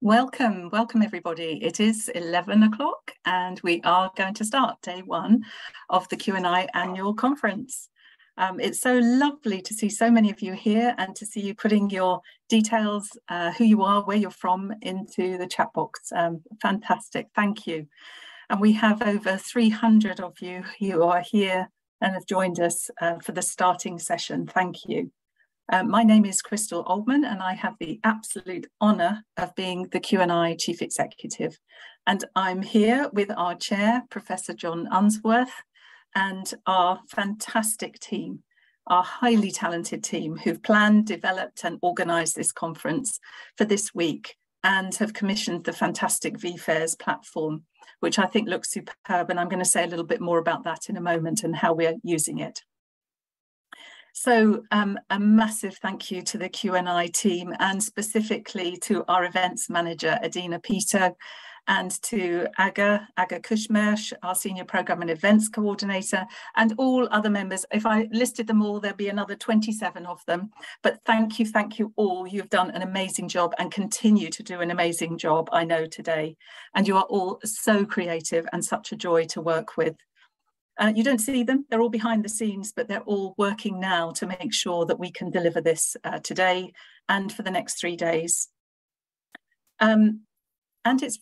Welcome everybody. It is 11 o'clock and we are going to start day one of the QNI annual conference. It's so lovely to see so many of you here and to see you putting your details, who you are, where you're from, into the chat box. Fantastic, thank you. And we have over 300 of you who are here and have joined us for the starting session. Thank you. My name is Crystal Oldman and I have the absolute honour of being the QNI Chief Executive. And I'm here with our chair, Professor John Unsworth, and our fantastic team, our highly talented team who've planned, developed and organised this conference for this week and have commissioned the fantastic VFairs platform, which I think looks superb. And I'm going to say a little bit more about that in a moment and how we're using it. So a massive thank you to the QNI team and specifically to our events manager, Adina Peter, and to Aga Kushmersh, our senior program and events coordinator, and all other members. If I listed them all, there'd be another 27 of them. But thank you all. You've done an amazing job and continue to do an amazing job, I know, today. And you are all so creative and such a joy to work with. You don't see them, they're all behind the scenes, but they're all working now to make sure that we can deliver this today and for the next 3 days. And it's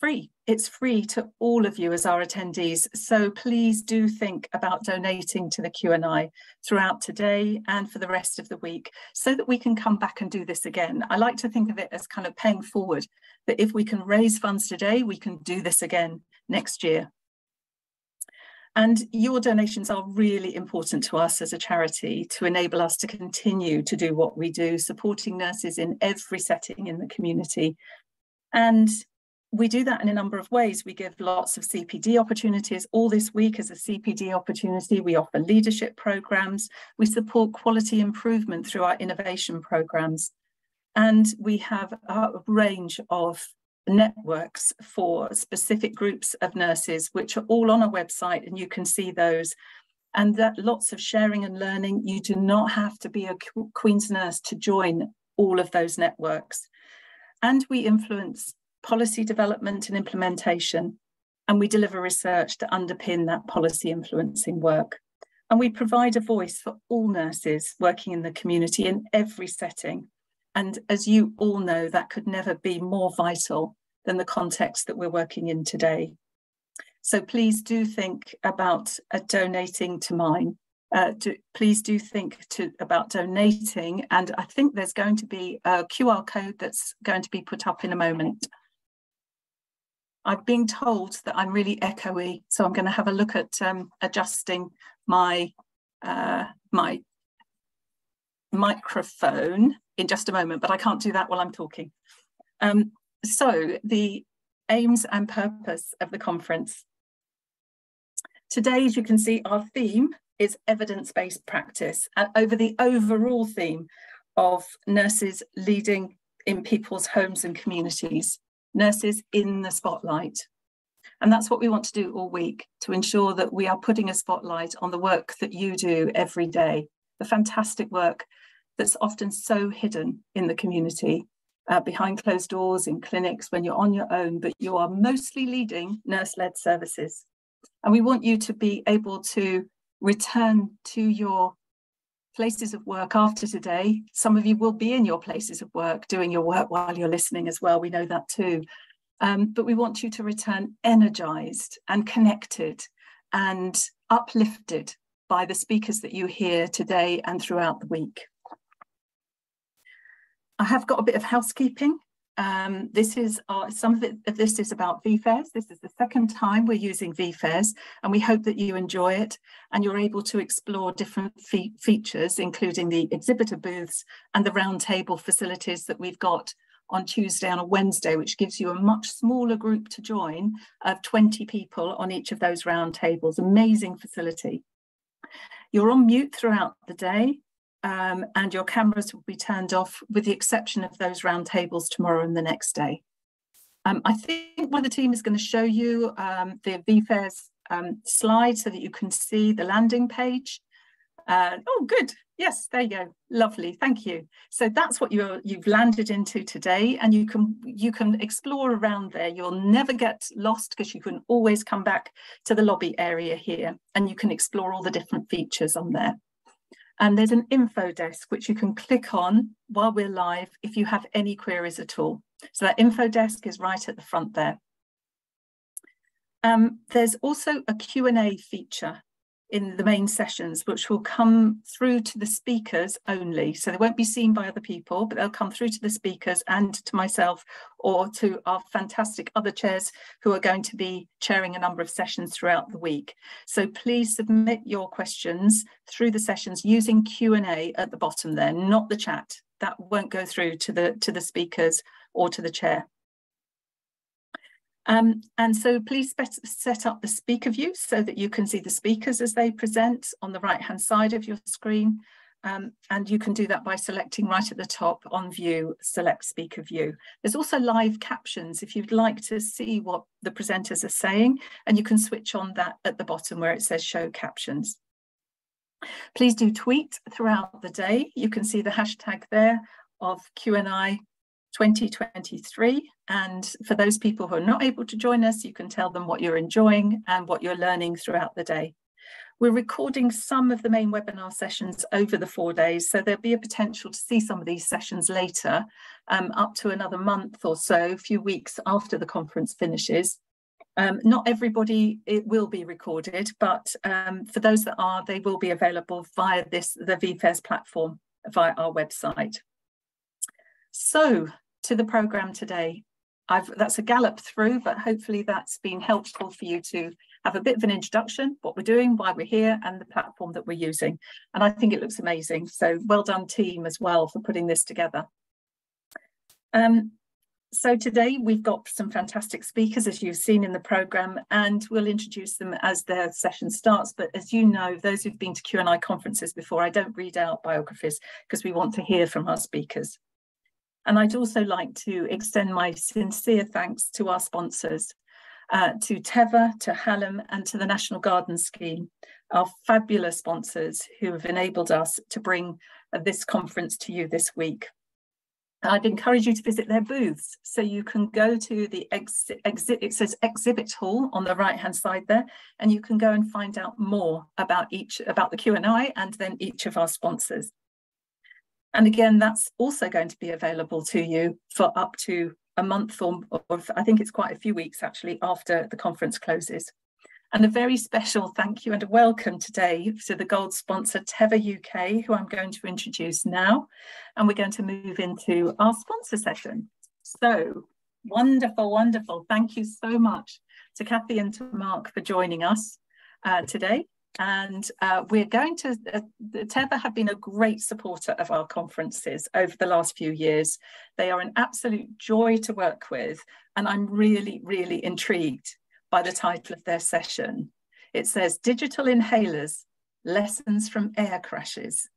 free to all of you as our attendees. So please do think about donating to the QNI throughout today and for the rest of the week so that we can come back and do this again. I like to think of it as kind of paying forward, that if we can raise funds today, we can do this again next year. And your donations are really important to us as a charity to enable us to continue to do what we do, supporting nurses in every setting in the community. And we do that in a number of ways. We give lots of CPD opportunities. All this week is a CPD opportunity. We offer leadership programs. We support quality improvement through our innovation programs. And we have a range of networks for specific groups of nurses, which are all on our website, and you can see those. And that lots of sharing and learning. You do not have to be a Queen's nurse to join all of those networks. And we influence policy development and implementation, and we deliver research to underpin that policy influencing work. And we provide a voice for all nurses working in the community in every setting. And as you all know, that could never be more vital than the context that we're working in today. So please do think about donating to mine. Please do think about donating. And I think there's going to be a QR code that's going to be put up in a moment. I've been told that I'm really echoey, so I'm going to have a look at adjusting my my microphone in just a moment, but I can't do that while I'm talking. So the aims and purpose of the conference. Today, as you can see, our theme is evidence-based practice, and over the overall theme of nurses leading in people's homes and communities, nurses in the spotlight. And that's what we want to do all week, to ensure that we are putting a spotlight on the work that you do every day, the fantastic work that's often so hidden in the community, behind closed doors, in clinics, when you're on your own, but you are mostly leading nurse-led services. And we want you to be able to return to your places of work after today. Some of you will be in your places of work, doing your work while you're listening as well. We know that too. But we want you to return energized and connected and uplifted by the speakers that you hear today and throughout the week. I have got a bit of housekeeping. This is some of this is about VFairs. This is the second time we're using VFairs, and we hope that you enjoy it and you're able to explore different features, including the exhibitor booths and the roundtable facilities that we've got on Tuesday and a Wednesday, which gives you a much smaller group to join of 20 people on each of those roundtables. Amazing facility. You're on mute throughout the day. And your cameras will be turned off with the exception of those round tables tomorrow and the next day. I think one of the team is going to show you the VFairs slide so that you can see the landing page. Oh, good. Yes, there you go. Lovely, thank you. So that's what you've landed into today, and you can explore around there. You'll never get lost because you can always come back to the lobby area here, and you can explore all the different features on there. And there's an info desk which you can click on while we're live if you have any queries at all. So that info desk is right at the front there. There's also a Q&A feature in the main sessions, which will come through to the speakers only. So they won't be seen by other people, but they'll come through to the speakers and to myself or to our fantastic other chairs who are going to be chairing a number of sessions throughout the week. So please submit your questions through the sessions using Q&A at the bottom there, not the chat. That won't go through to the speakers or to the chair. And so please set up the speaker view so that you can see the speakers as they present on the right hand side of your screen. And you can do that by selecting right at the top on view, select speaker view. There's also live captions if you'd like to see what the presenters are saying, and you can switch on that at the bottom where it says show captions. Please do tweet throughout the day. You can see the hashtag there of QNI 2023, and for those people who are not able to join us, you can tell them what you're enjoying and what you're learning throughout the day. We're recording some of the main webinar sessions over the 4 days, so there'll be a potential to see some of these sessions later, up to another month or so, a few weeks after the conference finishes. Not everybody, it will be recorded, but for those that are, they will be available via the VFairs platform, via our website. So to the programme today, that's a gallop through, but hopefully that's been helpful for you to have a bit of an introduction, what we're doing, why we're here, and the platform that we're using. And I think it looks amazing. So well done team as well for putting this together. So today we've got some fantastic speakers, as you've seen in the programme, and we'll introduce them as their session starts. But as you know, those who've been to QNI conferences before, I don't read out biographies because we want to hear from our speakers. And I'd also like to extend my sincere thanks to our sponsors, to Teva, to Hallam, and to the National Garden Scheme, our fabulous sponsors who have enabled us to bring this conference to you this week. I'd encourage you to visit their booths. So you can go to the it says exhibit hall on the right-hand side there, and you can go and find out more about the QNI and then each of our sponsors. And again, that's also going to be available to you for up to a month or I think it's quite a few weeks actually after the conference closes. And a very special thank you and a welcome today to the gold sponsor Teva UK, who I'm going to introduce now. And we're going to move into our sponsor session. So wonderful, wonderful. Thank you so much to Kathy and to Mark for joining us today. And we're going to, Teva have been a great supporter of our conferences over the last few years. They are an absolute joy to work with, and I'm really, really intrigued by the title of their session. It says Digital Inhalers, Lessons from Air Crashes.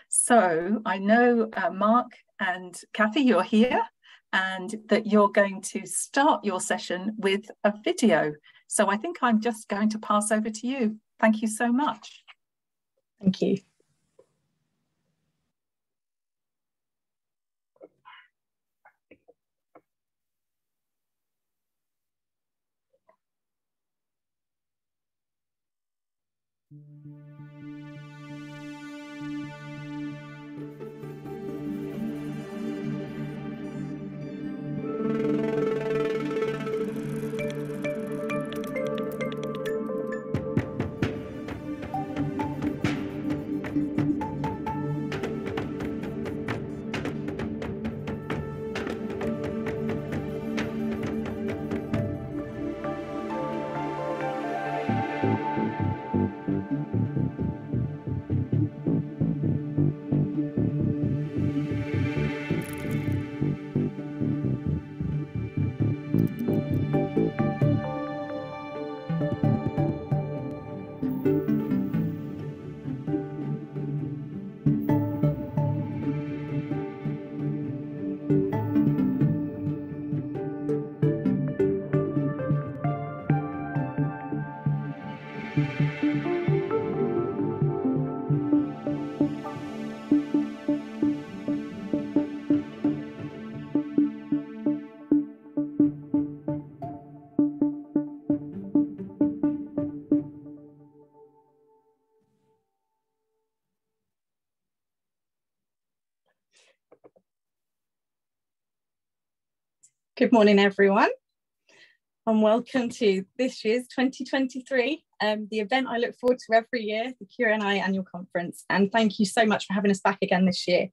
So I know Mark and Kathy, you're here, and that you're going to start your session with a video. So I think I'm just going to pass over to you. Thank you so much. Thank you. Good morning, everyone, and welcome to this year's 2023, the event I look forward to every year, the QNI annual conference. And thank you so much for having us back again this year.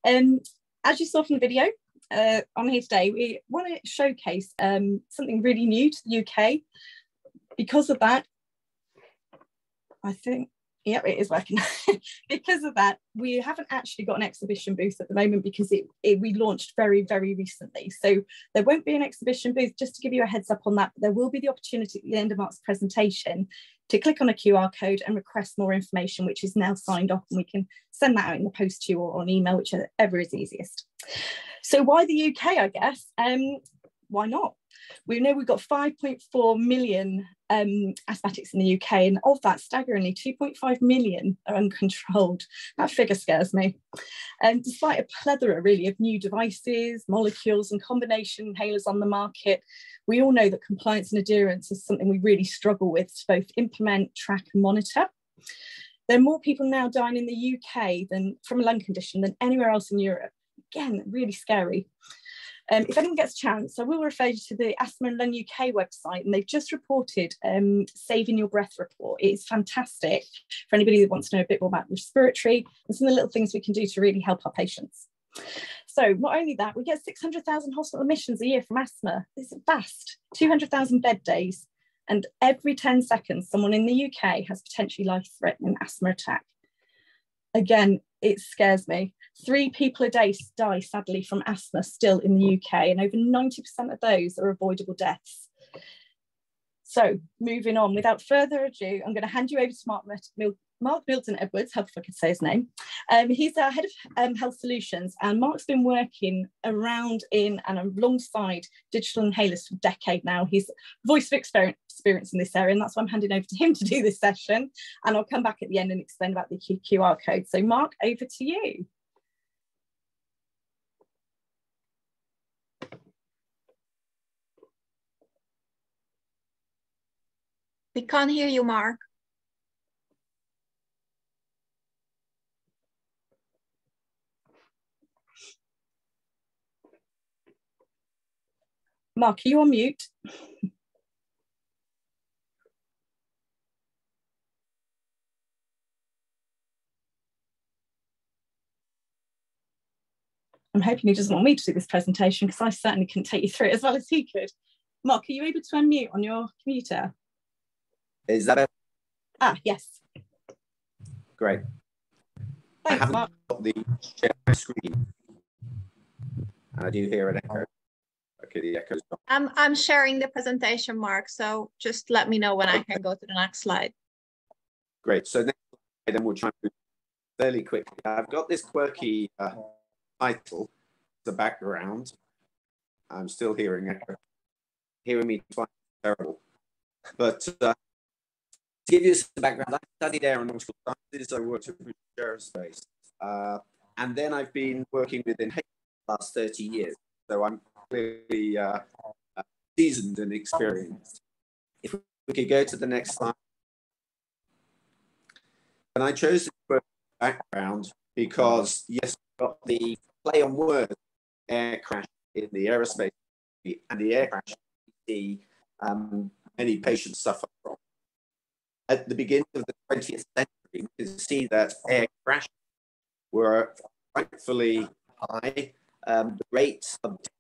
As you saw from the video, on here today, we want to showcase something really new to the UK. Because of that, I think, yep, it is working. Because of that, we haven't actually got an exhibition booth at the moment because we launched very, very recently. So there won't be an exhibition booth, just to give you a heads up on that, but there will be the opportunity at the end of Mark's presentation to click on a QR code and request more information, which is now signed off, and we can send that out in the post to you or on email, whichever is easiest. So why the UK, I guess? Why not? We know we've got 5.4 million asthmatics in the UK, and of that, staggeringly, 2.5 million are uncontrolled. That figure scares me. And despite a plethora, really, of new devices, molecules, and combination inhalers on the market, we all know that compliance and adherence is something we really struggle with to both implement, track, and monitor. There are more people now dying in the UK from a lung condition than anywhere else in Europe. Again, really scary. If anyone gets a chance, I will refer you to the Asthma and Lung UK website, and they've just reported Saving Your Breath report. It's fantastic for anybody that wants to know a bit more about respiratory and some of the little things we can do to really help our patients. So not only that, we get 600,000 hospital admissions a year from asthma. It's vast, 200,000 bed days, and every 10 seconds, someone in the UK has potentially life-threatening asthma attack. Again, it scares me. 3 people a day die, sadly, from asthma still in the UK, and over 90% of those are avoidable deaths. So moving on, without further ado, I'm going to hand you over to Mark Milton-Edwards, hope I could say his name. He's our head of health solutions, and Mark's been working around in and alongside digital inhalers for a decade now. He's voice of experience in this area, and that's why I'm handing over to him to do this session. And I'll come back at the end and explain about the QR code. So Mark, over to you. We can't hear you, Mark. Mark, are you on mute? I'm hoping he doesn't want me to do this presentation, because I certainly couldn't take you through it as well as he could. Mark, are you able to unmute on your computer? Is that it? Ah, yes. Great. Thanks, I haven't Mark. got the share screen. I do hear an echo. Okay, the echo's gone. I'm sharing the presentation, Mark, so just let me know when I can go to the next slide. Great. So next slide, and we'll try and move fairly quickly. I've got this quirky title, the background. I'm still hearing echo. Hearing me twice is terrible. But to give you some background, I studied aeronautical sciences. I worked with aerospace. And then I've been working with inhalers the last 30 years. So I'm clearly seasoned and experienced. If we could go to the next slide. And I chose this background because, yes, we've got the play on words, air crash in the aerospace, and the air crash we see many patients suffer from. At the beginning of the 20th century, you can see that air crashes were frightfully high. The rate of death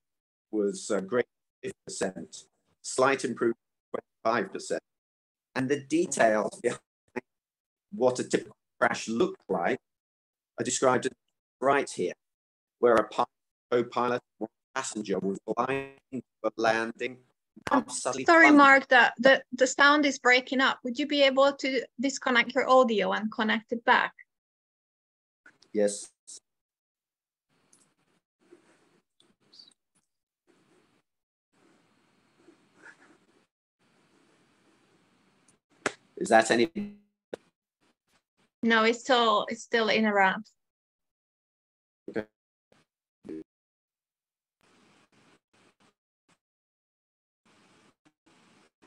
was greater than 50%, slight improvement, 25%. And the details behind what a typical crash looked like are described right here, where a co-pilot, one passenger was flying for landing. Sorry, Mark, the sound is breaking up. Would you be able to disconnect your audio and connect it back? Yes. Is that any? No, it's still in around. Okay.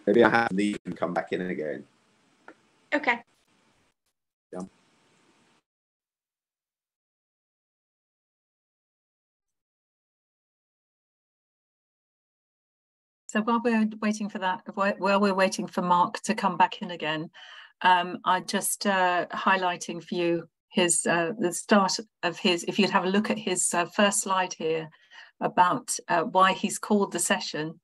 Maybe I have to leave and come back in again. Okay. Yeah. So while we're waiting for that, while we're waiting for Mark to come back in again, I just highlighting for you his the start of his, if you'd have a look at his first slide here about why he's called the session,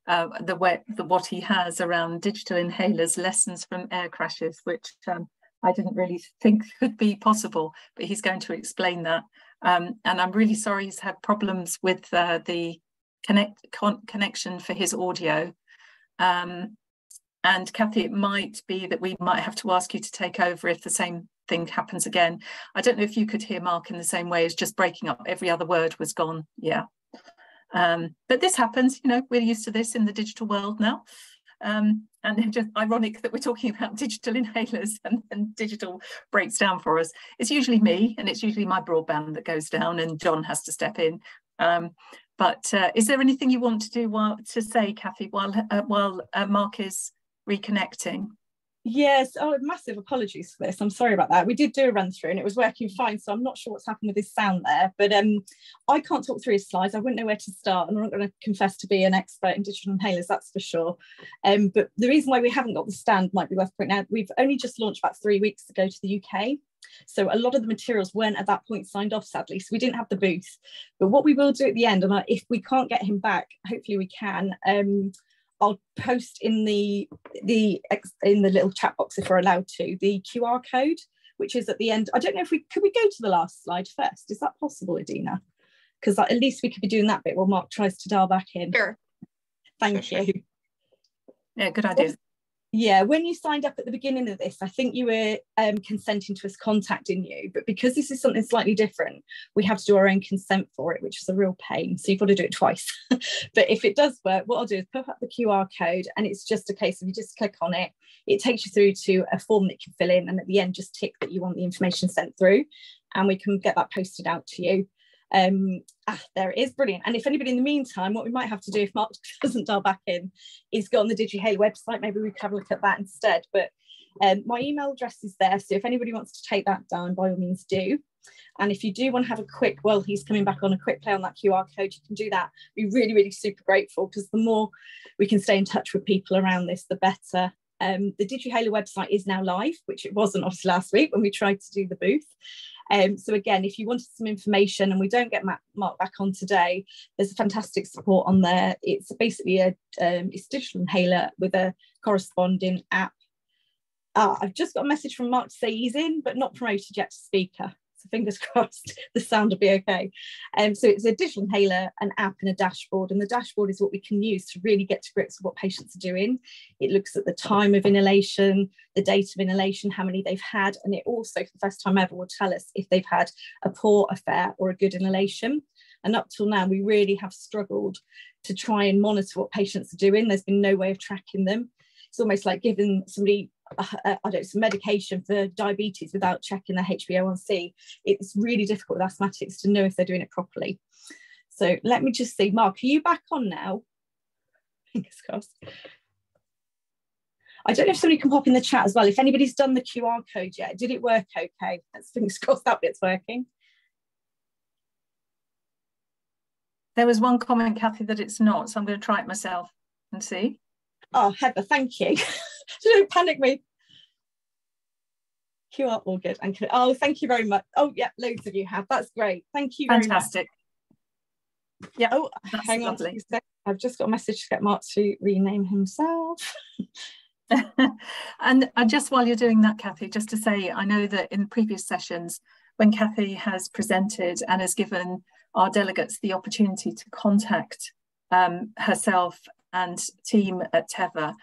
what he has around digital inhalers, lessons from air crashes, which I didn't really think could be possible, but he's going to explain that. And I'm really sorry he's had problems with the connection for his audio. And Kathy, it might be that we might have to ask you to take over if the same thing happens again. I don't know if you could hear Mark in the same way, as just breaking up, every other word was gone. Yeah. But this happens, you know, we're used to this in the digital world now. And it's just ironic that we're talking about digital inhalers and digital breaks down for us. It's usually me, and it's usually my broadband that goes down, and John has to step in. But is there anything you want to do to say, Kathy, while Mark is reconnecting? Yes, oh, massive apologies for this. I'm sorry about that. We did do a run through and it was working fine, so I'm not sure what's happened with his sound there. But I can't talk through his slides. I wouldn't know where to start, and I'm not going to confess to be an expert in digital inhalers, that's for sure. But the reason why we haven't got the stand might be worth pointing out. We've only just launched about 3 weeks ago to the UK. So a lot of the materials weren't at that point signed off, sadly, so we didn't have the booth. But what we will do at the end, and if we can't get him back, hopefully we can, I'll post in the little chat box, if we're allowed to, the QR code, which is at the end. I don't know if could we go to the last slide first? Is that possible, Adina? Because at least we could be doing that bit while Mark tries to dial back in. Sure. Thank you. Yeah, good idea. Yeah, when you signed up at the beginning of this, I think you were consenting to us contacting you, but because this is something slightly different, we have to do our own consent for it, which is a real pain. So you've got to do it twice. But if it does work, what I'll do is put up the QR code, and it's just a case of you just click on it. It takes you through to a form that you can fill in, and at the end, just tick that you want the information sent through, and we can get that posted out to you. There it is, brilliant. And if anybody in the meantime, what we might have to do if Mark doesn't dial back in is go on the DigiHaler website. Maybe we could have a look at that instead. But my email address is there, so if anybody wants to take that down, by all means do. And if you do want to have a quick, well, he's coming back on, a quick play on that QR code, you can do that. Be really, really super grateful, because the more we can stay in touch with people around this, the better. The DigiHaler website is now live, which it wasn't obviously last week when we tried to do the booth. So again, if you wanted some information and we don't get Mark back on today, there's a fantastic support on there. It's basically it's digital inhaler with a corresponding app. I've just got a message from Mark to say he's in, but not promoted yet to speaker. So fingers crossed the sound will be okay. So it's a digital inhaler, an app and a dashboard, and the dashboard is what we can use to really get to grips with what patients are doing. It looks at the time of inhalation, the date of inhalation, how many they've had, and it also, for the first time ever, will tell us if they've had a poor, a fair or a good inhalation. And up till now, we really have struggled to try and monitor what patients are doing. There's been no way of tracking them. It's almost like giving somebody some medication for diabetes without checking their HbA1c. It's really difficult with asthmatics to know if they're doing it properly. So let me just see. Mark, are you back on now? Fingers crossed. I don't know if somebody can pop in the chat as well. If anybody's done the QR code yet, did it work okay? Let's fingers crossed that bit's working. There was one comment, Kathy, that it's not, so I'm going to try it myself and see. Oh, Heather, thank you. Don't panic me. QR, all good. And oh, thank you very much. Oh, yeah, loads of you have. That's great. Thank you very much. Fantastic. Yeah. Oh, hang on. I've just got a message to get Mark to rename himself. And just while you're doing that, Kathy, just to say, I know that in previous sessions, when Kathy has presented and has given our delegates the opportunity to contact herself and team at Teva,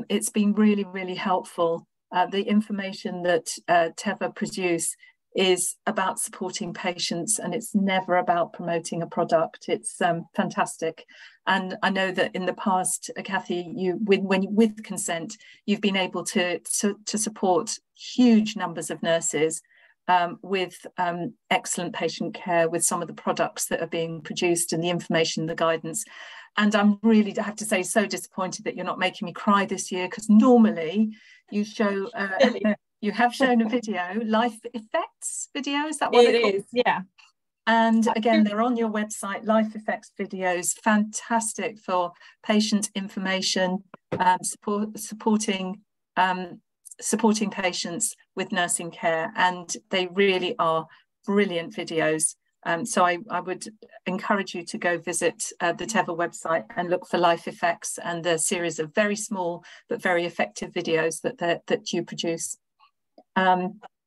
it's been really, really helpful. The information that Teva produce is about supporting patients, and it's never about promoting a product. It's fantastic. And I know that in the past, Kathy, with consent, you've been able to support huge numbers of nurses with excellent patient care with some of the products that are being produced and the information, the guidance. And I'm really, I have to say, so disappointed that you're not making me cry this year, because normally you show, you have shown a video, life effects video, is that what it is? Yeah. And again, they're on your website, Life Effects videos, fantastic for patient information, supporting patients with nursing care. And they really are brilliant videos. So I would encourage you to go visit the Teva website and look for Life Effects and the series of very small but very effective videos that you produce.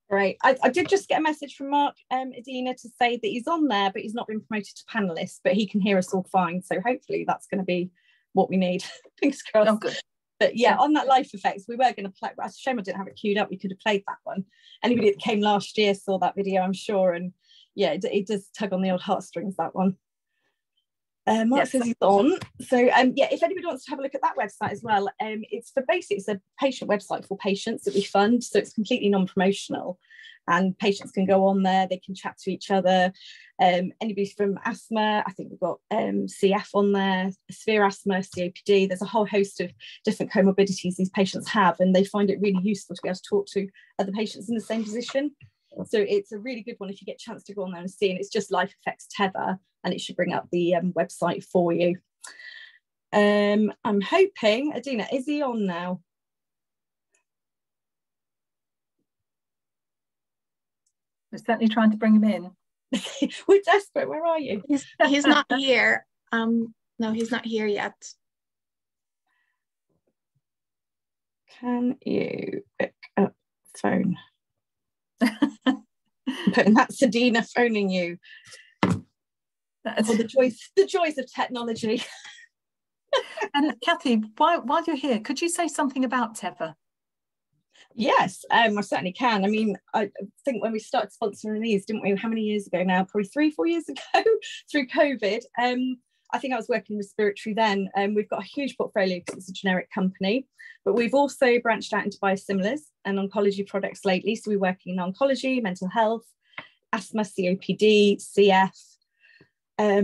Great. I did just get a message from Mark Adina to say that he's on there, but he's not been promoted to panelist, but he can hear us all fine. So hopefully that's going to be what we need. Fingers crossed. Oh, good. But yeah, on that Life Effects, we were going to play. It's a shame I didn't have it queued up. We could have played that one. Anybody that came last year saw that video, I'm sure. And yeah, it does tug on the old heartstrings, that one. Mark says he's on. So yeah, if anybody wants to have a look at that website as well, it's a patient website for patients that we fund. So it's completely non-promotional, and patients can go on there, they can chat to each other. Anybody from asthma, I think we've got CF on there, severe asthma, COPD. There's a whole host of different comorbidities these patients have, and they find it really useful to be able to talk to other patients in the same position. So it's a really good one if you get a chance to go on there and see, and it's just Life Effects Teva, and it should bring up the website for you. I'm hoping, Adina, is he on now? We're certainly trying to bring him in. We're desperate. Where are you? He's not here. No, he's not here yet. Can you pick up the phone? And that's Adina phoning you. The joys of technology. And Kathy, while you're here, could you say something about Teva? Yes, I certainly can. I mean, I think when we started sponsoring these, didn't we? How many years ago now? Probably 3-4 years ago, through COVID. I think I was working in respiratory then. We've got a huge portfolio because it's a generic company, but we've also branched out into biosimilars and oncology products lately. So we're working in oncology, mental health, asthma, COPD, CF.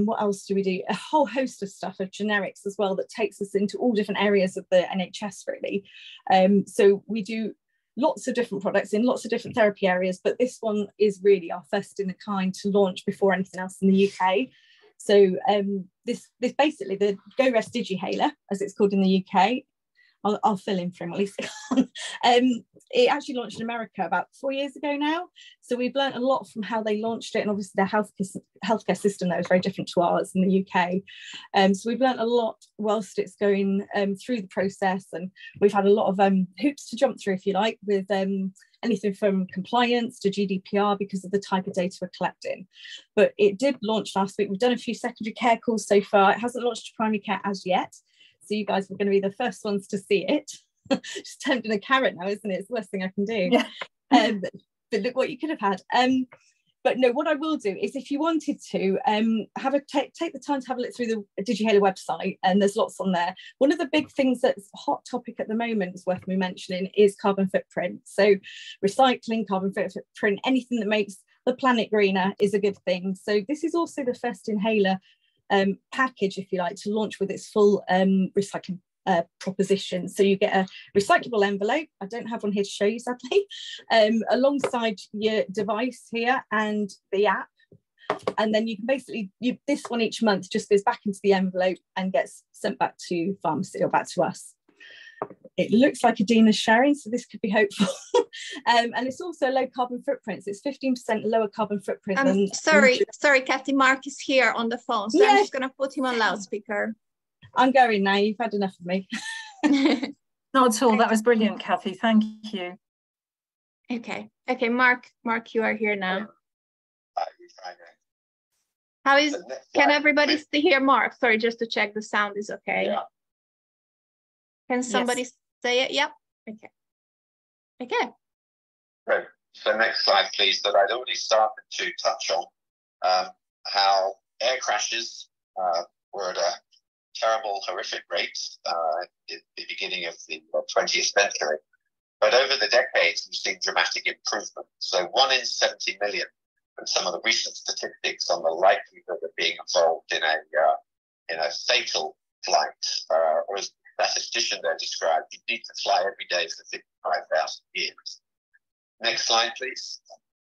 What else do we do? A whole host of stuff of generics as well that takes us into all different areas of the NHS, really. So we do lots of different products in lots of different therapy areas, but this one is really our first in a kind to launch before anything else in the UK. So this basically, the Go Rest Digihaler, as it's called in the UK, I'll fill in for him at least. It actually launched in America about 4 years ago now. So we've learned a lot from how they launched it, and obviously their healthcare system there is very different to ours in the UK. So we've learned a lot whilst it's going through the process, and we've had a lot of hoops to jump through, if you like, with anything from compliance to GDPR because of the type of data we're collecting. But it did launch last week. We've done a few secondary care calls so far. It hasn't launched to primary care as yet. So you guys were going to be the first ones to see it. Just tempting a carrot now, isn't it? It's the worst thing I can do. Yeah. But look what you could have had. But no, what I will do is, if you wanted to take the time to have a look through the Digihaler website, and there's lots on there. One of the big things that's a hot topic at the moment, is worth me mentioning, is carbon footprint. So recycling, carbon footprint, anything that makes the planet greener is a good thing. So this is also the first inhaler package, if you like, to launch with its full recycling proposition. So you get a recyclable envelope. I don't have one here to show you, sadly, alongside your device here and the app. And then you can basically, this one each month just goes back into the envelope and gets sent back to pharmacy or back to us. It looks like Adina's sharing, so this could be hopeful. And it's also low carbon footprint. So it's 15% lower carbon footprint. Sorry, Kathy, Mark is here on the phone, so I'm just going to put him on loudspeaker. I'm going now. You've had enough of me. Not at all. That was brilliant, Kathy. Thank you. Okay, Mark, you are here now. How is? Can everybody still hear Mark? Sorry, just to check the sound is okay. Yeah. Can somebody say it? Yep. Okay. Great. So next slide, please. That I'd already started to touch on how air crashes were at a terrible, horrific rate at the beginning of the 20th century. But over the decades, we've seen dramatic improvement. So 1 in 70 million, and some of the recent statistics on the likelihood of being involved in a fatal flight, or as the statistician there described, you need to fly every day for 55,000 years. Next slide, please.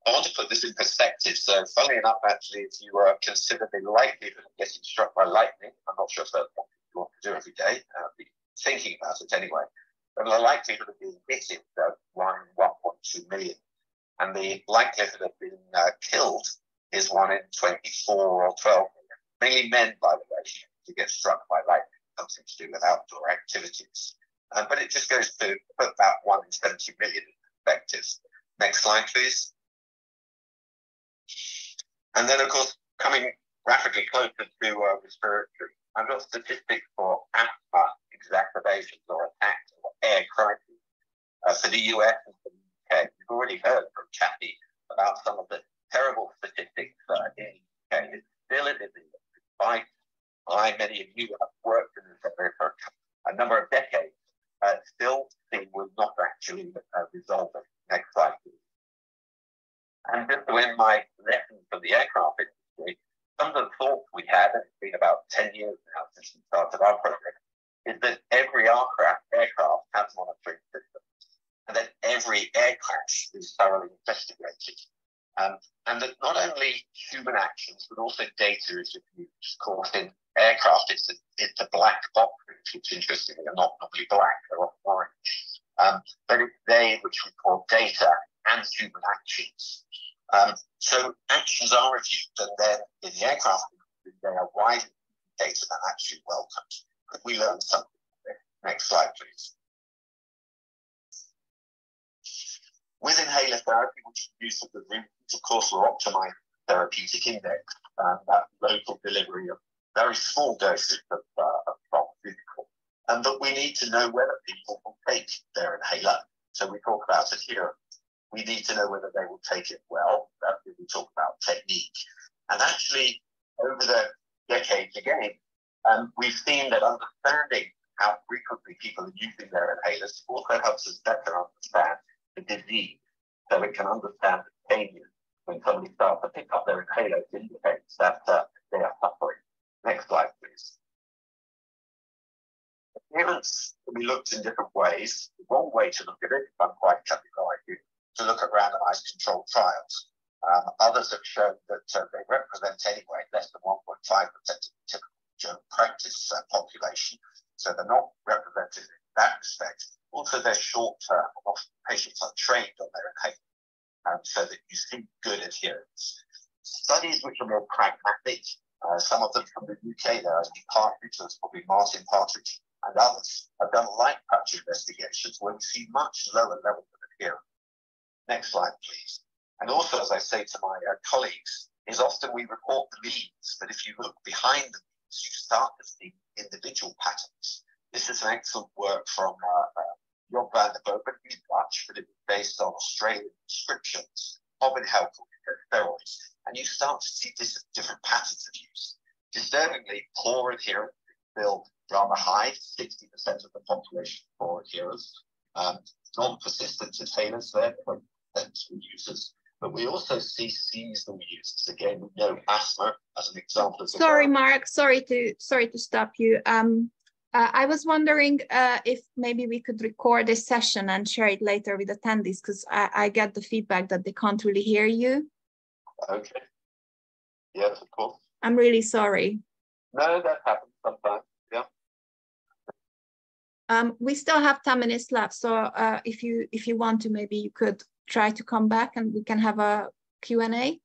I want to put this in perspective. So funnily enough, actually, if you consider the likelihood of getting struck by lightning, I'm not sure if that's what you want to do every day, be thinking about it anyway, but the likelihood of being hit is 1.2 million. And the likelihood of being killed is 1 in 24 or 12 million. Mainly men, by the way, to get struck by lightning, something to do with outdoor activities. But it just goes to put that 1 in 70 million in perspective. Next slide, please. And then, of course, coming rapidly closer to respiratory, I've got statistics for asthma exacerbations or attacks or air crises for the US and for the UK. You've already heard from Kathy about some of the terrible statistics in the UK. It's still in the despite many of you have worked in this area for a number of decades, still thing was not actually resolved. Next slide, please. And just to end my lessons from the aircraft industry, some of the thoughts we had, and it's been about 10 years now since we started our project, is that every aircraft has monitoring systems, and that every air crash is thoroughly investigated. And that not only human actions, but also data is used. Of course, in aircraft, it's a black box, which interestingly are not normally black, they're often orange. But it's they which we call data and human actions. So actions are reviewed, and then in the aircraft, they are widely data and actually welcomed. Could we learn something from this? Next slide, please. With inhaler therapy, which is use of the root, of course, we're optimizing therapeutic index, that local delivery of very small doses of pharmaceutical. But we need to know whether people will take their inhaler. So we talk about adherence. We need to know whether they will take it well. We talk about technique. And actually, over the decades again, we've seen that understanding how frequently people are using their inhalers also helps us better understand the disease. So it can understand the changes when somebody starts to pick up their inhaler, it indicates that they are suffering. Next slide, please. Adherence can be looked in different ways. One way to look at it, I'm quite categorical, to look at randomized controlled trials. Others have shown that they represent anyway less than 1.5% of the typical general practice population. So they're not represented in that respect. Also, they're short-term. Often patients are trained on their inhaler, so that you see good adherence. Studies which are more pragmatic, some of them from the UK, there are Partridge, there's probably Martin Partridge, and others have done light touch investigations where we see much lower levels of adherence. Next slide, please. And also, as I say to my colleagues, is often we report the means, but if you look behind the means, you start to see individual patterns. This is an excellent work from Job van der Boven, he's Dutch, but it was based on Australian descriptions of inhaled corticosteroids. And you start to see different patterns of use. Disturbingly, poor adherence is still rather high, 60% of the population poor adherence. Non-persistent inhalers there, 20% users. But we also see seasonal users. Again, we know asthma as an example. Sorry, Mark, sorry to stop you. I was wondering if maybe we could record this session and share it later with attendees, because I get the feedback that they can't really hear you. Okay. Yes, of course. I'm really sorry. No, that happens sometimes. Yeah. We still have 10 minutes left, so if you want to, maybe you could try to come back and we can have a Q&A.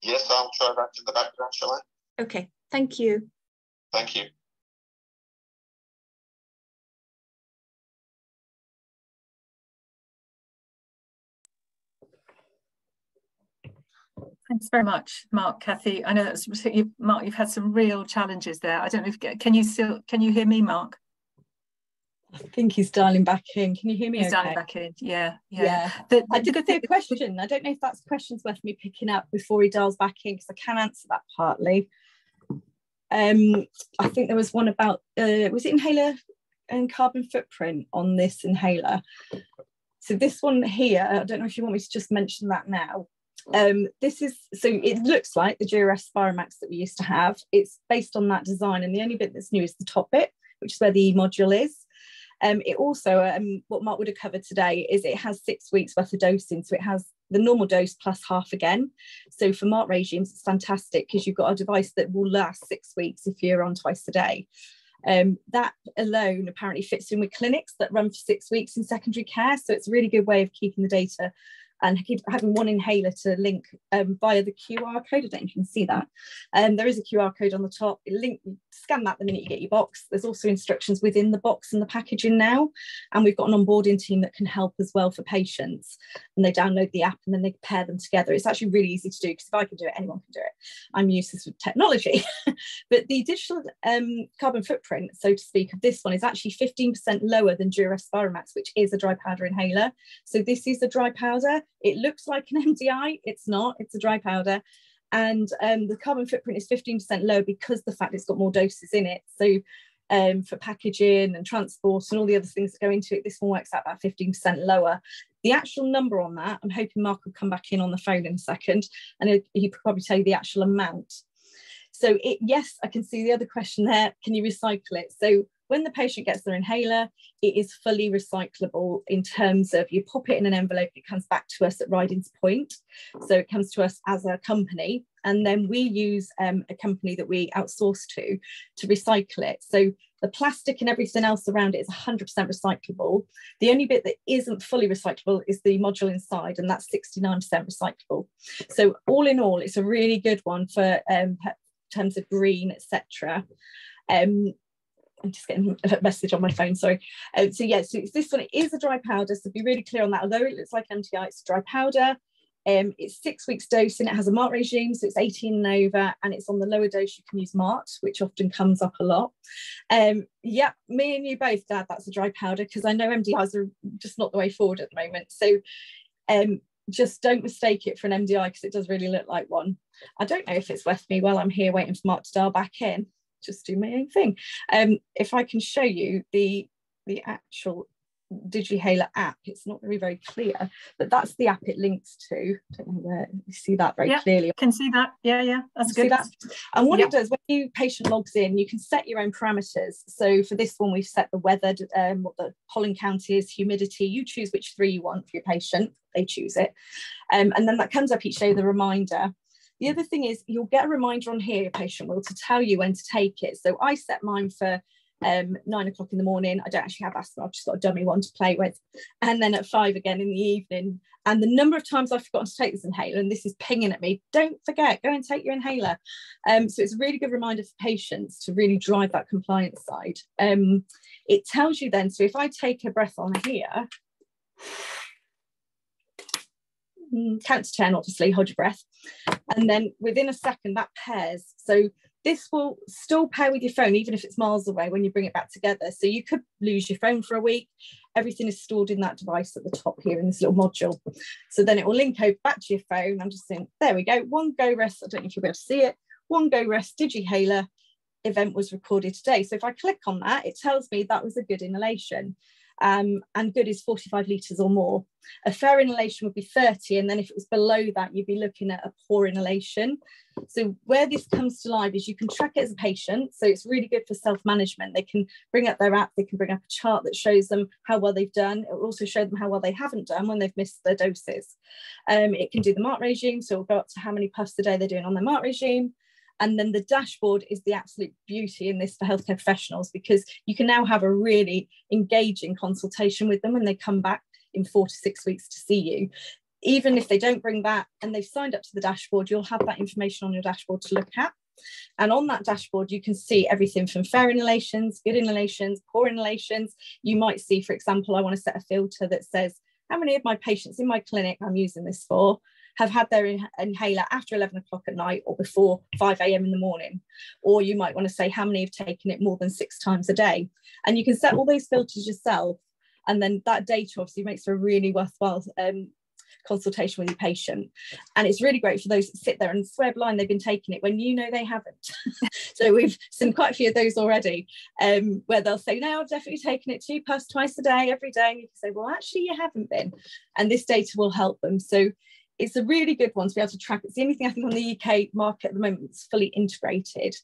Yes, I'll try that in the background, shall I? Okay, thank you. Thank you. Thanks very much, Mark, Kathy. I know that's Mark, you've had some real challenges there. I don't know if can you hear me, Mark? I think he's dialing back in. Can you hear me? He's okay? dialing back in. Yeah. I did see a question. I don't know if that's questions worth me picking up before he dials back in, because I can answer that partly. I think there was one about was it inhaler and carbon footprint on this inhaler? So this one here, I don't know if you want me to just mention that now. This is, so it looks like the Duras Spiromax that we used to have. It's based on that design, and the only bit that's new is the top bit, which is where the module is. It also, what Mark would have covered today, is it has 6 weeks worth of dosing. So it has the normal dose plus half again. So for MART regimes, it's fantastic because you've got a device that will last 6 weeks if you're on twice a day. That alone apparently fits in with clinics that run for 6 weeks in secondary care. So it's a really good way of keeping the data and having one inhaler to link via the QR code. I don't know if you can see that. There is a QR code on the top. Scan that the minute you get your box. There's also instructions within the box and the packaging now. And we've got an onboarding team that can help as well for patients. And they download the app and then they pair them together. It's actually really easy to do because if I can do it, anyone can do it. I'm useless with technology. But the digital carbon footprint, so to speak, of this one is actually 15% lower than Duress Spiromax, which is a dry powder inhaler. So this is a dry powder. It looks like an MDI. It's not. It's a dry powder. And the carbon footprint is 15% lower because the fact it's got more doses in it. So for packaging and transport and all the other things that go into it, this one works out about 15% lower. The actual number on that, I'm hoping Mark will come back in on the phone in a second, and he could probably tell you the actual amount. So yes, I can see the other question there. Can you recycle it? So when the patient gets their inhaler, it is fully recyclable in terms of you pop it in an envelope, it comes back to us at Riding's Point. So it comes to us as a company, and then we use a company that we outsource to recycle it. So the plastic and everything else around it is 100% recyclable. The only bit that isn't fully recyclable is the module inside, and that's 69% recyclable. So all in all, it's a really good one for terms of green, etc. I'm just getting a message on my phone, sorry. So yes, so this one, it is a dry powder, so be really clear on that. Although it looks like MTI, it's a dry powder. It's 6 weeks dosing, it has a MART regime, so it's 18 and over, and it's on the lower dose you can use MART, which often comes up a lot. Yeah, me and you both, Dad, that's a dry powder, because I know MDIs are just not the way forward at the moment. So just don't mistake it for an MDI, because it does really look like one. I don't know if it's worth me while I'm here waiting for Mark to dial back in, just do my own thing. If I can show you the actual DigiHaler app, it's not very clear, but that's the app it links to. I don't know where you see that very clearly. Can see that. Yeah, that's good. That? And what it does, when you patient logs in, you can set your own parameters. So for this one, we've set the weather, what the pollen count is, humidity. You choose which 3 you want for your patient. They choose it, and then that comes up each day, the reminder. The other thing is you'll get a reminder on here, your patient will, to tell you when to take it. So I set mine for 9 o'clock in the morning. I don't actually have asthma, I've just got a dummy one to play with. And then at 5 again in the evening. And the number of times I've forgotten to take this inhaler, and this is pinging at me, don't forget, go and take your inhaler. So it's a really good reminder for patients to really drive that compliance side. It tells you then, so if I take a breath on here, count to 10, obviously, hold your breath. And then within a second, that pairs. So this will still pair with your phone, even if it's miles away when you bring it back together. So you could lose your phone for a week. Everything is stored in that device at the top here in this little module. So then it will link over back to your phone. I'm just saying, there we go. One go rest. I don't know if you'll be able to see it. One go rest DigiHaler event was recorded today. So if I click on that, it tells me that was a good inhalation. And good is 45 litres or more. A fair inhalation would be 30, and then if it was below that, you'd be looking at a poor inhalation. So where this comes to life is you can track it as a patient, so it's really good for self-management. They can bring up their app, they can bring up a chart that shows them how well they've done. It will also show them how well they haven't done when they've missed their doses. It can do the MART regime, so it'll go up to how many puffs a day they're doing on their MART regime. And then the dashboard is the absolute beauty in this for healthcare professionals, because you can now have a really engaging consultation with them when they come back in 4 to 6 weeks to see you. Even if they don't bring that and they've signed up to the dashboard, you'll have that information on your dashboard to look at. And on that dashboard, you can see everything from fair inhalations, good inhalations, poor inhalations. You might see, for example, I want to set a filter that says, how many of my patients in my clinic I'm using this for have had their inhaler after 11 o'clock at night or before 5 a.m. in the morning. Or you might want to say how many have taken it more than 6 times a day. And you can set all those filters yourself. And then that data obviously makes for a really worthwhile consultation with your patient. And it's really great for those that sit there and swear blind they've been taking it when you know they haven't. So we've seen quite a few of those already, where they'll say, no, I've definitely taken it 2 puffs twice a day, every day. And you can say, well, actually you haven't been. And this data will help them. So it's a really good one to be able to track. It's the only thing I think on the UK market at the moment that's fully integrated.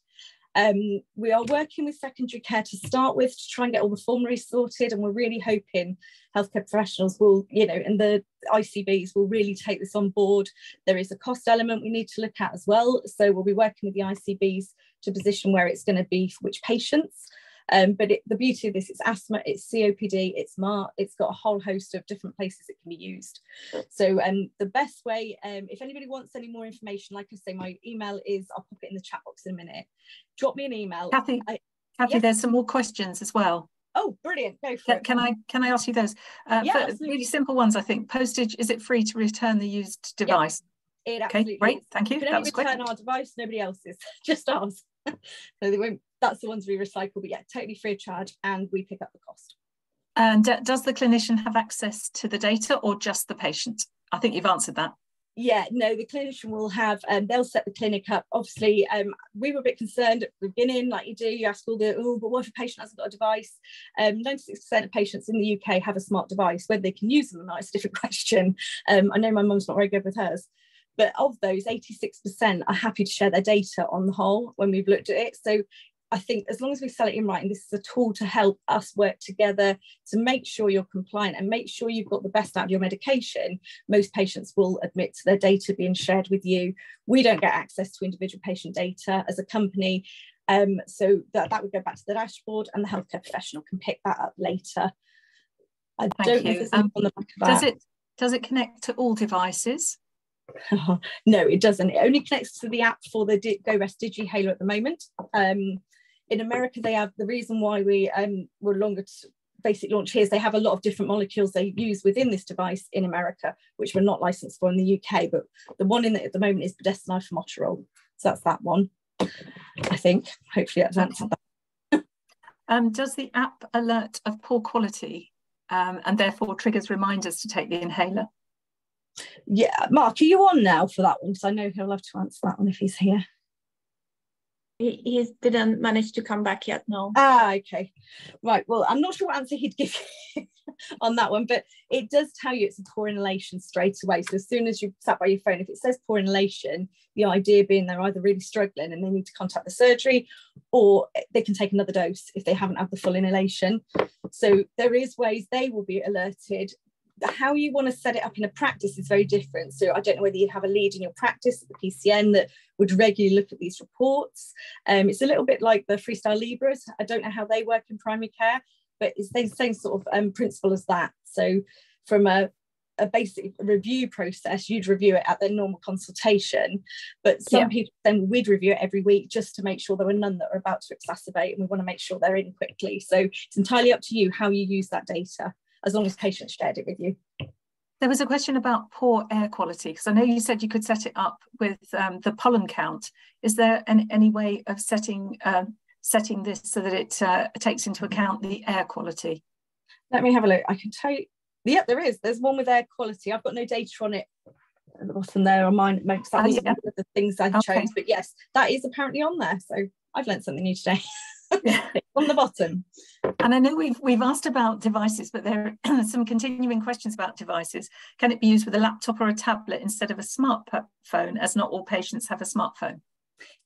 We are working with secondary care to start with to try and get all the formularies sorted, and we're really hoping healthcare professionals will, and the ICBs will really take this on board. There is a cost element we need to look at as well, so we'll be working with the ICBs to position where it's going to be for which patients. But the beauty of this, it's asthma, it's COPD, it's MAR, it's got a whole host of different places it can be used. So the best way, if anybody wants any more information, like I say, my email is, I'll pop it in the chat box in a minute. Drop me an email. Kathy, yes? There's some more questions as well. Oh, brilliant. Go for it. Can I ask you those? Yeah, really simple ones, I think. Postage, is it free to return the used device? Yep, it absolutely okay, great. is. Thank you. You can only return our device, nobody else's, just ours. So they won't, that's the ones we recycle, but yeah, totally free of charge, and we pick up the cost. And does the clinician have access to the data, or just the patient? I think you've answered that. Yeah, no, the clinician will have, they'll set the clinic up. Obviously, we were a bit concerned at the beginning, like you do, you ask all the, oh, but what if a patient hasn't got a device? 96% of patients in the UK have a smart device. Whether they can use them or not, it's a different question. I know my mum's not very good with hers, but of those, 86% are happy to share their data on the whole when we've looked at it. So I think as long as we sell it in writing, this is a tool to help us work together to make sure you're compliant and make sure you've got the best out of your medication. Most patients will admit to their data being shared with you. We don't get access to individual patient data as a company. So that would go back to the dashboard, and the healthcare professional can pick that up later. I don't know if there's anything on the back of that. Does it connect to all devices? No, it doesn't. It only connects to the app for the GoRest DigiHaler at the moment. In America, they have, the reason why we were longer to basic launch here is they have a lot of different molecules they use within this device in America, which we're not licensed for in the UK, but the one in it at the moment is budesonide formoterol. So that's that one, I think. Hopefully that's answered that. Does the app alert of poor quality and therefore triggers reminders to take the inhaler? Yeah, Mark, are you on now for that one? Because I know he'll have to answer that one if he's here. He didn't manage to come back yet, no. Ah, okay. Right, well, I'm not sure what answer he'd give you on that one, but it does tell you it's a poor inhalation straight away. So as soon as you've sat by your phone, if it says poor inhalation, the idea being they're either really struggling and they need to contact the surgery, or they can take another dose if they haven't had the full inhalation. So there is ways they will be alerted. How you want to set it up in a practice is very different. So I don't know whether you'd have a lead in your practice at the PCN that would regularly look at these reports. It's a little bit like the Freestyle Libras. I don't know how they work in primary care, but it's the same sort of principle as that. So from a basic review process, you'd review it at their normal consultation, but some people then we'd review it every week just to make sure there were none that are about to exacerbate, and we want to make sure they're in quickly. So it's entirely up to you how you use that data, as long as patients shared it with you. There was a question about poor air quality, because I know you said you could set it up with the pollen count. Is there any way of setting this so that it takes into account the air quality? Let me have a look. I can tell you. Yeah, there is. There's one with air quality. I've got no data on it at the bottom there on mine, because that was one of the things I chose. But yes, that is apparently on there. So I've learned something new today. On the bottom. And I know we've asked about devices, but there are some continuing questions about devices. Can it be used with a laptop or a tablet instead of a smartphone, as not all patients have a smartphone?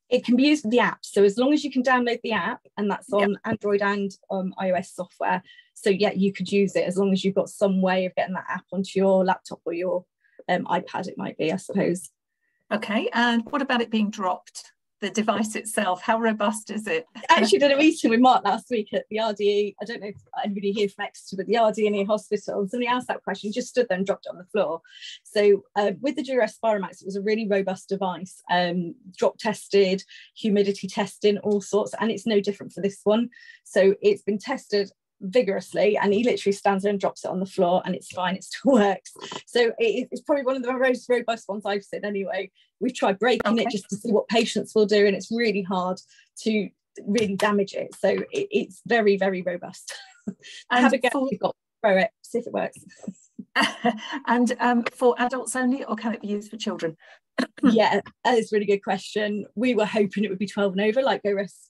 It can be used with the app. So as long as you can download the app, and that's on Android and iOS software. So yeah, you could use it as long as you've got some way of getting that app onto your laptop or your iPad, it might be, I suppose. Okay, and what about it being dropped? The device itself, how robust is it? I actually did a meeting with Mark last week at the RDE. I don't know if anybody here from Exeter, but the RDE hospital. And somebody asked that question, just stood there and dropped it on the floor. So with the GoRest Spiromax, it was a really robust device, drop tested, humidity testing, all sorts, and it's no different for this one. So it's been tested vigorously, and he literally stands there and drops it on the floor, and it's fine, it still works. So it's probably one of the most robust ones I've seen anyway. We've tried breaking it just to see what patients will do, and it's really hard to really damage it. So it's very, very robust. Have a go, you've got to throw it, see if it works. And for adults only, or can it be used for children? Yeah, that's a really good question. We were hoping it would be 12 and over, like GoRest,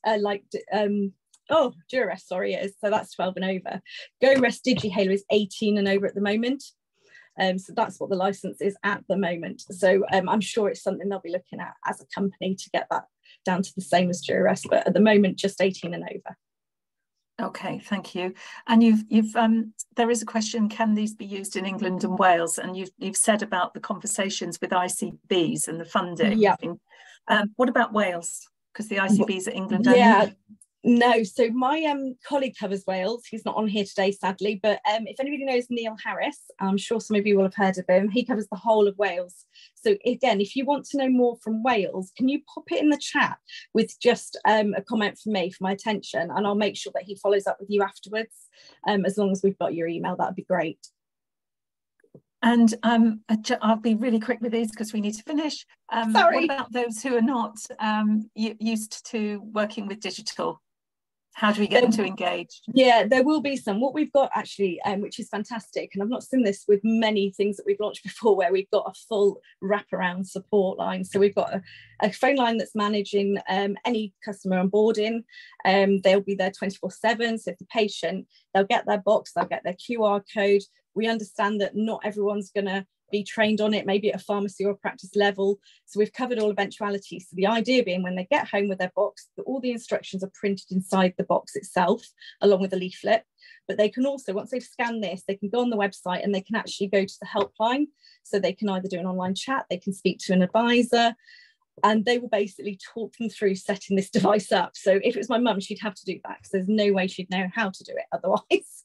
GoRest, sorry, it is. So that's 12 and over. GoRest DigiHaler is 18 and over at the moment. So that's what the license is at the moment. So I'm sure it's something they'll be looking at as a company to get that down to the same as Durarest, but at the moment just 18 and over. Okay, thank you. And there is a question: can these be used in England and Wales? And you've said about the conversations with ICBs and the funding. Yeah. What about Wales? Because the ICBs are England yeah. only. No, so my colleague covers Wales. He's not on here today, sadly, but if anybody knows Neil Harris, I'm sure some of you will have heard of him. He covers the whole of Wales. So again, if you want to know more from Wales, can you pop it in the chat with just a comment from me for my attention, and I'll make sure that he follows up with you afterwards. As long as we've got your email, that'd be great. And I'll be really quick with these because we need to finish. Sorry. What about those who are not used to working with digital? How do we get them to engage? Yeah, there will be some. What we've got actually, which is fantastic, and I've not seen this with many things that we've launched before, where we've got a full wraparound support line. So we've got a phone line that's managing any customer onboarding. They'll be there 24/7. So if the patient, they'll get their box, they'll get their QR code. We understand that not everyone's going to be trained on it, maybe at a pharmacy or a practice level. So we've covered all eventualities. So the idea being when they get home with their box, that all the instructions are printed inside the box itself, along with a leaflet. But they can also, once they've scanned this, they can go on the website and they can actually go to the helpline. So they can either do an online chat, they can speak to an advisor, and they will basically talk them through setting this device up. So if it was my mum, she'd have to do that because there's no way she'd know how to do it otherwise.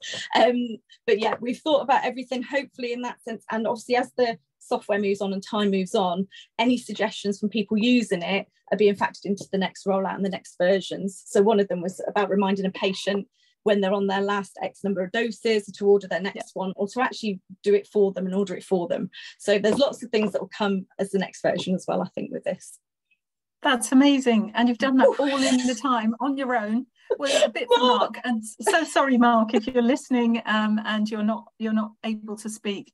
But yeah, we've thought about everything, hopefully in that sense. And obviously as the software moves on and time moves on, any suggestions from people using it are being factored into the next rollout and the next versions. So one of them was about reminding a patient when they're on their last X number of doses to order their next one, or to actually do it for them and order it for them. So there's lots of things that will come as the next version as well, I think, with this. That's amazing. And you've done that all in the time on your own. Well, a bit for Mark, and so sorry, Mark, if you're listening and you're not able to speak.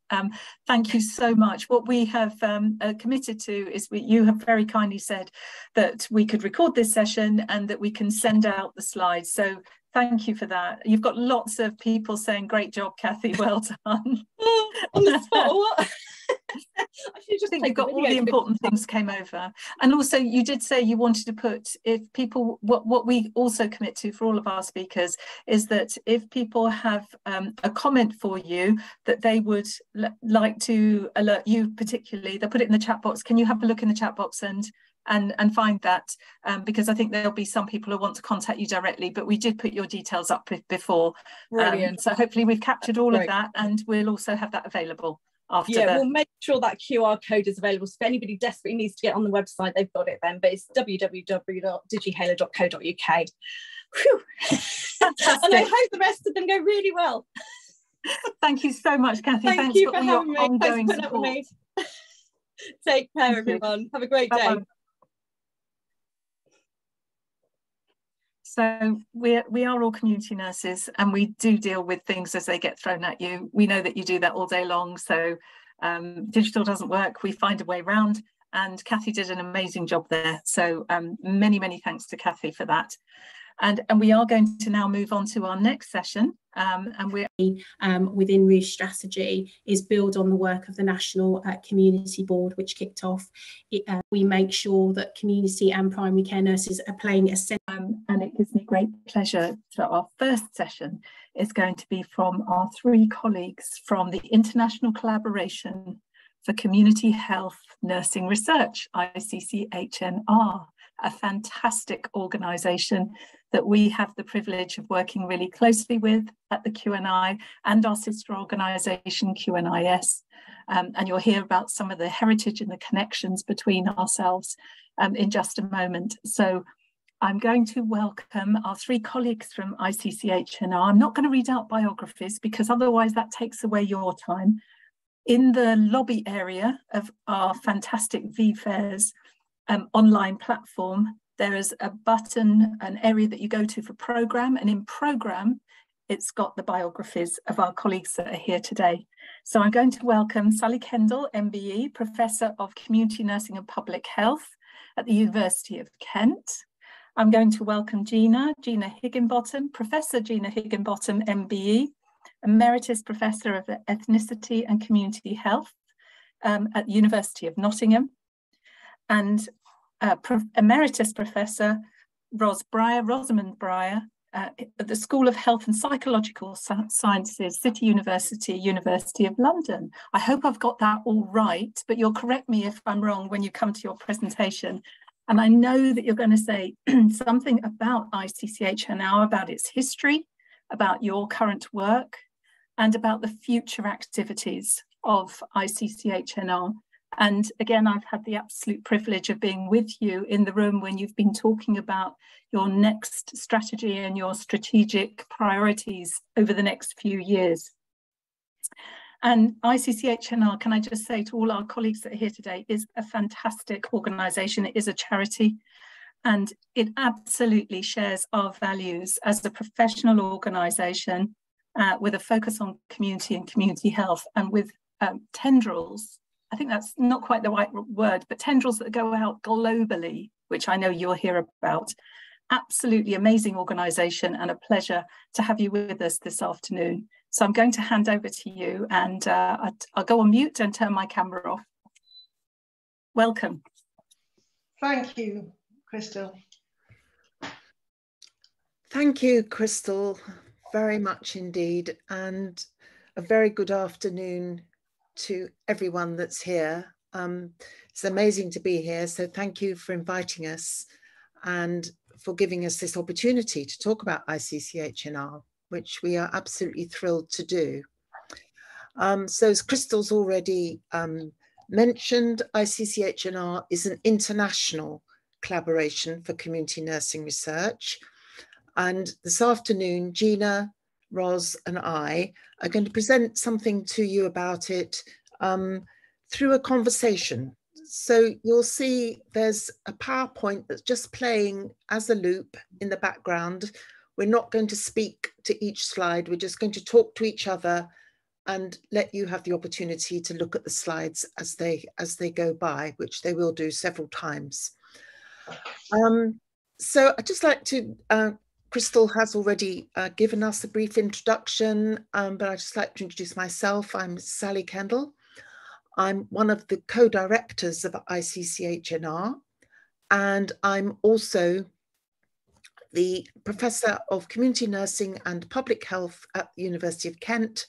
Thank you so much. What we have committed to is you have very kindly said that we could record this session and that we can send out the slides. So thank you for that. You've got lots of people saying, great job, Kathy, well done. On the spot, what? I think you've got all the important things came over. And also you did say you wanted to put, if people, what we also commit to for all of our speakers is that if people have a comment for you that they would like to alert you particularly, they'll put it in the chat box. Can you have a look in the chat box and find that, because I think there'll be some people who want to contact you directly, but we did put your details up before. Brilliant. So hopefully we've captured all of that, and we'll also have that available after. We'll make sure that QR code is available. So if anybody desperately needs to get on the website, they've got it then, but it's www.digihalo.co.uk. Fantastic. And I hope the rest of them go really well. Thank you so much, Kathy. Thanks for all your ongoing support. Take care, everyone. Have a great day. So we are all community nurses, and we do deal with things as they get thrown at you. We know that you do that all day long. So digital doesn't work. We find a way around, and Kathy did an amazing job there. So many, many thanks to Kathy for that. And we are going to now move on to our next session. And we're within ROOS strategy is build on the work of the National Community Board, which kicked off. We make sure that community and primary care nurses are playing a and it gives me great pleasure. So our first session is going to be from our three colleagues from the International Collaboration for Community Health Nursing Research, ICCHNR, a fantastic organisation that we have the privilege of working really closely with at the QNI and our sister organisation QNIS. And you'll hear about some of the heritage and the connections between ourselves in just a moment. So I'm going to welcome our three colleagues from ICCHNR. I'm not going to read out biographies because otherwise that takes away your time. In the lobby area of our fantastic VFairs online platform, there is a button, an area that you go to for programme, and in programme, it's got the biographies of our colleagues that are here today. So I'm going to welcome Sally Kendall, MBE, Professor of Community Nursing and Public Health at the University of Kent. I'm going to welcome Gina Higginbottom, Professor Gina Higginbottom, MBE, Emeritus Professor of Ethnicity and Community Health at the University of Nottingham, and Emeritus Professor Rosamond Breyer at the School of Health and Psychological Sciences, City University, University of London. I hope I've got that all right, but you'll correct me if I'm wrong when you come to your presentation. And I know that you're going to say something about ICCHNR, about its history, about your current work, and about the future activities of ICCHNR. And again, I've had the absolute privilege of being with you in the room when you've been talking about your next strategy and your strategic priorities over the next few years. And ICCHNR, can I just say to all our colleagues that are here today, is a fantastic organisation. It is a charity, and it absolutely shares our values as a professional organisation with a focus on community and community health, and with tendrils. I think that's not quite the right word, but tendrils that go out globally, which I know you'll hear about. Absolutely amazing organisation, and a pleasure to have you with us this afternoon. So I'm going to hand over to you, and I'll go on mute and turn my camera off. Welcome. Thank you, Crystal. Thank you, Crystal, very much indeed, and a very good afternoon to everyone that's here. It's amazing to be here, so thank you for inviting us and for giving us this opportunity to talk about ICCHNR, which we are absolutely thrilled to do. So as Crystal's already mentioned, ICCHNR is an international collaboration for community nursing research. And this afternoon, Gina, Ros and I are going to present something to you about it through a conversation. So you'll see there's a PowerPoint that's just playing as a loop in the background. We're not going to speak to each slide. We're just going to talk to each other and let you have the opportunity to look at the slides as they go by, which they will do several times. So I'd just like to, Crystal has already given us a brief introduction, but I'd just like to introduce myself. I'm Sally Kendall. I'm one of the co-directors of ICCHNR, and I'm also the Professor of Community Nursing and Public Health at the University of Kent,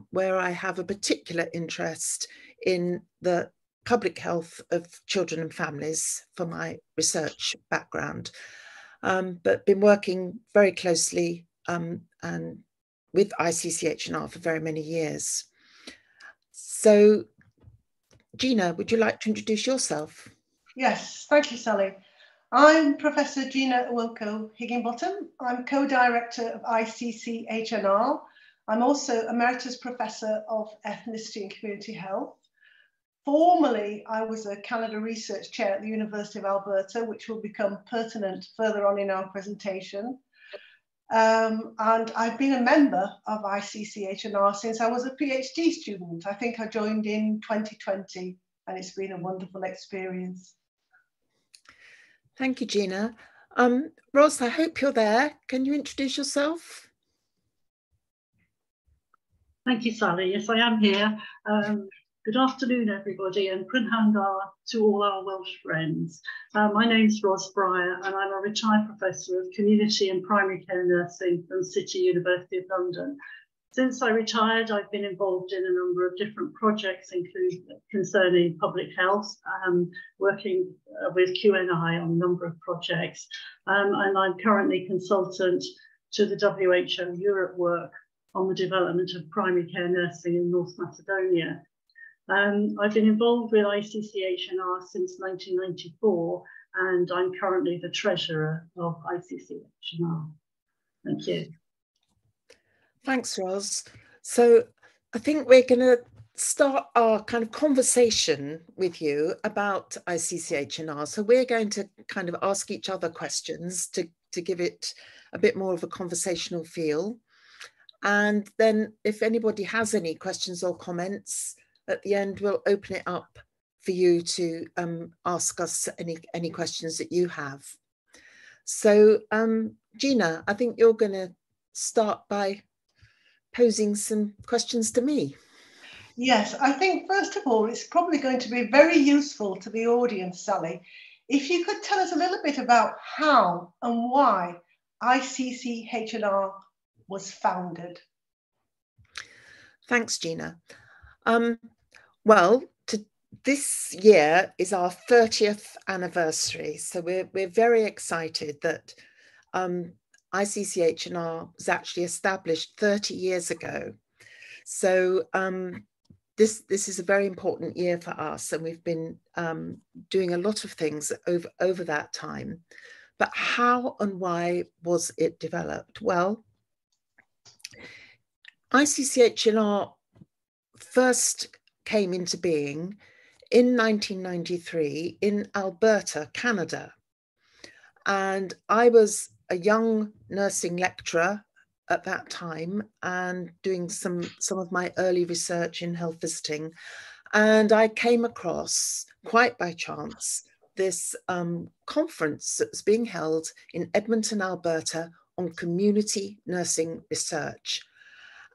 where I have a particular interest in the public health of children and families for my research background. But been working very closely and with ICCHNR for very many years. So, Gina, would you like to introduce yourself? Yes, thank you, Sally. I'm Professor Gina Wilko Higginbottom. I'm co-director of ICCHNR. I'm also Emeritus Professor of Ethnicity and Community Health. Formerly, I was a Canada Research Chair at the University of Alberta, which will become pertinent further on in our presentation. And I've been a member of ICCHNR since I was a PhD student. I think I joined in 2020, and it's been a wonderful experience. Thank you, Gina. Ros, I hope you're there. Can you introduce yourself? Thank you, Sally. Yes, I am here. Good afternoon, everybody, and Prynhawn to all our Welsh friends. My name's Ros Breyer, and I'm a retired Professor of Community and Primary Care Nursing from City University of London. Since I retired, I've been involved in a number of different projects, including concerning public health, working with QNI on a number of projects, and I'm currently consultant to the WHO Europe work on the development of primary care nursing in North Macedonia. I've been involved with ICCHNR since 1994, and I'm currently the treasurer of ICCHNR. Thank you. Thanks, Ros. So I think we're going to start our kind of conversation with you about ICCHNR. So we're going to kind of ask each other questions to give it a bit more of a conversational feel. And then if anybody has any questions or comments, at the end, we'll open it up for you to ask us any questions that you have. So Gina, I think you're going to start by posing some questions to me. Yes, I think first of all, it's probably going to be very useful to the audience, Sally, if you could tell us a little bit about how and why ICCHNR was founded. Thanks, Gina. Well, this year is our 30th anniversary, so we're very excited that ICCHNR was actually established 30 years ago. So this is a very important year for us, and we've been doing a lot of things over that time. But how and why was it developed? Well, ICCHNR first came into being in 1993 in Alberta, Canada. And I was a young nursing lecturer at that time and doing some of my early research in health visiting. And I came across, quite by chance, this conference that was being held in Edmonton, Alberta on community nursing research.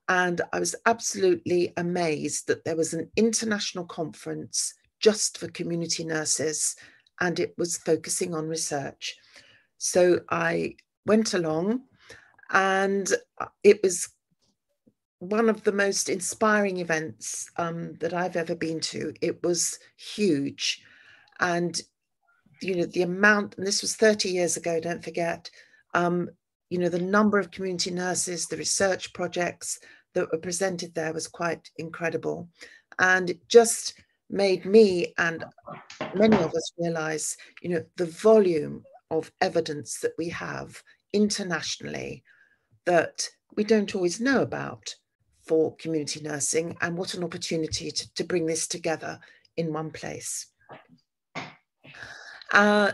And I was absolutely amazed that there was an international conference just for community nurses, and it was focusing on research. So I went along, and it was one of the most inspiring events that I've ever been to. It was huge. And, you know, the amount, and this was 30 years ago, don't forget, you know, the number of community nurses, the research projects that were presented there was quite incredible. And it just made me and many of us realize, you know, the volume of evidence that we have internationally that we don't always know about for community nursing, and what an opportunity to bring this together in one place.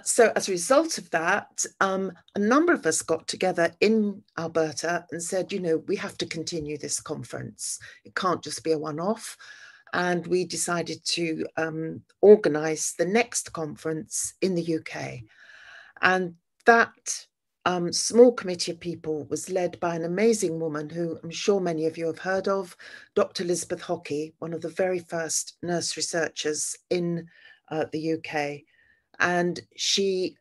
So as a result of that, a number of us got together in Alberta and said, you know, we have to continue this conference. It can't just be a one-off. And we decided to organise the next conference in the UK. And that small committee of people was led by an amazing woman who I'm sure many of you have heard of, Dr. Elizabeth Hockey, one of the very first nurse researchers in the UK. And she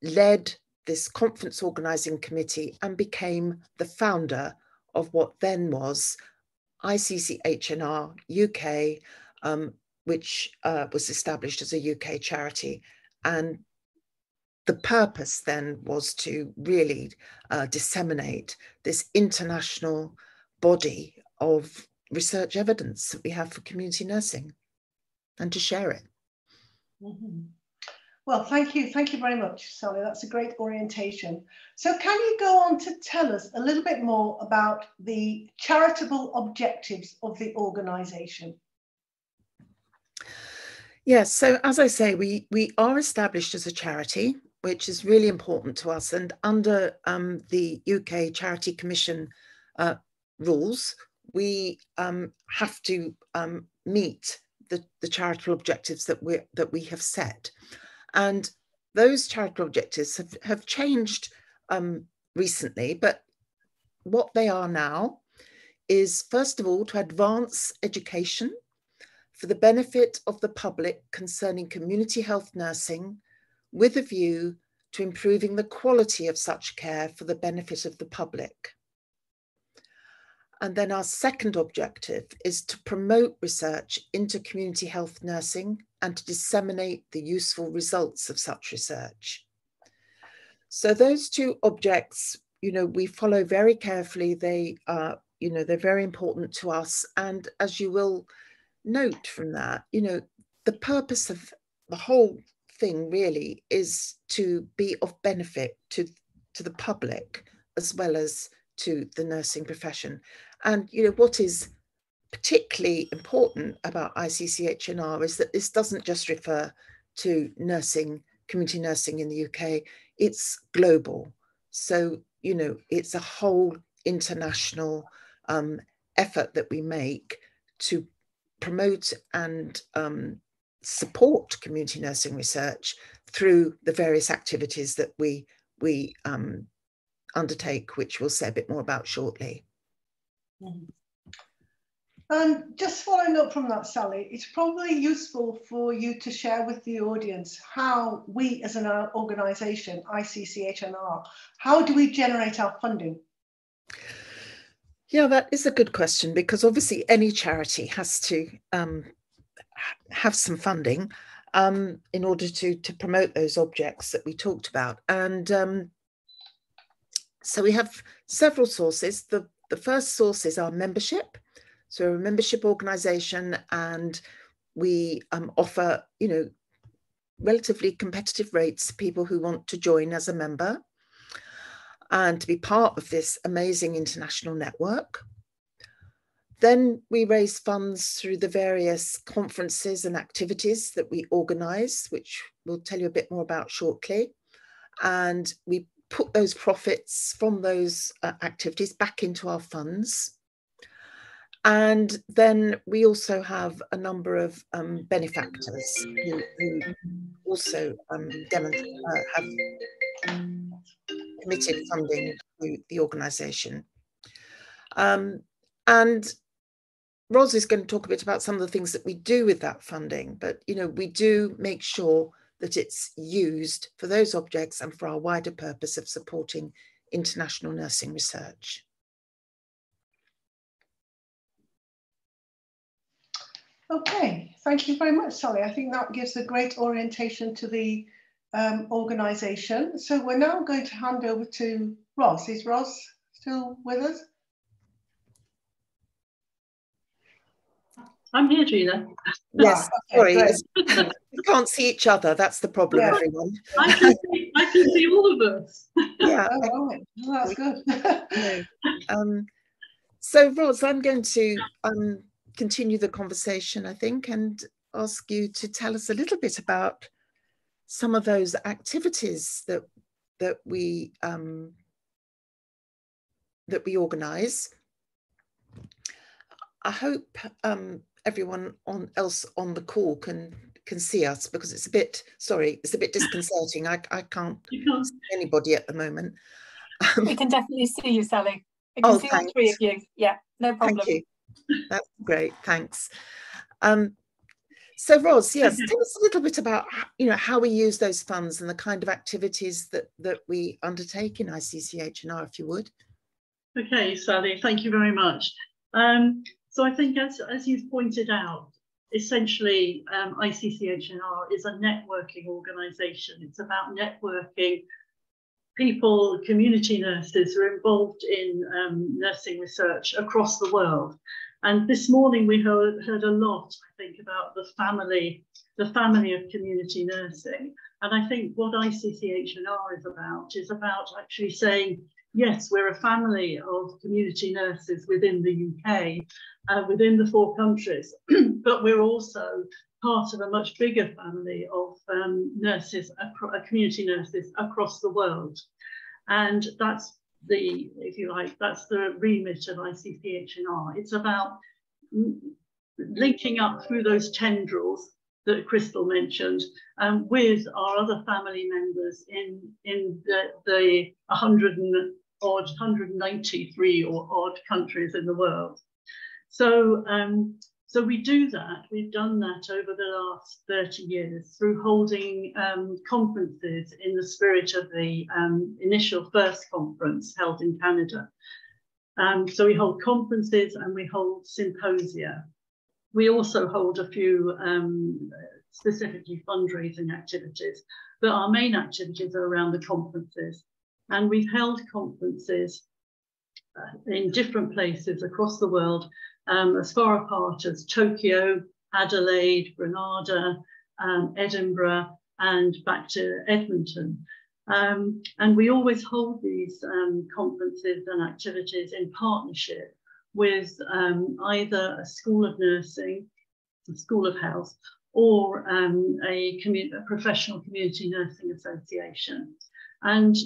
led this conference organising committee and became the founder of what then was ICCHNR UK, which was established as a UK charity. And the purpose then was to really disseminate this international body of research evidence that we have for community nursing and to share it. Mm-hmm. Well, thank you very much, Sally. That's a great orientation. So can you go on to tell us a little bit more about the charitable objectives of the organisation? Yes, so as I say, we are established as a charity, which is really important to us. And under the UK Charity Commission rules, we have to meet the charitable objectives that we have set. And those charitable objectives have changed recently, but what they are now is, first of all, to advance education for the benefit of the public concerning community health nursing, with a view to improving the quality of such care for the benefit of the public. And then our second objective is to promote research into community health nursing and to disseminate the useful results of such research. So those two objects, you know, we follow very carefully. They are, you know, they're very important to us. And as you will note from that, you know, the purpose of the whole thing really is to be of benefit to the public as well as to the nursing profession. And, you know, what is particularly important about ICCHNR is that this doesn't just refer to nursing, community nursing in the UK, it's global. So, you know, it's a whole international effort that we make to promote and support community nursing research through the various activities that we undertake, which we'll say a bit more about shortly. Just following up from that, Sally, it's probably useful for you to share with the audience how we as an organisation, ICCHNR, how do we generate our funding? Yeah, that is a good question, because obviously any charity has to have some funding in order to promote those objects that we talked about. And so we have several sources. The first source is our membership. So we're a membership organisation, and we offer, you know, relatively competitive rates to people who want to join as a member and to be part of this amazing international network. Then we raise funds through the various conferences and activities that we organise, which we'll tell you a bit more about shortly. And we put those profits from those activities back into our funds. And then we also have a number of benefactors who also have committed funding to the organisation. And Ros is going to talk a bit about some of the things that we do with that funding, but you know, we do make sure that it's used for those objects and for our wider purpose of supporting international nursing research. Okay, thank you very much, Sally. I think that gives a great orientation to the organisation. So we're now going to hand over to Ros. Is Ros still with us? I'm here, Gina. Yes, okay, sorry, we can't see each other. That's the problem, Yeah. everyone. I can see all of us. Yeah, oh, right. Well, that's good. no. So Ros, I'm going to continue the conversation, I think, and ask you to tell us a little bit about some of those activities that we organise. I hope everyone else on the call can see us, because it's a bit disconcerting. I can't see anybody at the moment. We can definitely see you, Sally. We can see all three of you. Yeah, no problem. Thank you. That's great. Thanks. So Ros, yes, tell us a little bit about, you know, how we use those funds and the kind of activities that we undertake in ICCHNR, if you would. Okay, Sally, thank you very much. So I think, as you've pointed out, essentially ICCHNR is a networking organisation. It's about networking people, community nurses who are involved in nursing research across the world. And this morning we heard a lot, I think, about the family of community nursing. And I think what ICCHNR is about actually saying, yes, we're a family of community nurses within the UK, within the 4 countries, but we're also part of a much bigger family of nurses, community nurses across the world. And that's the, if you like, that's the remit of ICCHNR. It's about linking up through those tendrils that Crystal mentioned with our other family members in the 193 or odd countries in the world. So so we do that. We've done that over the last 30 years through holding conferences in the spirit of the initial first conference held in Canada. So we hold conferences and we hold symposia. We also hold a few specifically fundraising activities, but our main activities are around the conferences. And we've held conferences in different places across the world, as far apart as Tokyo, Adelaide, Grenada, Edinburgh, and back to Edmonton. And we always hold these conferences and activities in partnership with either a school of nursing, a school of health, or a professional community nursing association. And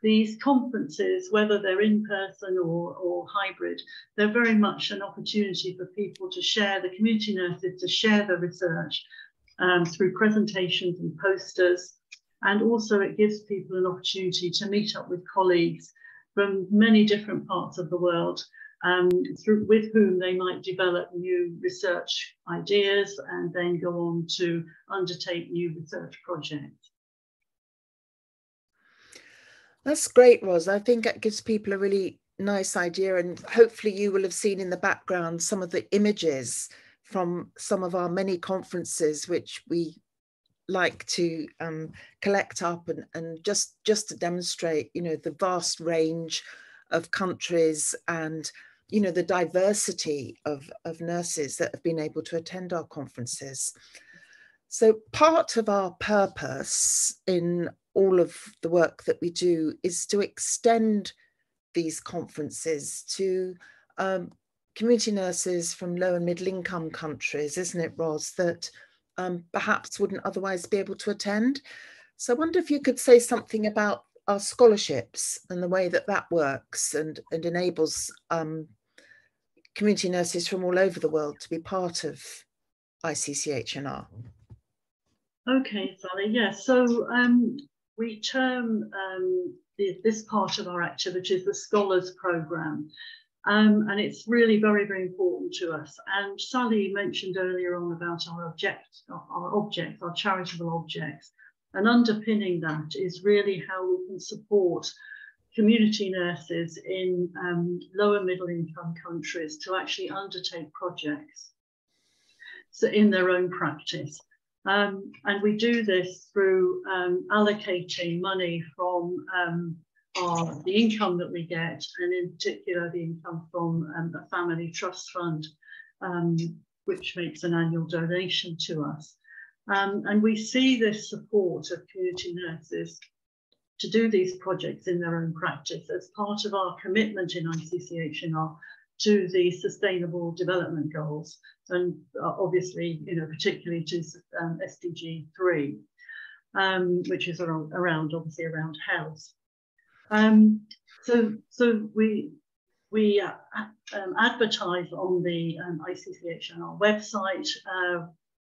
these conferences, whether they're in person or hybrid, they're very much an opportunity for people to share, the community nurses to share their research through presentations and posters. And also it gives people an opportunity to meet up with colleagues from many different parts of the world with whom they might develop new research ideas and then go on to undertake new research projects. That's great, Ros. I think it gives people a really nice idea, and hopefully you will have seen in the background some of the images from some of our many conferences, which we like to collect up and just to demonstrate, you know, the vast range of countries and, you know, the diversity of nurses that have been able to attend our conferences. So part of our purpose in all of the work that we do is to extend these conferences to community nurses from low and middle income countries, isn't it, Ros, that perhaps wouldn't otherwise be able to attend. So I wonder if you could say something about our scholarships and the way that that works and enables community nurses from all over the world to be part of ICCHNR. Okay, Sally, yes. So we term this part of our activities the Scholars Programme. And it's really very, very important to us. And Sally mentioned earlier on about our objects, our charitable objects. And underpinning that is really how we can support community nurses in lower middle income countries to actually undertake projects so in their own practice. And we do this through allocating money from the income that we get, and in particular the income from a family trust fund, which makes an annual donation to us. And we see this support of community nurses to do these projects in their own practice as part of our commitment in ICCHNR to the Sustainable Development Goals, and obviously, you know, particularly to SDG 3, which is around obviously around health. So we advertise on the ICCHNR website,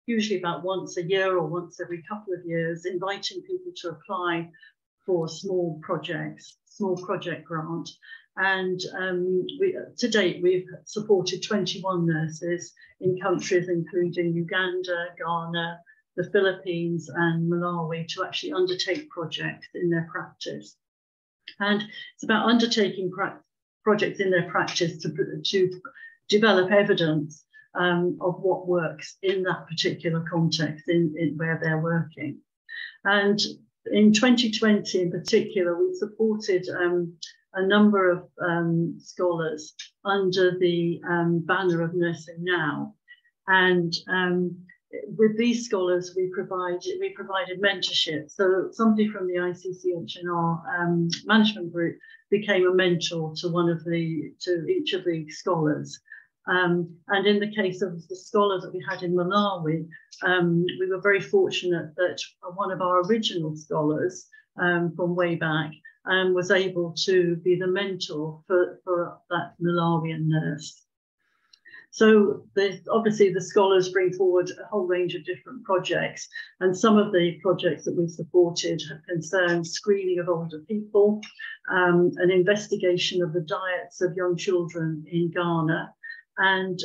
usually about once a year or once every couple of years, inviting people to apply for small project grant. And to date, we've supported 21 nurses in countries including Uganda, Ghana, the Philippines and Malawi to actually undertake projects in their practice. And it's about undertaking projects in their practice to develop evidence of what works in that particular context in where they're working. And in 2020 in particular, we supported a number of scholars under the banner of Nursing Now. And with these scholars, we provided mentorship. So somebody from the ICCHNR management group became a mentor to each of the scholars. And in the case of the scholars that we had in Malawi, we were very fortunate that one of our original scholars from way back was able to be the mentor for that Malawian nurse. So obviously the scholars bring forward a whole range of different projects, and some of the projects that we've supported have concerned screening of older people, an investigation of the diets of young children in Ghana, and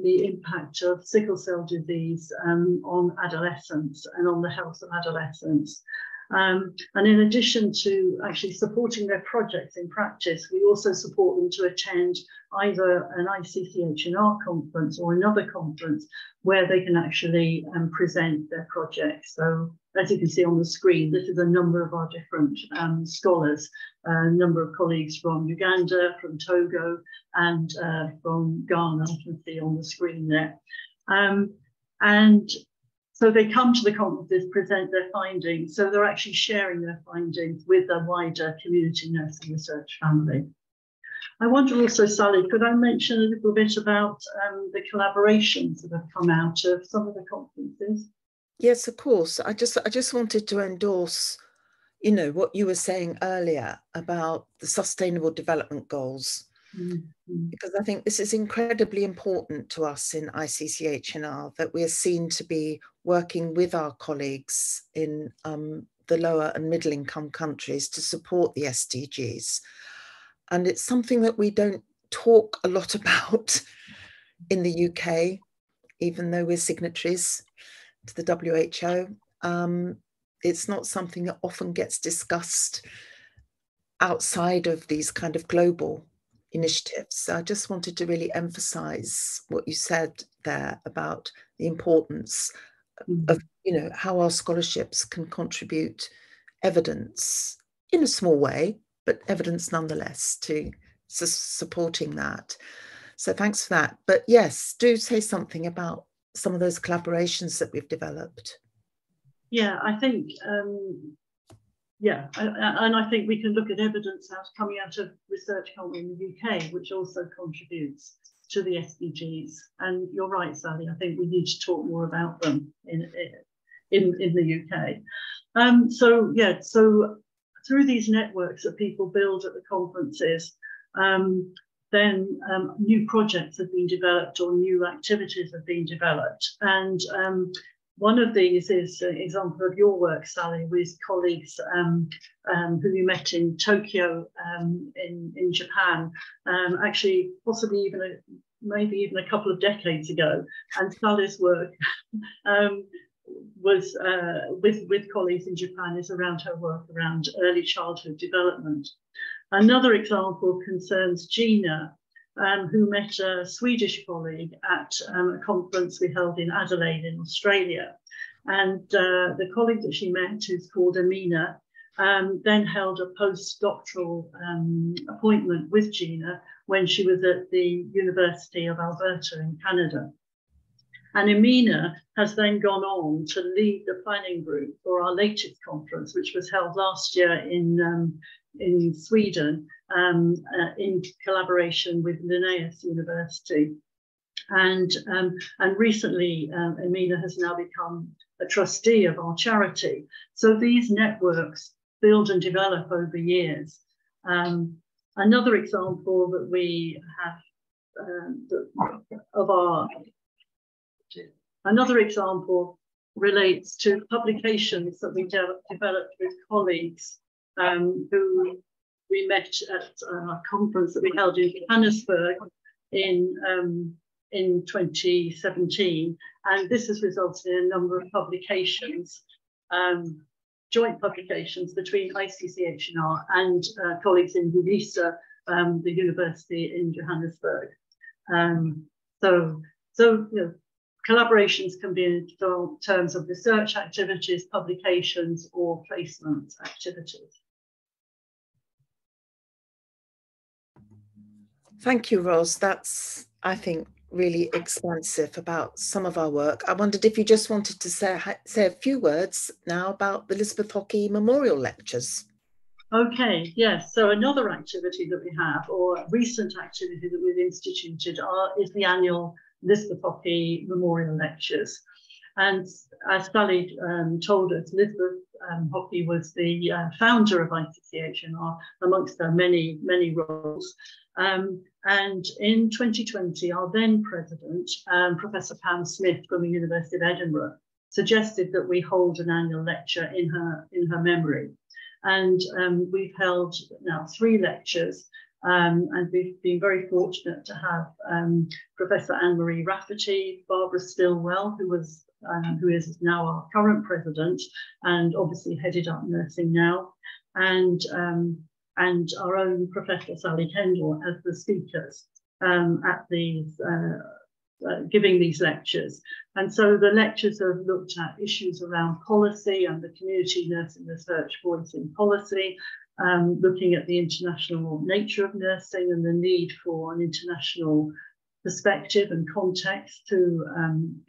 the impact of sickle cell disease on adolescents and on the health of adolescents. And in addition to actually supporting their projects in practice, we also support them to attend either an ICCHNR conference or another conference where they can actually present their projects. So as you can see on the screen, this is a number of our different scholars, a number of colleagues from Uganda, from Togo, and from Ghana, you can see on the screen there. And so they come to the conferences, present their findings. So they're actually sharing their findings with a wider community nursing research family. I wonder also, Sally, could I mention a little bit about the collaborations that have come out of some of the conferences? Yes, of course. I just wanted to endorse, you know, what you were saying earlier about the Sustainable Development Goals. Mm-hmm. Because I think this is incredibly important to us in ICCHNR, that we are seen to be working with our colleagues in the lower and middle income countries to support the SDGs. And it's something that we don't talk a lot about in the UK, even though we're signatories to the WHO. It's not something that often gets discussed outside of these kind of global initiatives. So I just wanted to really emphasize what you said there about the importance of, you know, how our scholarships can contribute evidence in a small way, but evidence nonetheless to supporting that. So thanks for that. But yes, do say something about some of those collaborations that we've developed. Yeah, I think, and I think we can look at evidence coming out of Research Council in the UK, which also contributes to the SDGs. And you're right, Sally, I think we need to talk more about them in the UK. So through these networks that people build at the conferences, then new projects have been developed or new activities have been developed. And one of these is an example of your work, Sally, with colleagues who you met in Tokyo in Japan, actually possibly maybe even a couple of decades ago. And Sally's work was with colleagues in Japan is around her work around early childhood development. Another example concerns Gina, who met a Swedish colleague at a conference we held in Adelaide in Australia. And the colleague that she met, who's called Amina, then held a postdoctoral appointment with Gina when she was at the University of Alberta in Canada. And Amina has then gone on to lead the planning group for our latest conference, which was held last year in Sweden, in collaboration with Linnaeus University. And recently, Amina has now become a trustee of our charity. So these networks build and develop over years. Another example that we have another example relates to publications that we developed with colleagues who we met at a conference that we held in Johannesburg in 2017. And this has resulted in a number of publications, joint publications between ICCHNR and colleagues in UNISA, the university in Johannesburg. So you know, collaborations can be in terms of research activities, publications, or placement activities. Thank you, Ros. That's, I think, really expansive about some of our work. I wondered if you just wanted to say a few words now about the Elizabeth Hockey Memorial Lectures. Okay, yes. So another activity that we have, or a recent activity that we've instituted, is the annual Elizabeth Hockey Memorial Lectures. And as Sally told us, Elizabeth Hockey was the founder of ICCHNR, amongst her many, many roles. And in 2020, our then president, Professor Pam Smith from the University of Edinburgh, suggested that we hold an annual lecture in her memory. And we've held now 3 lectures, and we've been very fortunate to have Professor Anne-Marie Rafferty, Barbara Stillwell, who is now our current president and obviously headed up nursing now, and our own Professor Sally Kendall as the speakers at these giving these lectures. And so the lectures have looked at issues around policy and the community nursing research voice in policy, looking at the international nature of nursing and the need for an international perspective and context to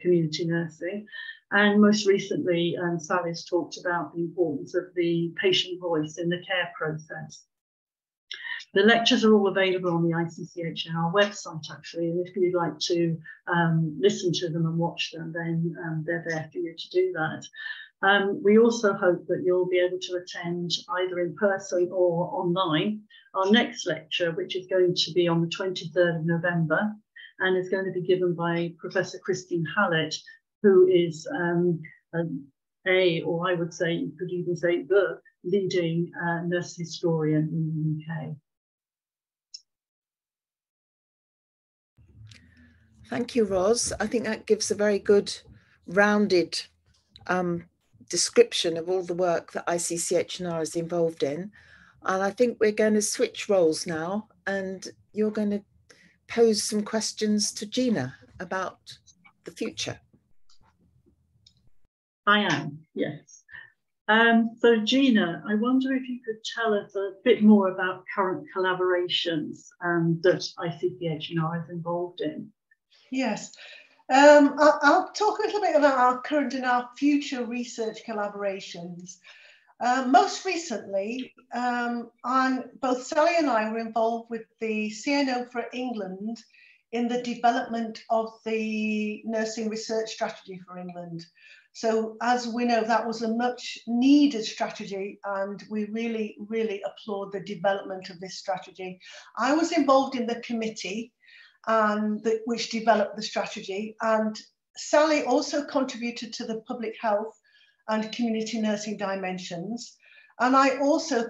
community nursing. And most recently, Sally's talked about the importance of the patient voice in the care process. The lectures are all available on the ICCHNR website, actually, and if you'd like to listen to them and watch them, then they're there for you to do that. We also hope that you'll be able to attend either in person or online our next lecture, which is going to be on the 23rd of November, and is going to be given by Professor Christine Hallett, who is or I would say, you could even say the leading nurse historian in the UK. Thank you, Ros. I think that gives a very good rounded description of all the work that ICCHNR is involved in. And I think we're going to switch roles now, and you're going to pose some questions to Gina about the future. I am, yes. So Gina, I wonder if you could tell us a bit more about current collaborations that ICCHNR is involved in. Yes, I'll talk a little bit about our current and our future research collaborations. Most recently, both Sally and I were involved with the CNO for England in the development of the nursing research strategy for England. So as we know, that was a much needed strategy, and we really, really applaud the development of this strategy. I was involved in the committee which developed the strategy, and Sally also contributed to the public health and community nursing dimensions, and I also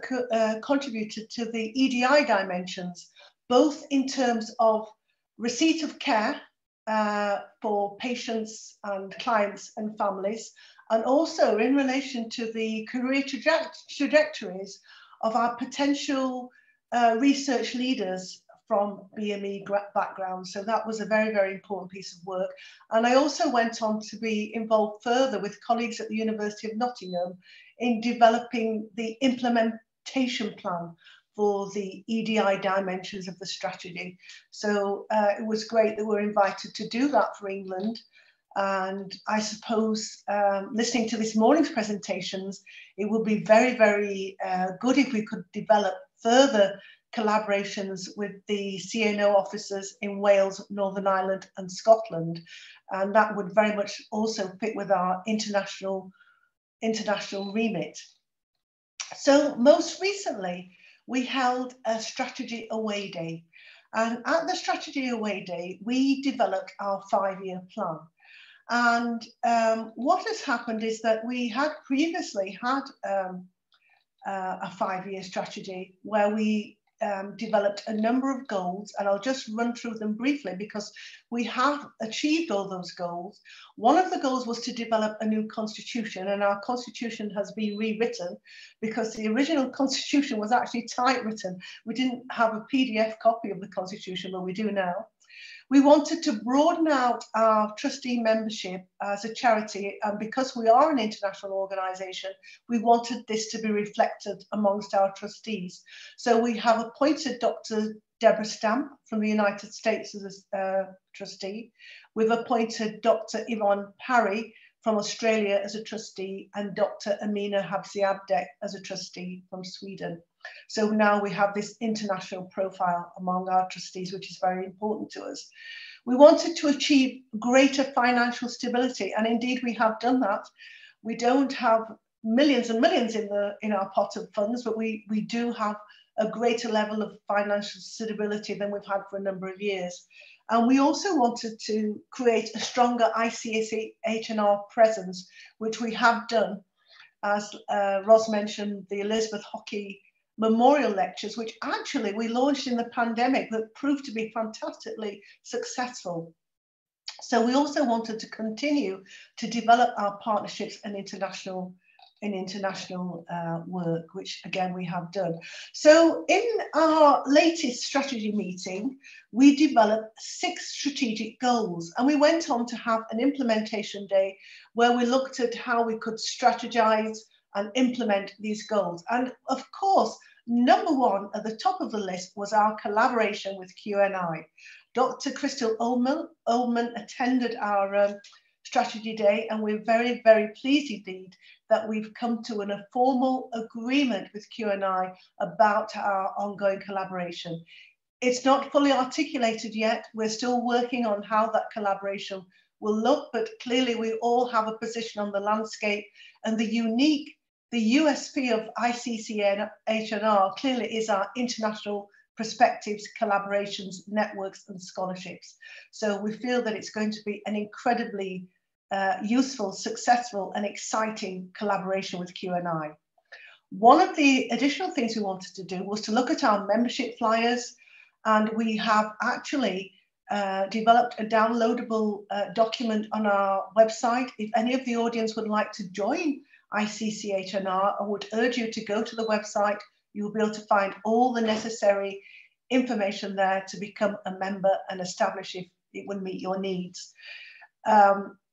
contributed to the EDI dimensions, both in terms of receipt of care for patients and clients and families, and also in relation to the career trajectories of our potential research leaders from BME backgrounds. So that was a very, very important piece of work. And I also went on to be involved further with colleagues at the University of Nottingham in developing the implementation plan for the EDI dimensions of the strategy. So it was great that we were invited to do that for England. And I suppose listening to this morning's presentations, it would be very, very good if we could develop further collaborations with the CNO officers in Wales, Northern Ireland and Scotland. And that would very much also fit with our international remit. So most recently, we held a strategy away day. And at the strategy away day, we developed our 5-year plan. And what has happened is that we had previously had a 5-year strategy where we developed a number of goals, and I'll just run through them briefly because we have achieved all those goals. One of the goals was to develop a new constitution, and our constitution has been rewritten because the original constitution was actually typewritten. We didn't have a PDF copy of the constitution, but we do now. We wanted to broaden out our trustee membership as a charity, and because we are an international organisation, we wanted this to be reflected amongst our trustees. So we have appointed Dr. Deborah Stamp from the United States as a trustee. We've appointed Dr. Yvonne Parry from Australia as a trustee, and Dr. Amina Habsi-Abdek as a trustee from Sweden. So now we have this international profile among our trustees, which is very important to us. We wanted to achieve greater financial stability, and indeed we have done that. We don't have millions and millions in our pot of funds, but we do have a greater level of financial stability than we've had for a number of years. And we also wanted to create a stronger ICCHNR presence, which we have done. As Ros mentioned, the Elizabeth Hockey Memorial Lectures, which actually we launched in the pandemic, that proved to be fantastically successful. So we also wanted to continue to develop our partnerships and international work, which again we have done. So in our latest strategy meeting, we developed 6 strategic goals, and we went on to have an implementation day where we looked at how we could strategize and implement these goals. And of course, number 1 at the top of the list was our collaboration with QNI. Dr. Crystal Ullman attended our strategy day, and we're very, very pleased indeed that we've come to a formal agreement with QNI about our ongoing collaboration. It's not fully articulated yet. We're still working on how that collaboration will look, but clearly we all have a position on the landscape, and the USP of ICCHNR clearly is our international perspectives, collaborations, networks and scholarships. So we feel that it's going to be an incredibly useful, successful and exciting collaboration with QNI. One of the additional things we wanted to do was to look at our membership flyers, and we have actually developed a downloadable document on our website. If any of the audience would like to join ICCHNR, I would urge you to go to the website. You'll be able to find all the necessary information there to become a member and establish if it would meet your needs.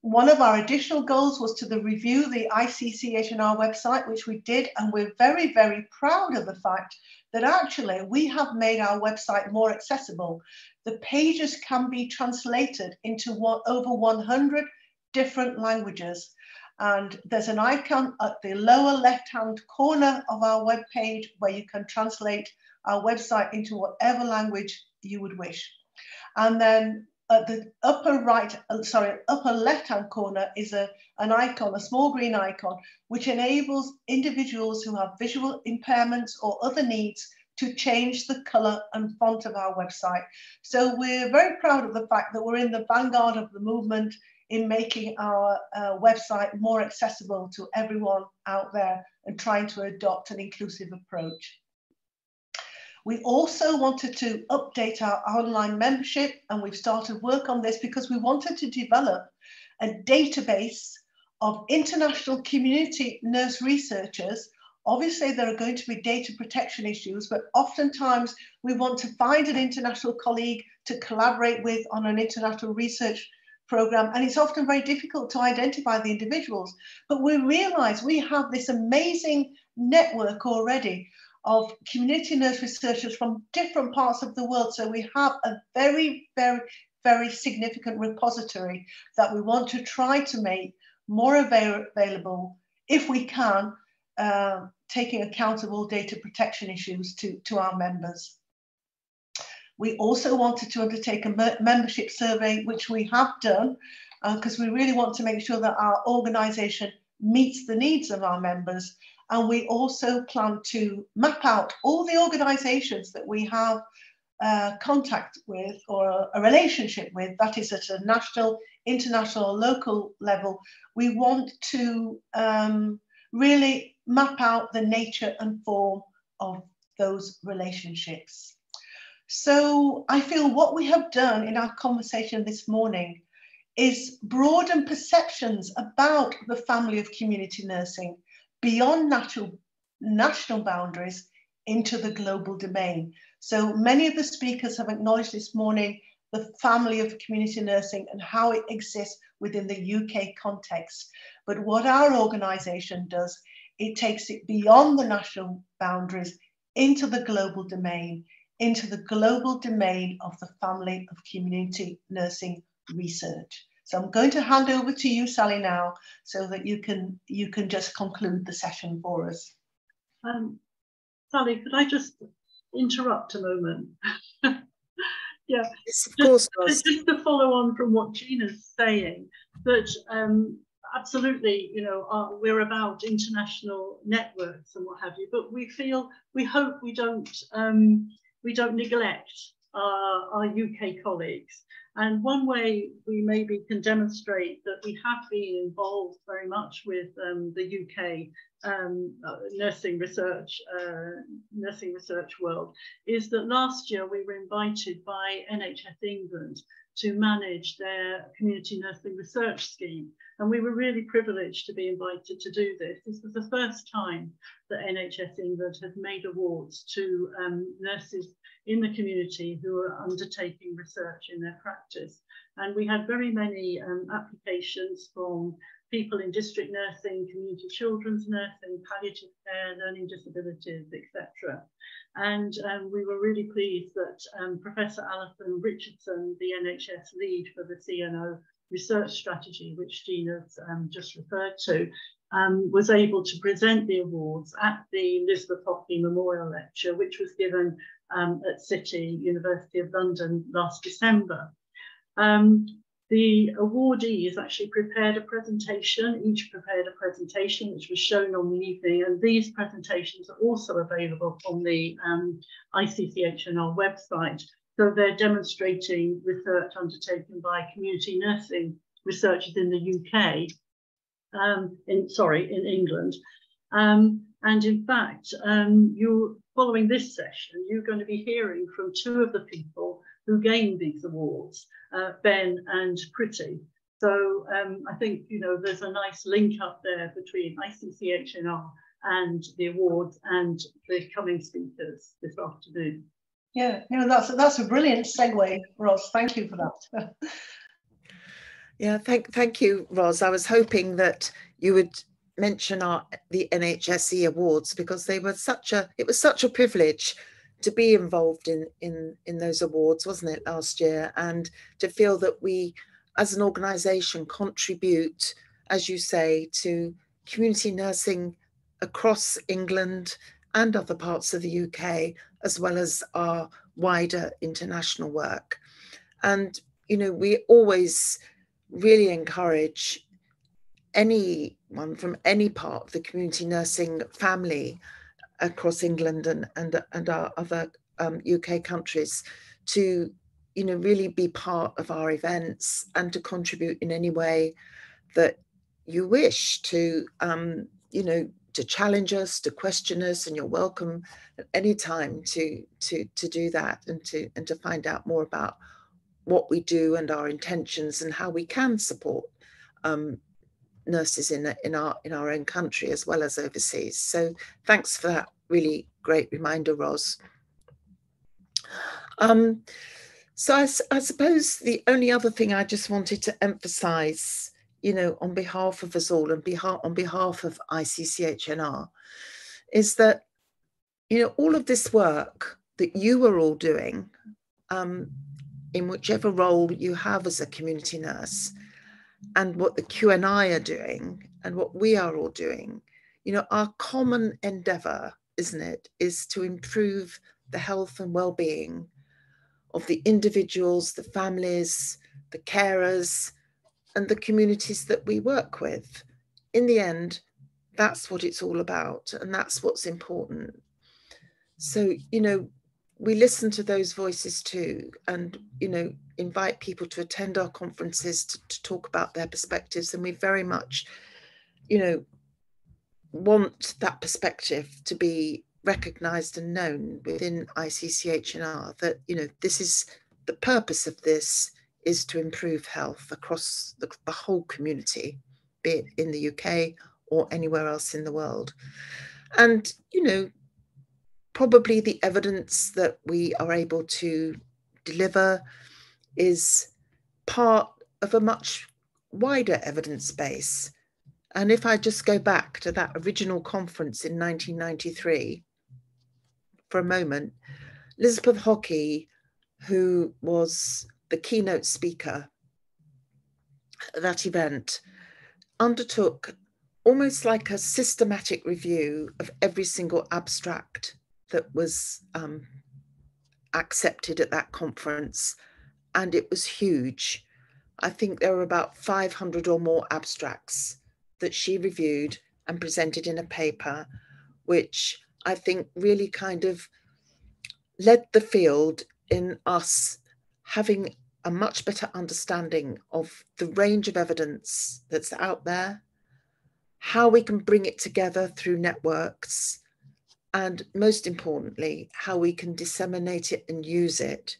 One of our additional goals was to review the ICCHNR website, which we did, and we're very, very proud of the fact that actually we have made our website more accessible. The pages can be translated into over 100 different languages. And there's an icon at the lower left-hand corner of our web page where you can translate our website into whatever language you would wish. And then at the upper left-hand corner is an icon, a small green icon, which enables individuals who have visual impairments or other needs to change the color and font of our website. So we're very proud of the fact that we're in the vanguard of the movement in making our website more accessible to everyone out there and trying to adopt an inclusive approach. We also wanted to update our online membership, and we've started work on this because we wanted to develop a database of international community nurse researchers. Obviously, there are going to be data protection issues, but oftentimes we want to find an international colleague to collaborate with on an international research program, and it's often very difficult to identify the individuals. But we realize we have this amazing network already of community nurse researchers from different parts of the world. So we have a very, very, very significant repository that we want to try to make more available, if we can, taking account of all data protection issues to our members. We also wanted to undertake a membership survey, which we have done, because we really want to make sure that our organisation meets the needs of our members. And we also plan to map out all the organisations that we have contact with or a relationship with, that is at a national, international, local level. We want to really map out the nature and form of those relationships. So I feel what we have done in our conversation this morning is broaden perceptions about the family of community nursing beyond national boundaries into the global domain. So many of the speakers have acknowledged this morning the family of community nursing and how it exists within the UK context. But what our organisation does, it takes it beyond the national boundaries into the global domain, into the global domain of the family of community nursing research. So I'm going to hand over to you, Sally, now, so that you can just conclude the session for us. Sally, could I just interrupt a moment? Yeah, yes, of course. Just to follow on from what Gina's saying, that absolutely, you know, we're about international networks and what have you, but we hope we don't neglect our UK colleagues. And one way we maybe can demonstrate that we have been involved very much with the UK nursing research world is that last year we were invited by NHS England to manage their community nursing research scheme. And we were really privileged to be invited to do this. This was the first time that NHS England has made awards to nurses in the community who are undertaking research in their practice. And we had very many applications from people in district nursing, community children's nursing, palliative care, learning disabilities, etc. And we were really pleased that Professor Alison Richardson, the NHS lead for the CNO research strategy, which Gina's just referred to, was able to present the awards at the Elizabeth Hockney Memorial Lecture, which was given at City, University of London last December. The awardees actually prepared a presentation, each prepared a presentation which was shown on the evening, and these presentations are also available on the ICCHNR website. So they're demonstrating research undertaken by community nursing researchers in the UK, in England. And in fact, following this session, you're going to be hearing from two of the people who gained these awards, Ben and Pretty. So I think, you know, there's a nice link up there between ICCHNR and the awards and the coming speakers this afternoon. Yeah, you know, that's a brilliant segue, Ros. Thank you for that. Yeah, thank you, Ros. I was hoping that you would mention the NHSE awards, because it was such a privilege to be involved in those awards, wasn't it, last year, and to feel that we as an organisation contribute, as you say, to community nursing across England and other parts of the UK, as well as our wider international work. And, you know, we always really encourage anyone from any part of the community nursing family across England and our other UK countries to, you know, really be part of our events and to contribute in any way that you wish to, you know, to challenge us, to question us, and you're welcome at any time to do that and to find out more about what we do and our intentions and how we can support nurses in our own country as well as overseas. So thanks for that really great reminder, Ros. So I suppose the only other thing I just wanted to emphasize, you know, on behalf of us all and on behalf of ICCHNR, is that, you know, all of this work that you are all doing, in whichever role you have as a community nurse, and what the QNI are doing and what we are all doing, you know, our common endeavour, isn't it, is to improve the health and well-being of the individuals, the families, the carers, and the communities that we work with. In the end, that's what it's all about, and that's what's important. So, you know, we listen to those voices too, and, you know, invite people to attend our conferences to talk about their perspectives. And we very much, you know, want that perspective to be recognised and known within ICCHNR, that, you know, this is the purpose of this, is to improve health across the whole community, be it in the UK or anywhere else in the world. And, you know, probably the evidence that we are able to deliver is part of a much wider evidence base. And if I just go back to that original conference in 1993 for a moment, Elizabeth Hockey, who was the keynote speaker at that event, undertook almost like a systematic review of every single abstract that was accepted at that conference. And it was huge. I think there were about 500 or more abstracts that she reviewed and presented in a paper, which I think really kind of led the field in us having a much better understanding of the range of evidence that's out there, how we can bring it together through networks, and most importantly, how we can disseminate it and use it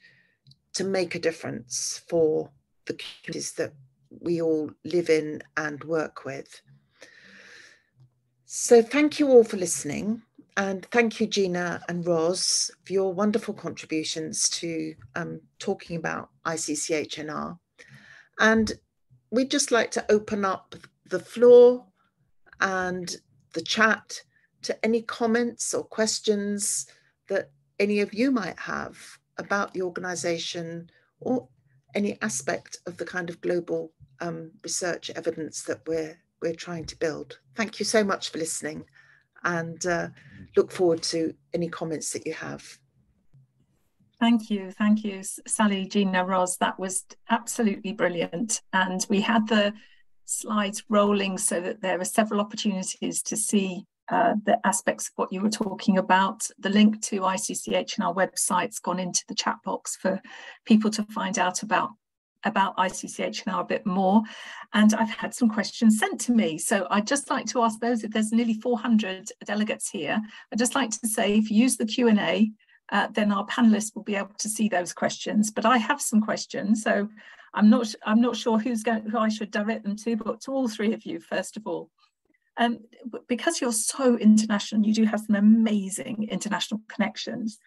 to make a difference for the communities that we all live in and work with. So thank you all for listening, and thank you, Gina and Ros, for your wonderful contributions to talking about ICCHNR. And we'd just like to open up the floor and the chat to any comments or questions that any of you might have about the organisation or any aspect of the kind of global research evidence that we're trying to build. Thank you so much for listening, and look forward to any comments that you have. Thank you, Sally, Gina, Ros. That was absolutely brilliant. And we had the slides rolling so that there are several opportunities to see the aspects of what you were talking about. The link to ICCHNR website's gone into the chat box for people to find out about ICCHNR a bit more. And I've had some questions sent to me. So I'd just like to ask those, if there's nearly 400 delegates here, I'd just like to say, if you use the Q&A, then our panelists will be able to see those questions. But I have some questions, so I'm not sure who I should direct them to, but to all three of you, first of all. Because you're so international, you do have some amazing international connections.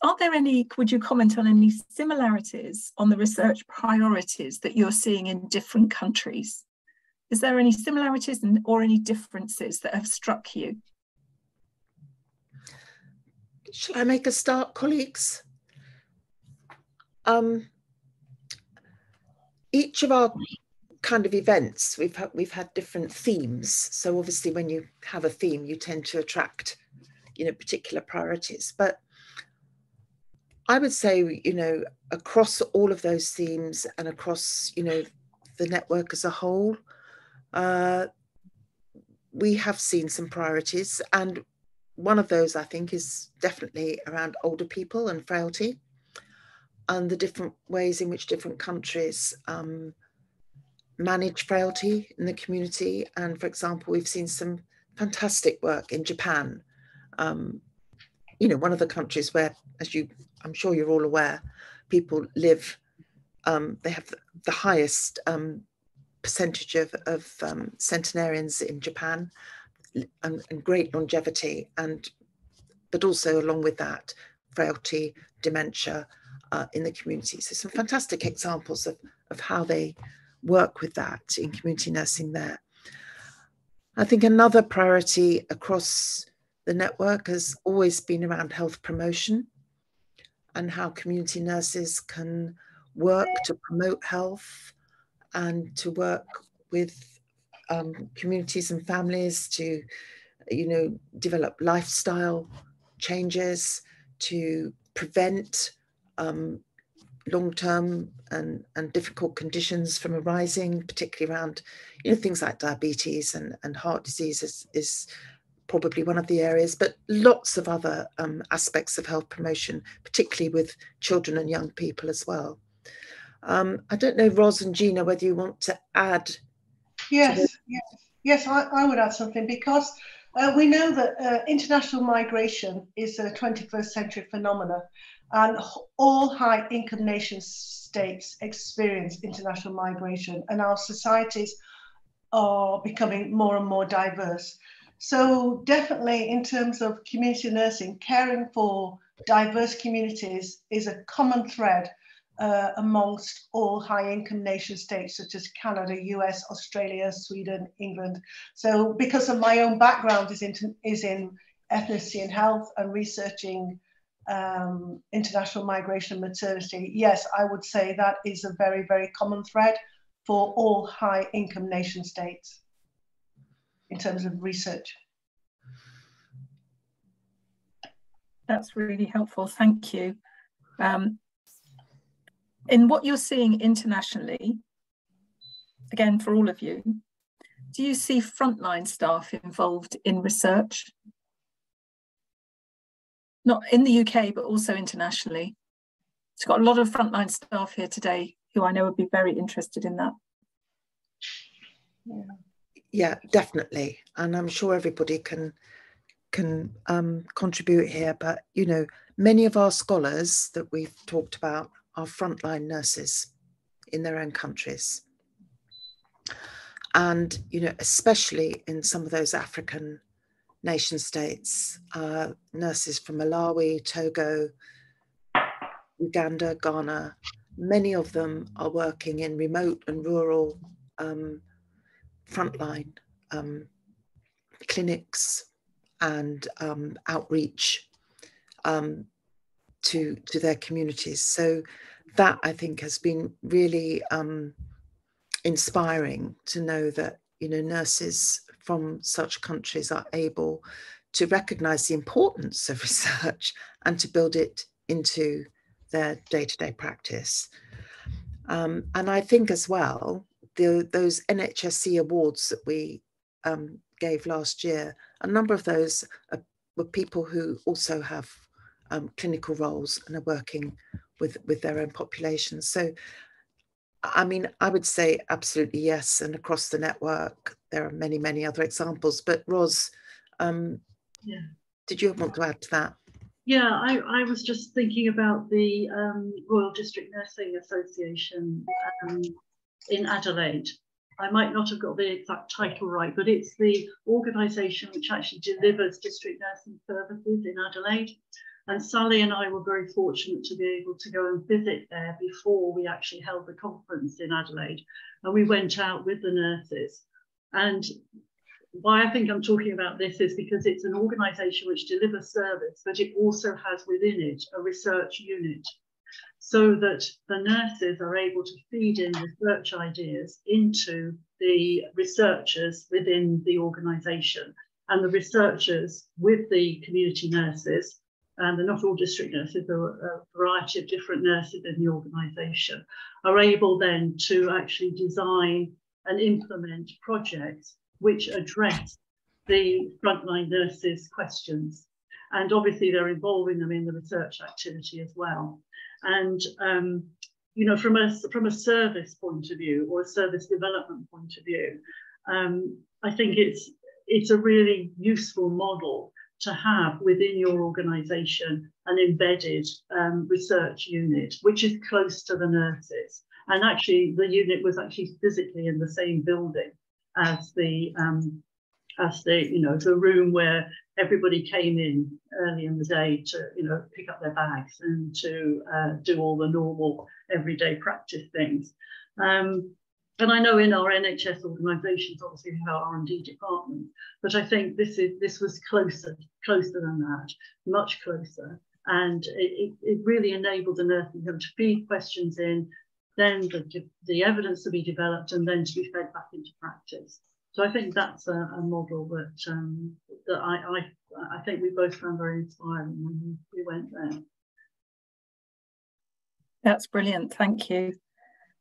Are there any, would you comment on any similarities on the research priorities that you're seeing in different countries? Is there any similarities or any differences that have struck you? Shall I make a start, colleagues? Each of our kind of events, we've had different themes. So obviously when you have a theme, you tend to attract, particular priorities. But I would say, across all of those themes and across, the network as a whole, we have seen some priorities. And one of those, I think, is definitely around older people and frailty and the different ways in which different countries manage frailty in the community. And for example, we've seen some fantastic work in Japan. One of the countries where, I'm sure you're all aware, people live, they have the highest percentage of centenarians in Japan, and great longevity, but also along with that, frailty, dementia in the community. So some fantastic examples of how they work with that in community nursing there. I think another priority across the network has always been around health promotion and how community nurses can work to promote health and to work with communities and families to, develop lifestyle changes, to prevent long-term and difficult conditions from arising, particularly around, things like diabetes and heart disease is probably one of the areas, but lots of other aspects of health promotion, particularly with children and young people as well. I don't know, Ros and Gina, whether you want to add. Yes, I would add something, because we know that international migration is a 21st century phenomenon, and all high income nation states experience international migration, and our societies are becoming more and more diverse. So definitely in terms of community nursing, caring for diverse communities is a common thread amongst all high-income nation states such as Canada, US, Australia, Sweden, England. So because of my own background is in ethnicity and health and researching international migration and maternity, yes, I would say that is a very, very common thread for all high-income nation states in terms of research. That's really helpful, thank you. In what you're seeing internationally, again, for all of you, do you see frontline staff involved in research? Not in the UK, but also internationally. It's got a lot of frontline staff here today who I know would be very interested in that. Yeah, definitely. And I'm sure everybody can contribute here, but, many of our scholars that we've talked about are frontline nurses in their own countries. And, especially in some of those African nation states, nurses from Malawi, Togo, Uganda, Ghana, many of them are working in remote and rural frontline clinics and outreach to their communities. So that, I think, has been really inspiring to know that, nurses from such countries are able to recognise the importance of research and to build it into their day-to-day practice. And I think as well, those NHSC awards that we gave last year, a number of those were people who also have clinical roles and are working with their own populations. So, I mean, I would say absolutely yes. And across the network, there are many, many other examples. But Ros, did you want to add to that? Yeah, I was just thinking about the Royal District Nursing Association in Adelaide. I might not have got the exact title right, but it's the organisation which actually delivers district nursing services in Adelaide. And Sally and I were very fortunate to be able to go and visit there before we actually held the conference in Adelaide. And we went out with the nurses. And why I think I'm talking about this is because it's an organisation which delivers service, but it also has within it a research unit, so that the nurses are able to feed in research ideas into the researchers within the organisation, and the researchers with the community nurses, and they're not all district nurses, there are a variety of different nurses in the organisation, are able then to actually design and implement projects which address the frontline nurses' questions. And obviously they're involving them in the research activity as well. And you know, from a service point of view, or a service development point of view, I think it's a really useful model to have within your organisation an embedded research unit, which is close to the nurses. And actually, the unit was actually physically in the same building as the you know, the room where everybody came in early in the day to, you know, pick up their bags and to do all the normal everyday practice things. And I know in our NHS organisations, obviously we have our R&D department, but I think this was closer than that, much closer. And it really enabled the nursing home to feed questions in, then the evidence to be developed, and then to be fed back into practice. So I think that's a model that I think we both found very inspiring when we went there. That's brilliant, thank you.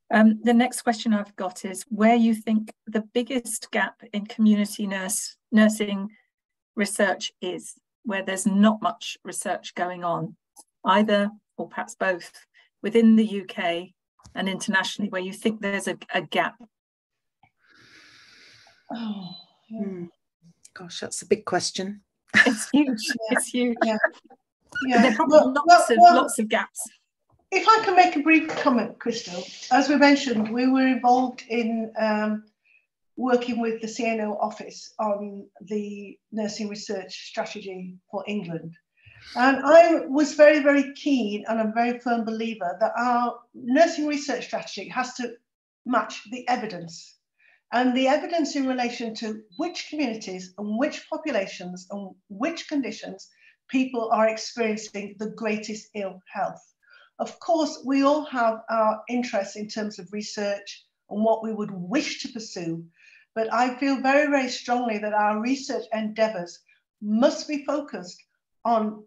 The next question I've got is where you think the biggest gap in community nursing research is, where there's not much research going on, either or perhaps both, within the UK and internationally, where you think there's a gap. Oh, yeah. Gosh, that's a big question. It's huge. Yeah. It's huge. Yeah. Yeah. There are probably lots of gaps. If I can make a brief comment, Crystal, as we mentioned, we were involved in working with the CNO office on the nursing research strategy for England. And I was very, very keen, and I'm a very firm believer that our nursing research strategy has to match the evidence. And the evidence in relation to which communities and which populations and which conditions people are experiencing the greatest ill health. Of course, we all have our interests in terms of research and what we would wish to pursue, but I feel very, very strongly that our research endeavours must be focused on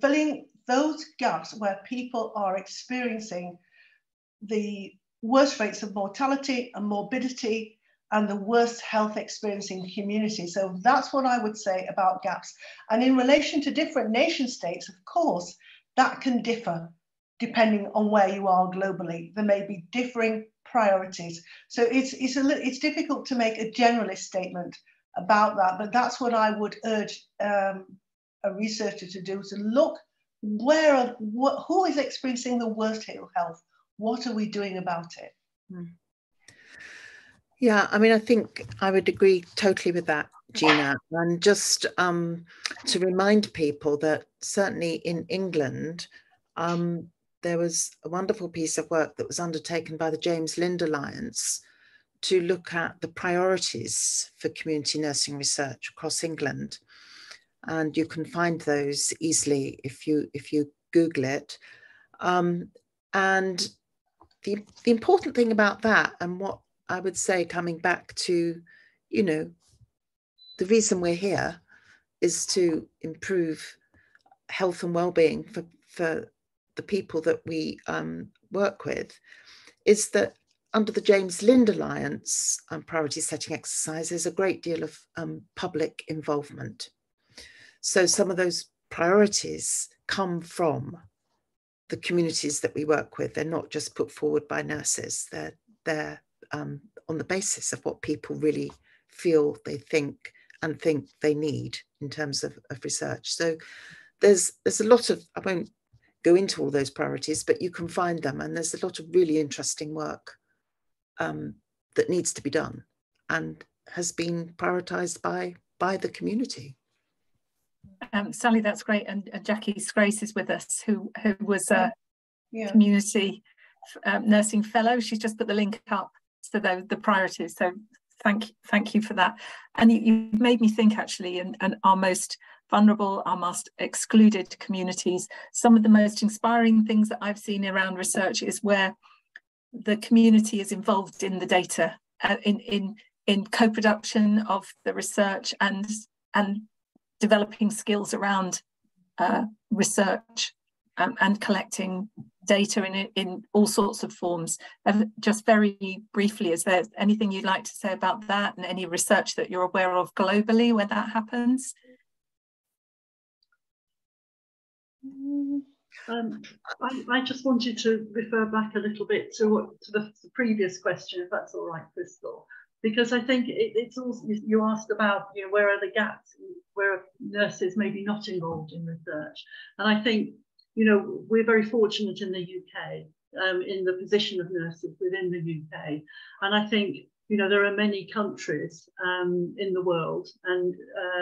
filling those gaps where people are experiencing the worst rates of mortality and morbidity and the worst health experiencing community. So that's what I would say about gaps. And in relation to different nation states, of course, that can differ depending on where you are globally. There may be differing priorities. So it's difficult to make a generalist statement about that, but that's what I would urge a researcher to do, to look who is experiencing the worst ill health. What are we doing about it? Yeah, I mean, I think I would agree totally with that, Gina. And just to remind people that certainly in England, there was a wonderful piece of work that was undertaken by the James Lind Alliance to look at the priorities for community nursing research across England. And you can find those easily if you Google it. And the important thing about that, and what I would say coming back to, you know, the reason we're here is to improve health and well-being for the people that we work with, is that under the James Lind Alliance priority setting exercise, there's a great deal of public involvement. So some of those priorities come from the communities that we work with. They're not just put forward by nurses. They're on the basis of what people really feel they think they need in terms of research. So there's a lot of, I won't go into all those priorities, but you can find them, and there's a lot of really interesting work that needs to be done and has been prioritised by the community. Sally, that's great. And Jackie Scrace is with us, who was a community nursing fellow. She's just put the link up to the priorities. So thank you for that. And you made me think, actually, and our most vulnerable, our most excluded communities, some of the most inspiring things that I've seen around research is where the community is involved in the data, in co-production of the research and developing skills around research and collecting data in all sorts of forms. Just very briefly, is there anything you'd like to say about that, and any research that you're aware of globally where that happens? I just wanted to refer back a little bit to the previous question, if that's all right, Crystal, because I think it's also, you asked about, you know, where are the gaps, where nurses may be not involved in research. And I think, you know, we're very fortunate in the UK, in the position of nurses within the UK. And I think, you know, there are many countries in the world, and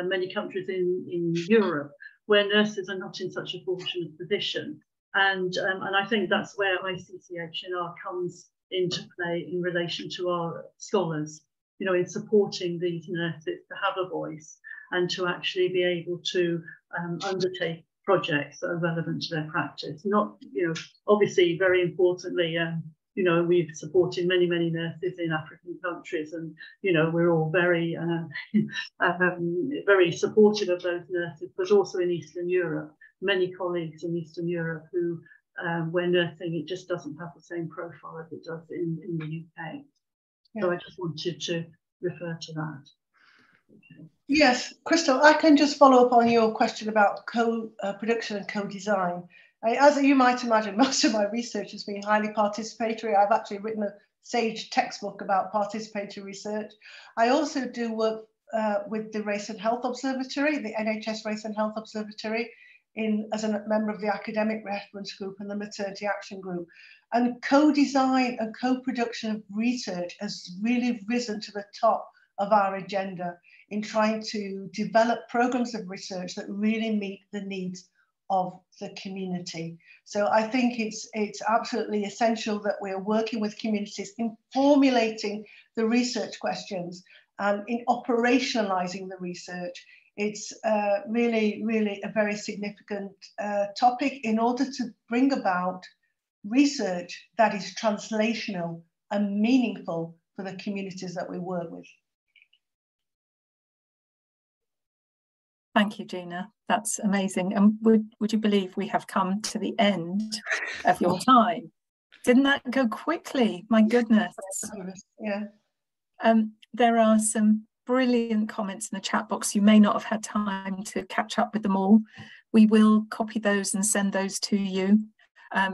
many countries in Europe where nurses are not in such a fortunate position. And I think that's where ICCHNR comes into play in relation to our scholars, you know, in supporting these nurses to have a voice and to actually be able to undertake projects that are relevant to their practice. Not, you know, obviously, very importantly, you know, we've supported many nurses in African countries, and, you know, we're all very, very supportive of those nurses, but also in Eastern Europe, many colleagues in Eastern Europe who, where nursing, it just doesn't have the same profile as it does in the UK. Yeah. So I just wanted to refer to that. Okay. Yes, Crystal, I can just follow up on your question about co-production and co-design. As you might imagine, most of my research has been highly participatory. I've actually written a SAGE textbook about participatory research. I also do work with the Race and Health Observatory, the NHS Race and Health Observatory, as a member of the Academic Reference Group and the Maternity Action Group. And co-design and co-production of research has really risen to the top of our agenda in trying to develop programs of research that really meet the needs of the community. So I think it's absolutely essential that we're working with communities in formulating the research questions and in operationalizing the research. It's really a very significant topic in order to bring about research that is translational and meaningful for the communities that we work with. Thank you, Gina. That's amazing. And would you believe we have come to the end of your time? Didn't that go quickly? My goodness. Yeah. There are some brilliant comments in the chat box. You may not have had time to catch up with them all. We will copy those and send those to you.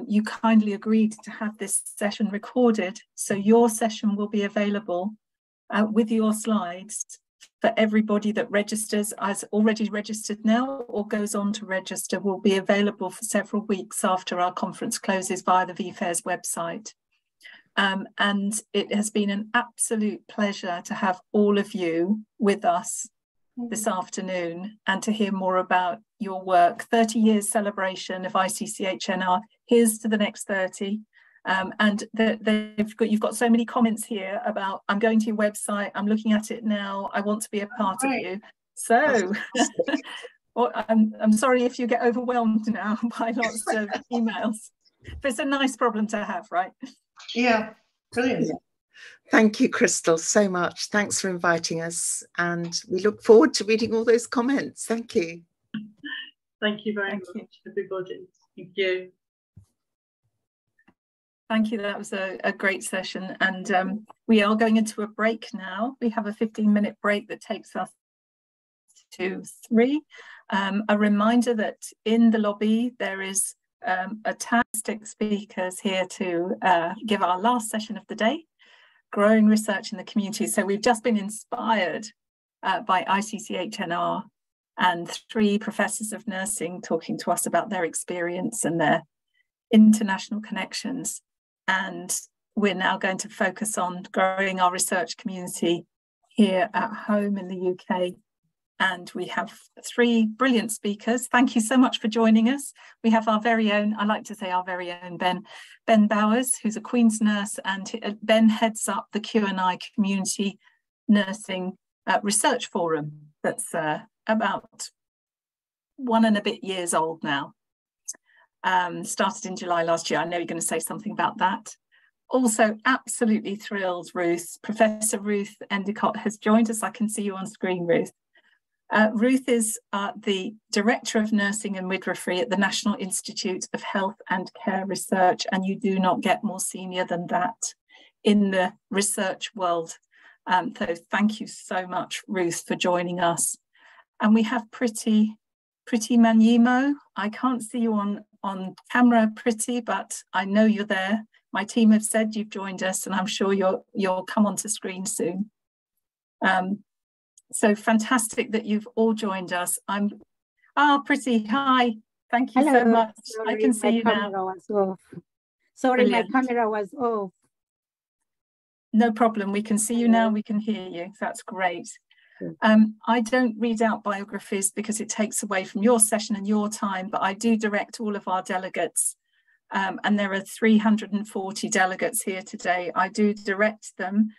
You kindly agreed to have this session recorded, so your session will be available with your slides for everybody that registers, as already registered now or goes on to register, will be available for several weeks after our conference closes via the VFAIR's website. And it has been an absolute pleasure to have all of you with us this afternoon and to hear more about your work. 30 years celebration of ICCHNR. Here's to the next 30. And you've got so many comments here about, I'm going to your website, I'm looking at it now, I want to be a part of you. So well, I'm sorry if you get overwhelmed now by lots of emails, but it's a nice problem to have, right? Yeah, brilliant. Yeah. Thank you, Crystal, so much. Thanks for inviting us, and we look forward to reading all those comments. Thank you. Thank you very much, everybody. Thank you. Thank you. That was a great session, and we are going into a break now. We have a 15-minute break that takes us to 3. A reminder that in the lobby there is a fantastic speakers here to give our last session of the day, growing research in the community. So we've just been inspired by ICCHNR and 3 professors of nursing talking to us about their experience and their international connections. And we're now going to focus on growing our research community here at home in the UK. And we have 3 brilliant speakers. Thank you so much for joining us. We have our very own, I like to say our very own Ben Bowers, who's a Queen's nurse, and Ben heads up the QNI Community Nursing Research Forum that's about 1 and a bit years old now. Started in July last year. I know you're going to say something about that. Also, absolutely thrilled, Professor Ruth Endicott has joined us. I can see you on screen, Ruth. Ruth is the Director of Nursing and Midwifery at the National Institute of Health and Care Research, and you do not get more senior than that in the research world. So thank you so much, Ruth, for joining us. And we have Pretty Manyimo. I can't see you on camera, Pretty, but I know you're there. My team have said you've joined us, and I'm sure you'll come onto screen soon. So fantastic that you've all joined us. Pretty, hi. Thank you so much. Sorry, I can see you now. Was off. Sorry, brilliant. My camera was off. No problem. We can see you now. We can hear you. That's great. I don't read out biographies because it takes away from your session and your time, but I do direct all of our delegates. And there are 340 delegates here today. I do direct them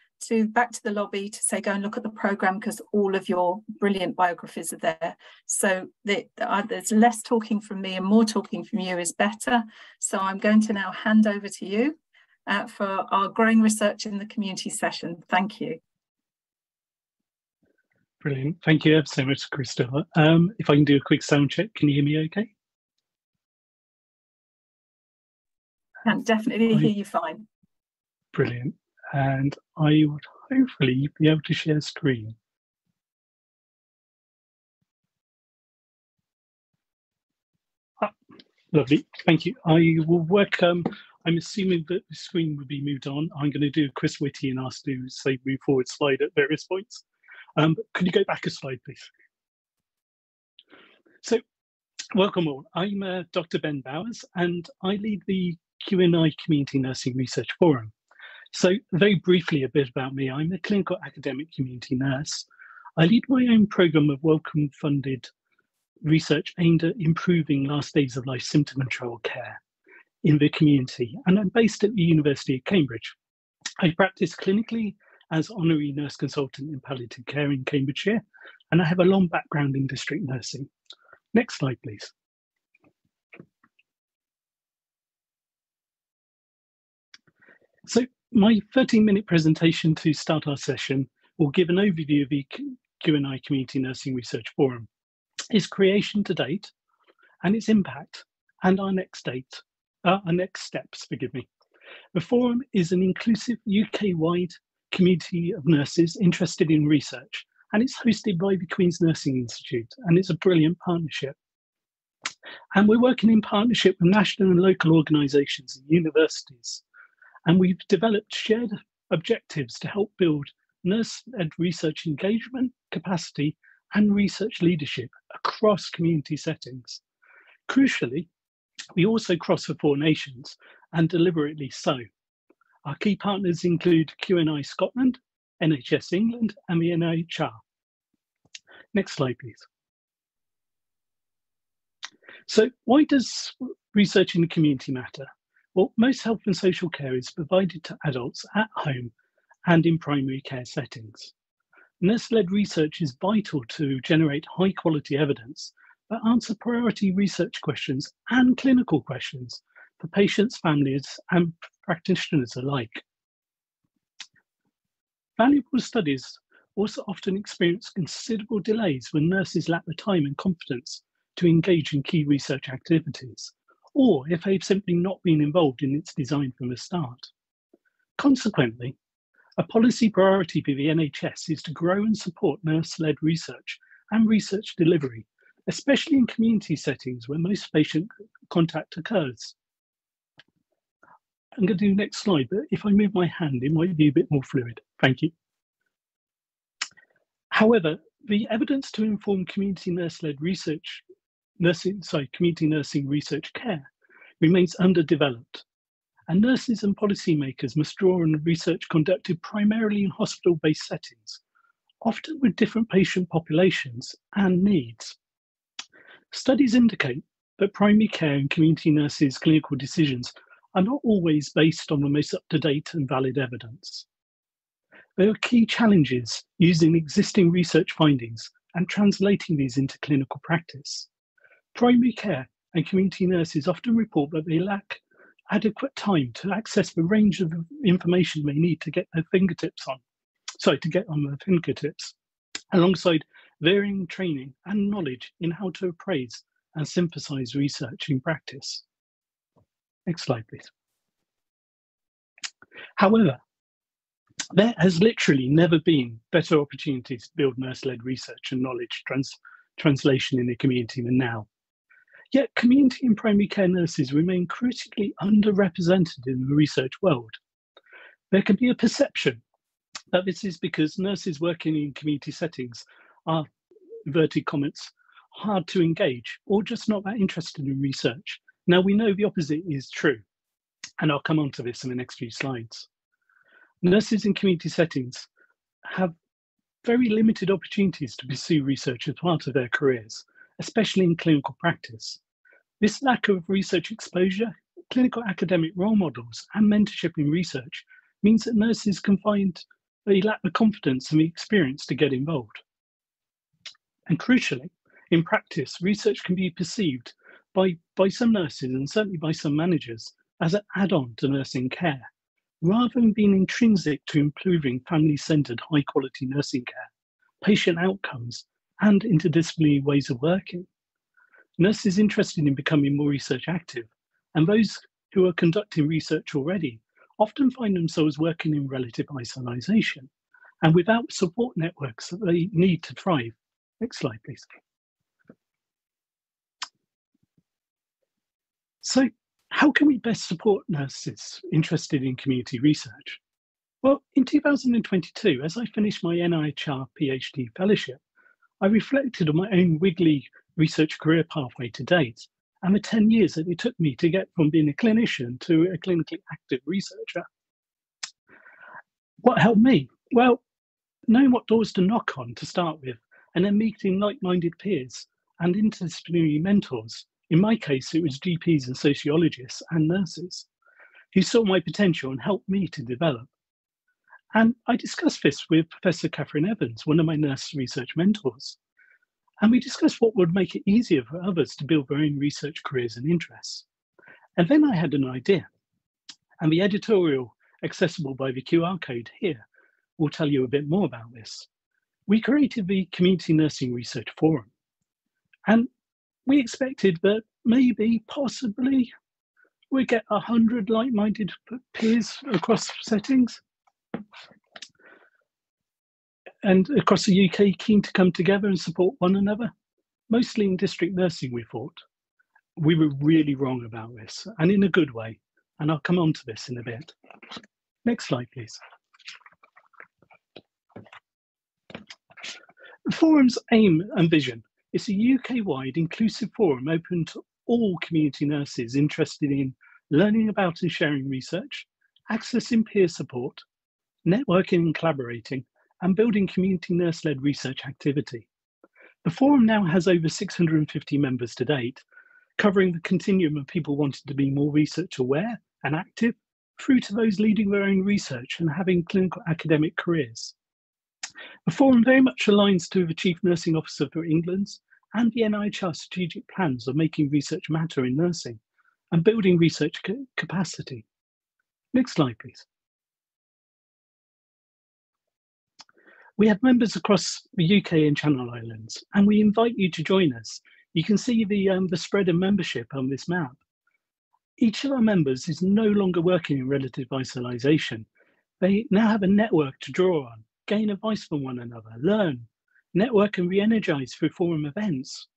back to the lobby to say, go and look at the programme, because all of your brilliant biographies are there. So there's less talking from me and more talking from you is better. So I'm going to now hand over to you for our growing research in the community session. Thank you. Brilliant. Thank you ever so much, Crystal. If I can do a quick sound check, can you hear me okay? I can definitely hear you fine. Brilliant. And I would hopefully be able to share screen. Lovely, thank you. I will work, I'm assuming that the screen will be moved on. I'm going to do a Chris Whitty and ask to say move forward slide at various points. Could you go back a slide, please? So, welcome all. I'm Dr. Ben Bowers, and I lead the QNI Community Nursing Research Forum. So very briefly a bit about me. I'm a clinical academic community nurse. I lead my own programme of Wellcome funded research aimed at improving last days of life symptom control care in the community, and I'm based at the University of Cambridge. I practice clinically as honorary nurse consultant in palliative care in Cambridgeshire, and I have a long background in district nursing. Next slide, please. So my 13-minute presentation to start our session will give an overview of the QNI Community Nursing Research Forum, its creation to date, and its impact, and our next steps, forgive me. The forum is an inclusive UK-wide community of nurses interested in research, and it's hosted by the Queen's Nursing Institute, and it's a brilliant partnership. And we're working in partnership with national and local organisations and universities. And we've developed shared objectives to help build nurse-led research engagement, capacity, and research leadership across community settings. Crucially, we also cross the 4 nations, and deliberately so. Our key partners include QNI Scotland, NHS England, and the NHR. Next slide, please. So why does research in the community matter? Well, most health and social care is provided to adults at home and in primary care settings. Nurse-led research is vital to generate high-quality evidence that answer priority research questions and clinical questions for patients, families, and practitioners alike. Valuable studies also often experience considerable delays when nurses lack the time and confidence to engage in key research activities, or if they've simply not been involved in its design from the start. Consequently, a policy priority for the NHS is to grow and support nurse-led research and research delivery, especially in community settings where most patient contact occurs. I'm going to do the next slide, but if I move my hand, it might be a bit more fluid. Thank you. However, the evidence to inform community nurse-led research, community nursing research care remains underdeveloped, and nurses and policymakers must draw on research conducted primarily in hospital-based settings, often with different patient populations and needs. Studies indicate that primary care and community nurses' clinical decisions are not always based on the most up-to-date and valid evidence. There are key challenges using existing research findings and translating these into clinical practice. Primary care and community nurses often report that they lack adequate time to access the range of information they need to get their fingertips on, to get on their fingertips, alongside varying training and knowledge in how to appraise and synthesize research in practice. Next slide, please. However, there has literally never been better opportunities to build nurse-led research and knowledge translation in the community than now. Yet community and primary care nurses remain critically underrepresented in the research world. There can be a perception that this is because nurses working in community settings are, inverted commas, hard to engage or just not that interested in research. Now we know the opposite is true, and I'll come on to this in the next few slides. Nurses in community settings have very limited opportunities to pursue research as part of their careers, especially in clinical practice. This lack of research exposure, clinical academic role models, and mentorship in research means that nurses can find they lack the confidence and the experience to get involved. And crucially, in practice, research can be perceived by some nurses and certainly by some managers as an add-on to nursing care, rather than being intrinsic to improving family-centred, high-quality nursing care, patient outcomes, and interdisciplinary ways of working. Nurses interested in becoming more research active, and those who are conducting research already, often find themselves working in relative isolation and without support networks that they need to thrive. Next slide, please. So, how can we best support nurses interested in community research? Well, in 2022, as I finished my NIHR PhD fellowship, I reflected on my own wiggly research career pathway to date and the 10 years that it took me to get from being a clinician to a clinically active researcher. What helped me? Well, knowing what doors to knock on to start with, and then meeting like-minded peers and interdisciplinary mentors. In my case, it was GPs and sociologists and nurses who saw my potential and helped me to develop. And I discussed this with Professor Catherine Evans, one of my nurse research mentors. And we discussed what would make it easier for others to build their own research careers and interests. And then I had an idea. And the editorial accessible by the QR code here will tell you a bit more about this. We created the Community Nursing Research Forum. And we expected that maybe, possibly, we'd get 100 like-minded peers across settings and across the UK keen to come together and support one another, mostly in district nursing, we thought. We were really wrong about this, and in a good way, and I'll come on to this in a bit. Next slide, please. The forum's aim and vision is a UK-wide inclusive forum open to all community nurses interested in learning about and sharing research, accessing peer support, networking and collaborating, and building community nurse-led research activity. The forum now has over 650 members to date, covering the continuum of people wanting to be more research aware and active, through to those leading their own research and having clinical academic careers. The forum very much aligns to the Chief Nursing Officer for England's and the NIHR strategic plans of making research matter in nursing and building research capacity. Next slide, please. We have members across the UK and Channel Islands, and we invite you to join us. You can see the spread of membership on this map. Each of our members is no longer working in relative isolation. They now have a network to draw on, gain advice from one another, learn, network and re-energize through forum events.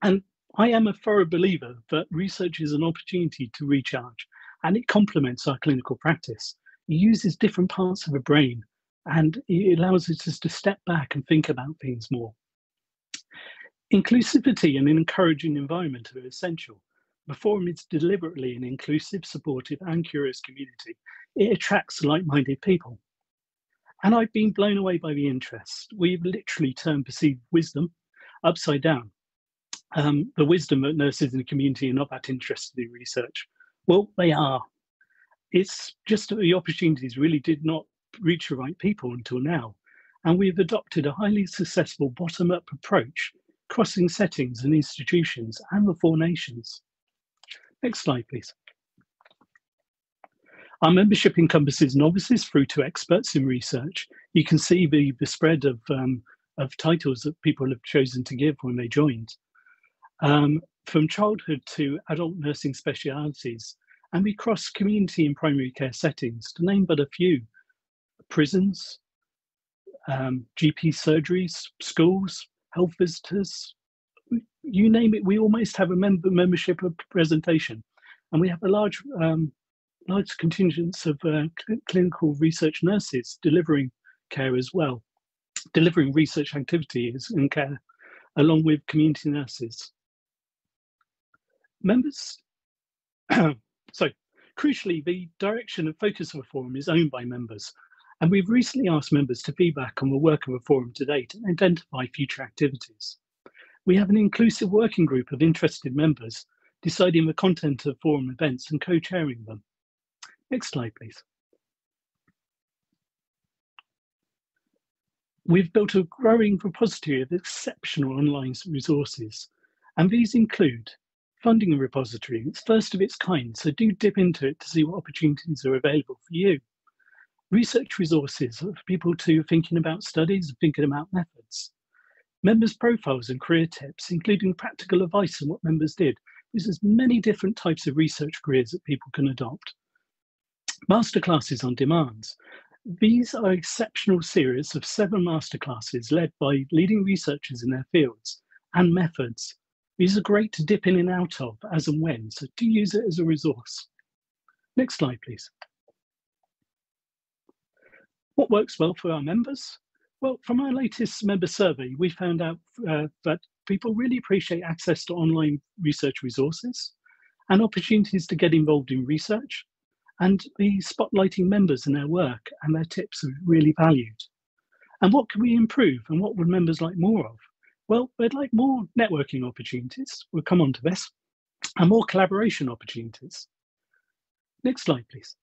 And I am a thorough believer that research is an opportunity to recharge, and it complements our clinical practice. It uses different parts of the brain and it allows us to step back and think about things more. Inclusivity and an encouraging environment are essential. The forum is deliberately an inclusive, supportive and curious community. It attracts like-minded people. And I've been blown away by the interest. We've literally turned perceived wisdom upside down. The wisdom that nurses in the community are not that interested in research. Well, they are. It's just that the opportunities really did not reach the right people until now. And we've adopted a highly successful bottom-up approach, crossing settings and institutions and the 4 nations. Next slide, please. Our membership encompasses novices through to experts in research. You can see the spread of titles that people have chosen to give when they joined. From childhood to adult nursing specialities, and we cross community and primary care settings, to name but a few: prisons, GP surgeries, schools, health visitors, you name it. We almost have a membership representation, and we have a large contingents of clinical research nurses delivering care as well, delivering research activities and care along with community nurses. Members, so crucially, the direction and focus of the forum is owned by members, and we've recently asked members to feedback on the work of the forum to date and identify future activities. We have an inclusive working group of interested members deciding the content of forum events and co-chairing them. Next slide, please. We've built a growing repository of exceptional online resources, and these include funding a repository. It's first of its kind, so do dip into it to see what opportunities are available for you. Research resources for people to thinking about studies, thinking about methods. Members' profiles and career tips, including practical advice on what members did. There's many different types of research careers that people can adopt. Masterclasses on demand. These are exceptional series of 7 masterclasses led by leading researchers in their fields and methods. These are great to dip in and out of as and when, so do use it as a resource. Next slide, please. What works well for our members? Well, from our latest member survey, we found out that people really appreciate access to online research resources and opportunities to get involved in research, and the spotlighting members and their work and their tips are really valued. And what can we improve, and what would members like more of? Well, they'd like more networking opportunities, we'll come on to this, and more collaboration opportunities. Next slide, please.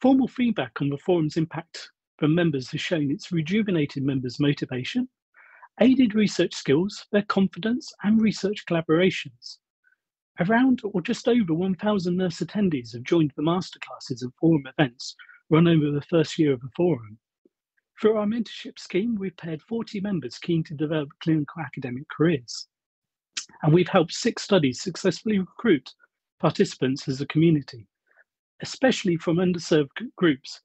Formal feedback on the forum's impact from members has shown it's rejuvenated members' motivation, aided research skills, their confidence, and research collaborations. Around or just over 1,000 nurse attendees have joined the masterclasses and forum events run over the first year of the forum. Through our mentorship scheme, we've paired 40 members keen to develop clinical academic careers. And we've helped 6 studies successfully recruit participants as a community, especially from underserved groups,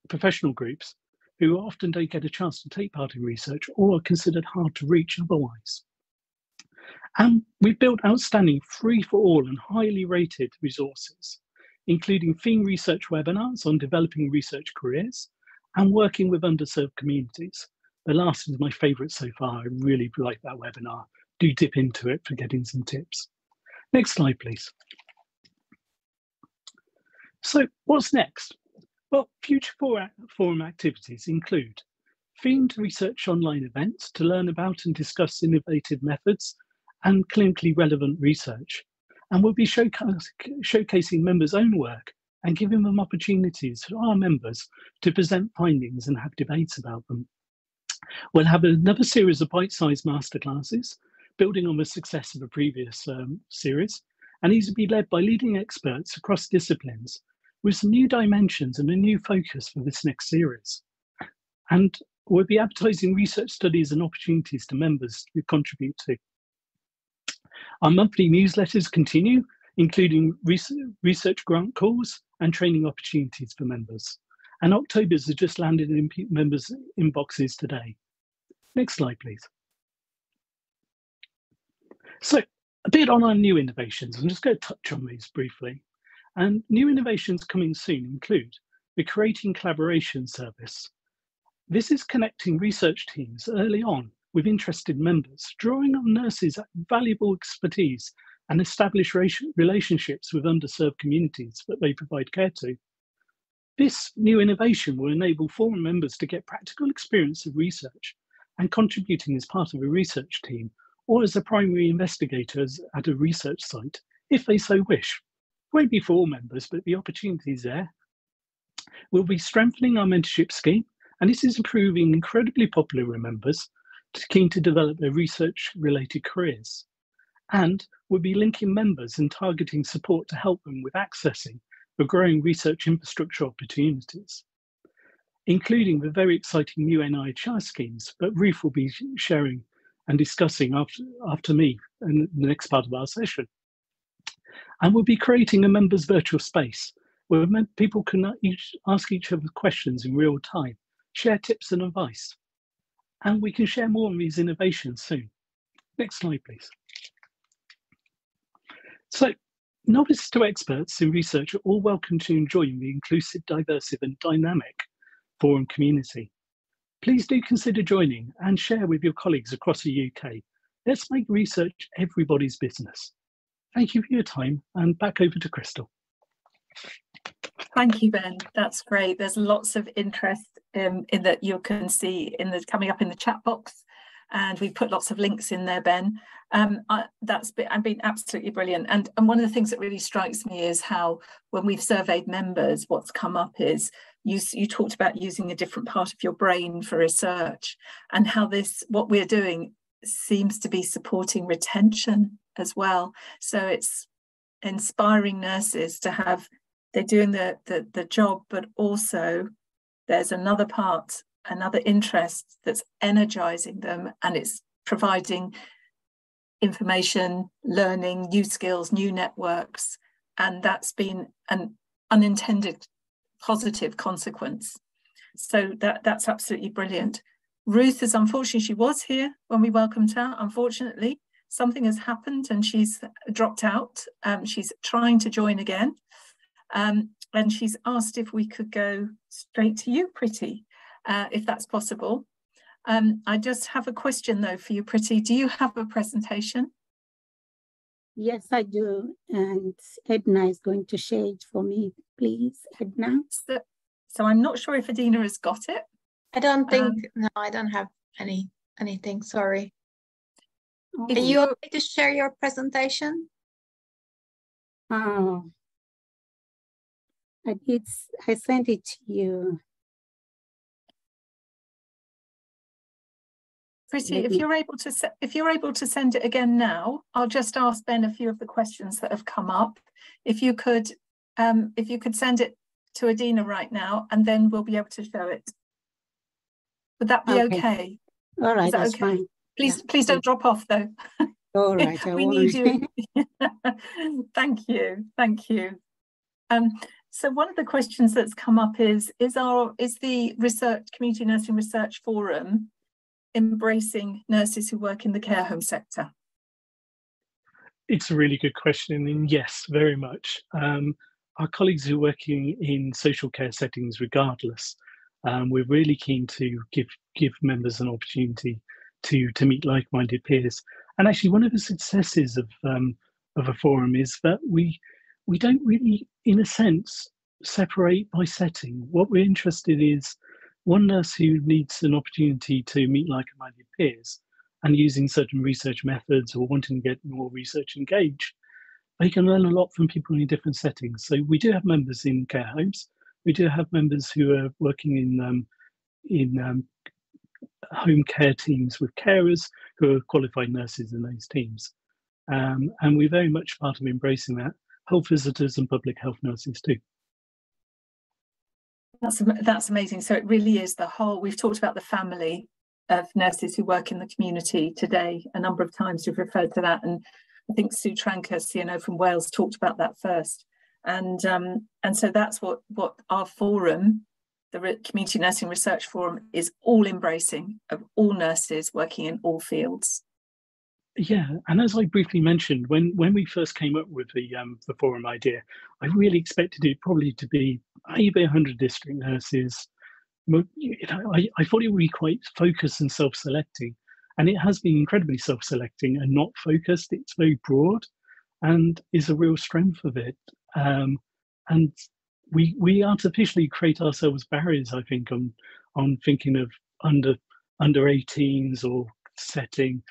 professional groups, who often don't get a chance to take part in research or are considered hard to reach otherwise. And we've built outstanding free-for-all and highly rated resources, including theme research webinars on developing research careers and working with underserved communities. The last is my favourite so far. I really like that webinar. Do dip into it for getting some tips. Next slide, please. So what's next? Well, future forum activities include themed research online events to learn about and discuss innovative methods and clinically relevant research. And we'll be showcasing members' own work and giving them opportunities for our members to present findings and have debates about them. We'll have another series of bite-sized masterclasses, building on the success of the previous series, and these will be led by leading experts across disciplines with some new dimensions and a new focus for this next series. And we'll be advertising research studies and opportunities to members to contribute to. Our monthly newsletters continue, including research grant calls and training opportunities for members. And October's has just landed in members' inboxes today. Next slide, please. So a bit on our new innovations. I'm just going to touch on these briefly. And new innovations coming soon include the Creating Collaboration service. This is connecting research teams early on with interested members, drawing on nurses' valuable expertise and establish relationships with underserved communities that they provide care to. This new innovation will enable forum members to get practical experience of research and contributing as part of a research team or as a primary investigator at a research site, if they so wish. It won't be for all members, but the opportunity is there. We'll be strengthening our mentorship scheme, and this is improving incredibly popular with members keen to develop their research-related careers. And we'll be linking members and targeting support to help them with accessing the growing research infrastructure opportunities, including the very exciting new NIHR schemes that Ruth will be sharing and discussing after me in the next part of our session. And we'll be creating a members' virtual space where people can ask each other questions in real time, share tips and advice. And we can share more on these innovations soon. Next slide, please. So, novice to experts in research are all welcome to join the inclusive, diverse and dynamic forum community. Please do consider joining and share with your colleagues across the UK. Let's make research everybody's business. Thank you for your time, and back over to Crystal. Thank you, Ben. That's great. There's lots of interest in that you can see coming up in the chat box, and we've put lots of links in there, Ben. That's been absolutely brilliant. And one of the things that really strikes me is how, when we've surveyed members, what's come up is you talked about using a different part of your brain for research, and how what we're doing seems to be supporting retention as well. So it's inspiring nurses to have, they're doing the job, but also there's another part, another interest that's energizing them, and it's providing information, learning, new skills, new networks, and that's been an unintended positive consequence. So that's absolutely brilliant. Ruth is, unfortunately, she was here when we welcomed her. Unfortunately, something has happened and she's dropped out. She's trying to join again. And she's asked if we could go straight to you, Pretty, if that's possible. I just have a question though for you, Pretty. Do you have a presentation? Yes, I do. And Edna is going to share it for me, please, Edna. So I'm not sure if Adina has got it. I don't think, no, I don't have anything, sorry. Okay. Are you okay to share your presentation? Oh, I sent it to you. Pretty, if you're able to send it again now, I'll just ask Ben a few of the questions that have come up. If you could send it to Adina right now, and then we'll be able to show it. Would that be okay? All right, that's okay? fine. Please don't drop off though. All right, I we need you. Thank you. So one of the questions that's come up is the Community Nursing Research Forum embracing nurses who work in the care home sector? It's a really good question, and yes, very much. Our colleagues who are working in social care settings, regardless, we're really keen to give members an opportunity to meet like-minded peers. And actually, one of the successes of a forum is that we don't really, in a sense, separate by setting. What we're interested in is one nurse who needs an opportunity to meet like-minded peers, and using certain research methods or wanting to get more research engaged, they can learn a lot from people in different settings. So we do have members in care homes. We do have members who are working in home care teams with carers who are qualified nurses in those teams. And we're very much part of embracing that. Health visitors and public health nurses too. That's amazing. So it really is the whole, we've talked about the family of nurses who work in the community today. A number of times we've referred to that. And I think Sue Tranker, CNO from Wales, talked about that first. And so that's what our forum, the Community Nursing Research Forum, is all embracing, of all nurses working in all fields. Yeah, and as I briefly mentioned, when we first came up with the forum idea, I really expected it probably to be maybe 100 district nurses. I thought it would be quite focused and self-selecting, and it has been incredibly self-selecting and not focused. It's very broad, and is a real strength of it. And we artificially create ourselves barriers, I think, on thinking of under 18s or setting.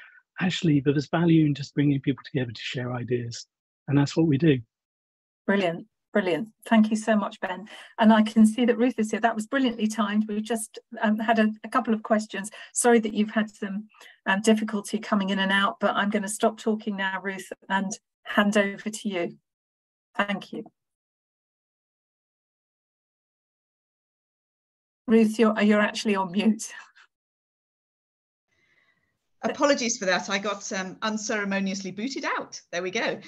Actually, there's value in just bringing people together to share ideas, and that's what we do. Brilliant. Brilliant. Thank you so much, Ben. And I can see that Ruth is here. That was brilliantly timed. We've just had a couple of questions. Sorry that you've had some difficulty coming in and out, but I'm going to stop talking now, Ruth, and hand over to you. Thank you. Ruth, you're actually on mute. Apologies for that. I got unceremoniously booted out. There we go.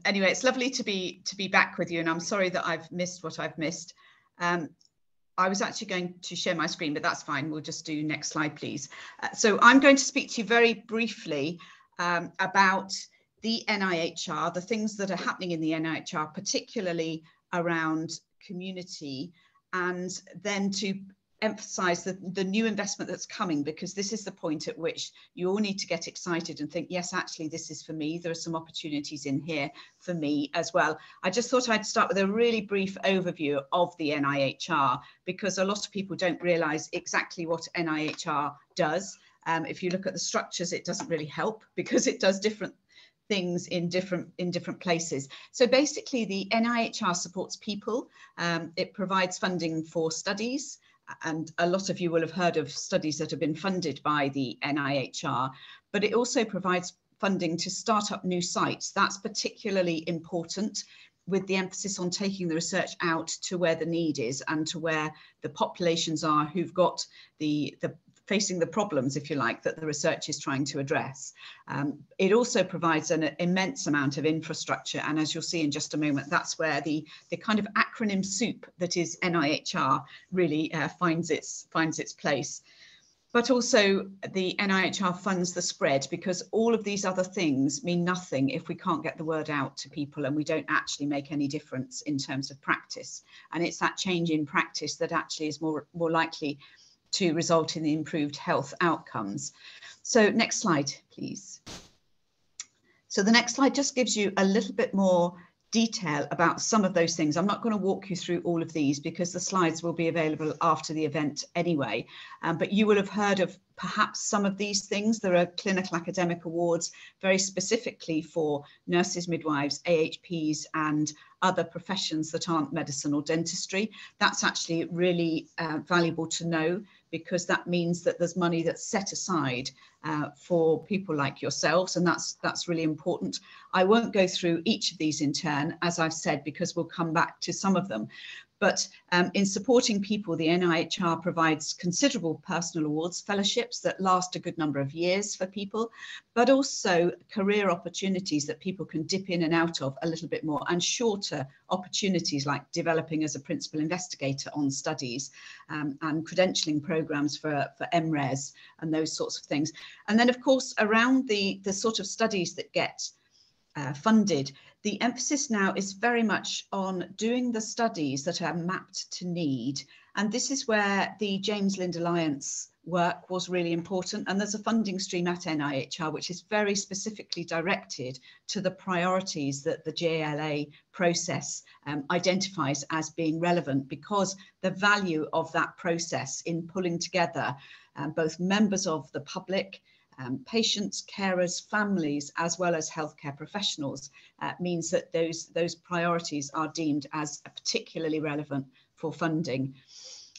Anyway, it's lovely to be back with you, and I'm sorry that I've missed what I've missed. I was actually going to share my screen, but that's fine. We'll just do next slide, please. So I'm going to speak to you very briefly about the NIHR, the things that are happening in the NIHR, particularly around community, and then to emphasize the new investment that's coming, because this is the point at which you all need to get excited and think, yes, actually, this is for me. There are some opportunities in here for me as well. I just thought I'd start with a really brief overview of the NIHR, because a lot of people don't realize exactly what NIHR does. If you look at the structures, it doesn't really help, because it does different things in different places. So basically, the NIHR supports people. It provides funding for studies. And a lot of you will have heard of studies that have been funded by the NIHR, but it also provides funding to start up new sites. That's particularly important, with the emphasis on taking the research out to where the need is and to where the populations are who've got the facing the problems, if you like, that the research is trying to address. It also provides an immense amount of infrastructure, and as you'll see in just a moment, that's where the kind of acronym soup that is NIHR really finds its place. But also the NIHR funds the spread, because all of these other things mean nothing if we can't get the word out to people and we don't actually make any difference in terms of practice. And it's that change in practice that actually is more likely to result in the improved health outcomes. So next slide, please. So the next slide just gives you a little bit more detail about some of those things. I'm not going to walk you through all of these because the slides will be available after the event anyway, but you will have heard of perhaps some of these things. There are clinical academic awards very specifically for nurses, midwives, AHPs, and other professions that aren't medicine or dentistry. That's actually really valuable to know, because that means that there's money that's set aside for people like yourselves, and that's really important. I won't go through each of these in turn, as I've said, because we'll come back to some of them. But in supporting people, the NIHR provides considerable personal awards, fellowships that last a good number of years for people, but also career opportunities that people can dip in and out of a little bit more, and shorter opportunities like developing as a principal investigator on studies, and credentialing programs for MRes and those sorts of things. And then, of course, around the sort of studies that get funded, the emphasis now is very much on doing the studies that are mapped to need. And this is where the James Lind Alliance work was really important. And there's a funding stream at NIHR, which is very specifically directed to the priorities that the JLA process identifies as being relevant, because the value of that process in pulling together both members of the public, patients, carers, families, as well as healthcare professionals, means that those priorities are deemed as particularly relevant for funding.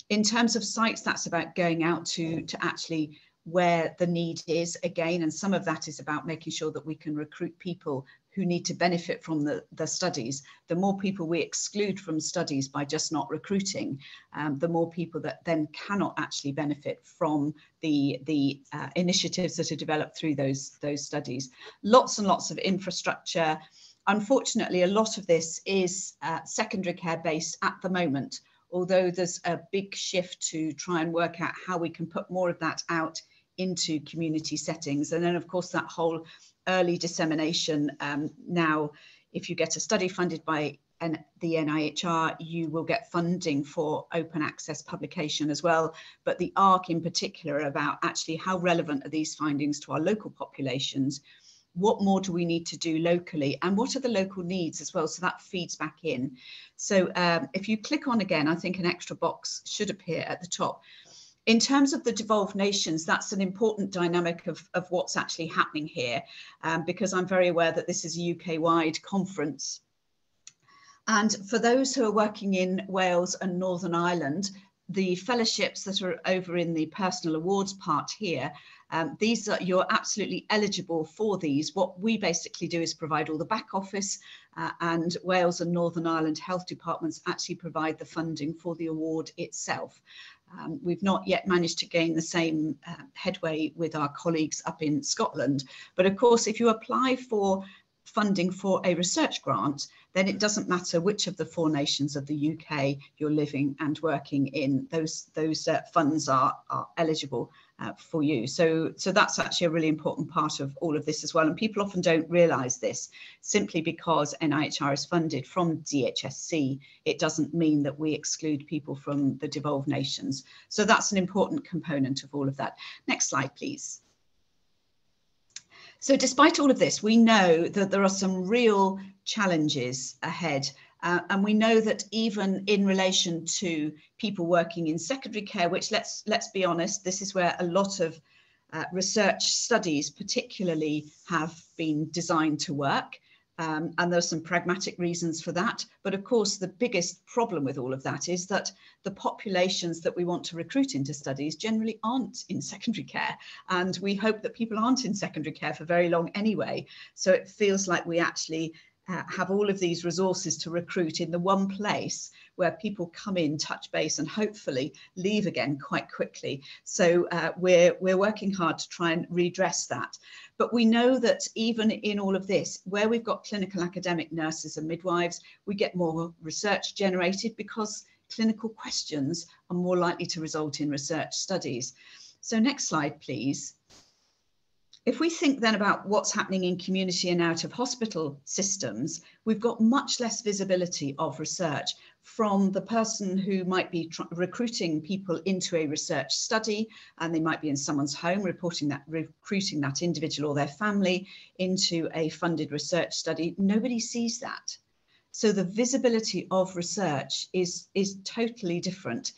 In terms of sites, that's about going out to actually where the need is again, and some of that is about making sure that we can recruit people who need to benefit from the studies. The more people we exclude from studies by just not recruiting, the more people that then cannot actually benefit from the initiatives that are developed through those studies. Lots and lots of infrastructure. Unfortunately, a lot of this is secondary care based at the moment, although there's a big shift to try and work out how we can put more of that out into community settings. And then of course that whole early dissemination, now if you get a study funded by the NIHR, you will get funding for open access publication as well. But the ARC in particular about actually how relevant are these findings to our local populations, what more do we need to do locally, and what are the local needs as well, so that feeds back in. So if you click on again, I think an extra box should appear at the top. In terms of the devolved nations, that's an important dynamic of what's actually happening here, because I'm very aware that this is a UK-wide conference. And for those who are working in Wales and Northern Ireland, the fellowships that are over in the personal awards part here, these are, you're absolutely eligible for these. What we basically do is provide all the back office, and Wales and Northern Ireland health departments actually provide the funding for the award itself. We've not yet managed to gain the same headway with our colleagues up in Scotland. But of course, if you apply for funding for a research grant, then it doesn't matter which of the 4 nations of the UK you're living and working in, those funds are eligible for you. So that's actually a really important part of all of this as well. And people often don't realise this. Simply because NIHR is funded from DHSC, it doesn't mean that we exclude people from the devolved nations. So that's an important component of all of that. Next slide, please. So despite all of this, we know that there are some real challenges ahead. And we know that even in relation to people working in secondary care, which let's be honest, this is where a lot of research studies particularly have been designed to work. And there's some pragmatic reasons for that. But of course, the biggest problem with all of that is that the populations that we want to recruit into studies generally aren't in secondary care. And we hope that people aren't in secondary care for very long anyway. So it feels like we actually have all of these resources to recruit in the one place where people come in, touch base, and hopefully leave again quite quickly. So we're working hard to try and redress that. But we know that even in all of this, where we've got clinical academic nurses and midwives, we get more research generated because clinical questions are more likely to result in research studies. So next slide, please. If we think then about what's happening in community and out of hospital systems, we've got much less visibility of research from the person who might be recruiting people into a research study, and they might be in someone's home recruiting that individual or their family into a funded research study. Nobody sees that. So the visibility of research is totally different.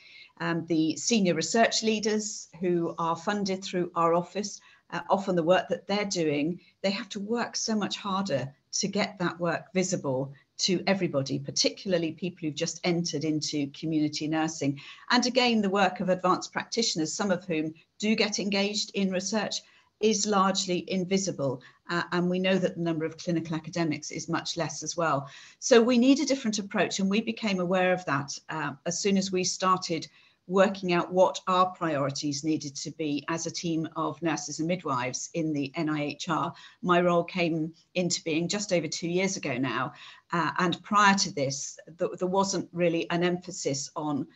The senior research leaders who are funded through our office, often the work that they're doing, they have to work so much harder to get that work visible to everybody, particularly people who've just entered into community nursing. And again, the work of advanced practitioners, some of whom do get engaged in research, is largely invisible. And we know that the number of clinical academics is much less as well. So we need a different approach, and we became aware of that as soon as we started working out what our priorities needed to be as a team of nurses and midwives in the NIHR. My role came into being just over 2 years ago now. And prior to this, there wasn't really an emphasis on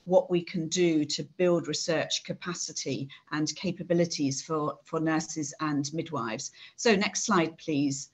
what we can do to build research capacity and capabilities for nurses and midwives. So next slide, please.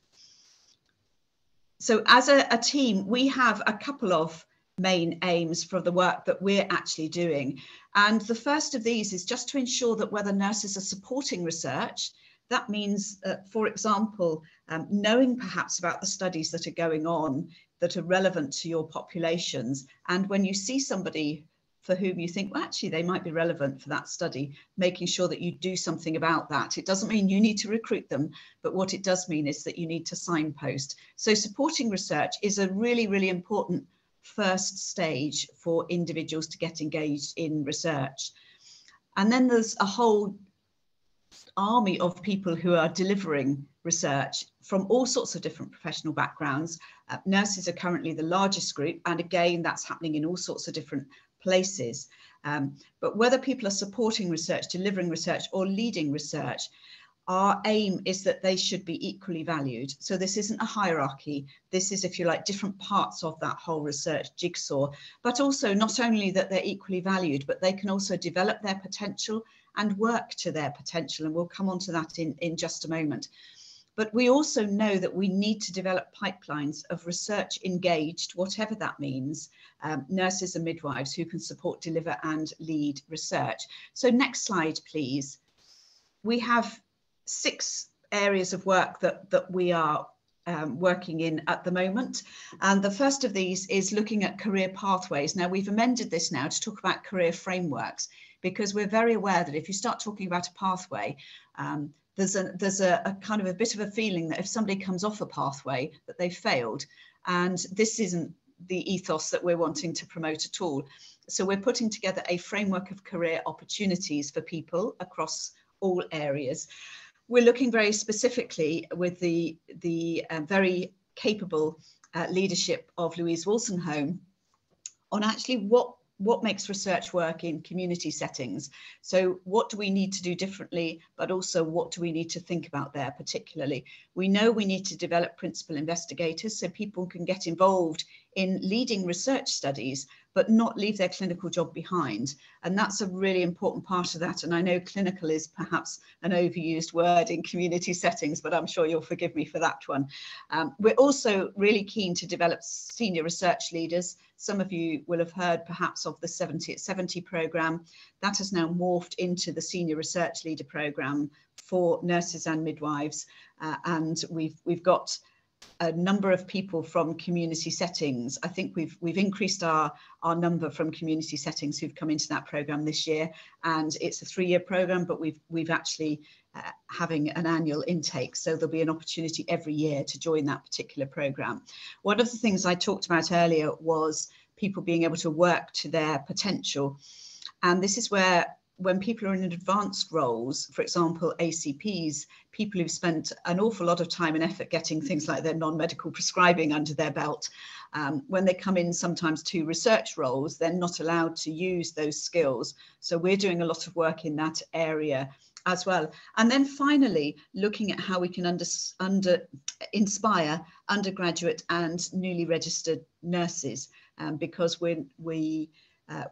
So as a team, we have a couple of main aims for the work that we're actually doing. And the first of these is just to ensure that whether nurses are supporting research, that means, for example, knowing perhaps about the studies that are going on that are relevant to your populations. And when you see somebody for whom you think, well, actually, they might be relevant for that study, making sure that you do something about that. It doesn't mean you need to recruit them, but what it does mean is that you need to signpost. So supporting research is a really, really important first stage for individuals to get engaged in research. And then there's a whole army of people who are delivering research from all sorts of different professional backgrounds. Nurses are currently the largest group, and again, that's happening in all sorts of different places. But whether people are supporting research, delivering research, or leading research, our aim is that they should be equally valued. So this isn't a hierarchy. This is, if you like, different parts of that whole research jigsaw, but also not only that they're equally valued, but they can also develop their potential and work to their potential. And we'll come on to that in just a moment. But we also know that we need to develop pipelines of research engaged, whatever that means, nurses and midwives who can support, deliver and lead research. So next slide, please. We have 6 areas of work that we are working in at the moment. And the first of these is looking at career pathways. Now, we've amended this now to talk about career frameworks, because we're very aware that if you start talking about a pathway, there's a kind of a bit of a feeling that if somebody comes off a pathway, that they've failed. And this isn't the ethos that we're wanting to promote at all. So we're putting together a framework of career opportunities for people across all areas. We're looking very specifically with the very capable leadership of Louise Wolstenholme on actually what makes research work in community settings. So what do we need to do differently, but also what do we need to think about there particularly? We know we need to develop principal investigators so people can get involved in leading research studies, but not leave their clinical job behind. And that's a really important part of that. And I know clinical is perhaps an overused word in community settings, but I'm sure you'll forgive me for that one. We're also really keen to develop senior research leaders. Some of you will have heard perhaps of the 70 at 70 programme. That has now morphed into the Senior Research Leader programme for nurses and midwives. And we've got a number of people from community settings. I think we've increased our number from community settings who've come into that programme this year. And it's a 3-year programme, but we've actually having an annual intake. So there'll be an opportunity every year to join that particular programme. One of the things I talked about earlier was people being able to work to their potential. And this is where, when people are in advanced roles, for example, ACPs, people who've spent an awful lot of time and effort getting things like their non-medical prescribing under their belt, when they come in sometimes to research roles, they're not allowed to use those skills. So we're doing a lot of work in that area as well. And then finally, looking at how we can inspire undergraduate and newly registered nurses, because we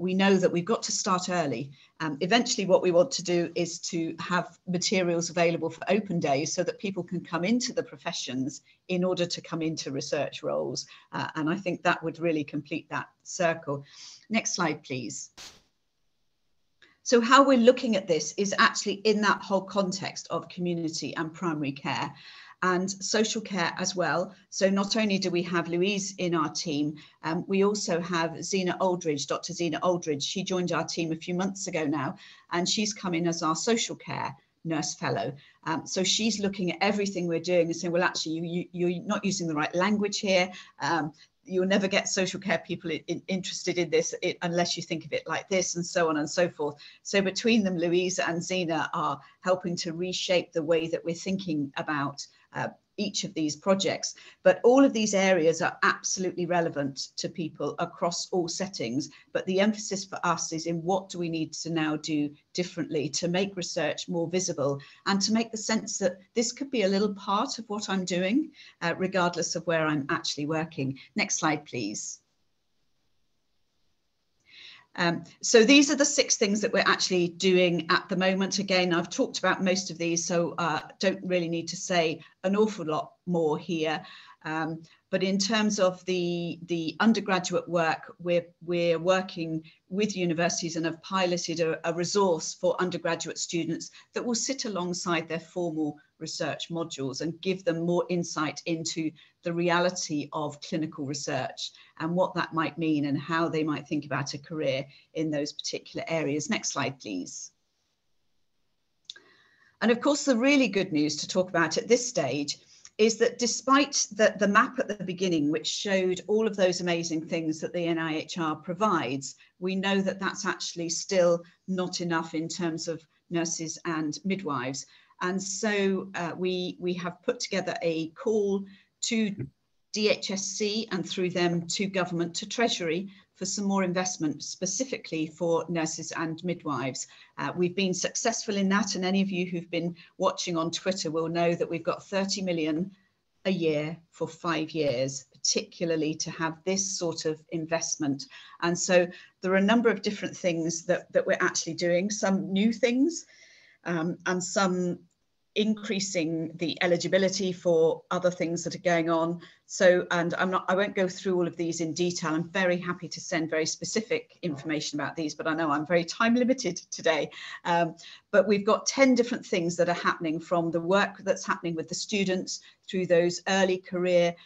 know that we've got to start early. Eventually what we want to do is to have materials available for open days so that people can come into the professions in order to come into research roles. And I think that would really complete that circle. Next slide, please. So how we're looking at this is actually in that whole context of community and primary care and social care as well. So not only do we have Louise in our team, we also have Zena Aldridge, Dr. Zena Aldridge. She joined our team a few months ago now, and she's come in as our social care nurse fellow. So she's looking at everything we're doing and saying, well, actually, you're not using the right language here. You'll never get social care people interested in this unless you think of it like this, and so on and so forth. So between them, Louise and Zena are helping to reshape the way that we're thinking about each of these projects. But all of these areas are absolutely relevant to people across all settings. But the emphasis for us is in what do we need to now do differently to make research more visible and to make the sense that this could be a little part of what I'm doing, regardless of where I'm actually working. Next slide, please. So these are the 6 things that we're actually doing at the moment. Again, I've talked about most of these, so don't really need to say an awful lot more here. But in terms of the undergraduate work, we're working with universities and have piloted a resource for undergraduate students that will sit alongside their formal research modules and give them more insight into the reality of clinical research and what that might mean and how they might think about a career in those particular areas. Next slide, please. And of course, the really good news to talk about at this stage is that despite the map at the beginning, which showed all of those amazing things that the NIHR provides, we know that that's actually still not enough in terms of nurses and midwives. And so we have put together a call to DHSC and through them to government, to Treasury, for some more investment specifically for nurses and midwives. We've been successful in that, and any of you who've been watching on Twitter will know that we've got 30 million a year for 5 years, particularly to have this sort of investment. And so there are a number of different things that we're actually doing, some new things and some increasing the eligibility for other things that are going on. So, and I won't go through all of these in detail. I'm very happy to send very specific information about these, but I know I'm very time limited today. But we've got 10 different things that are happening, from the work that's happening with the students through those early career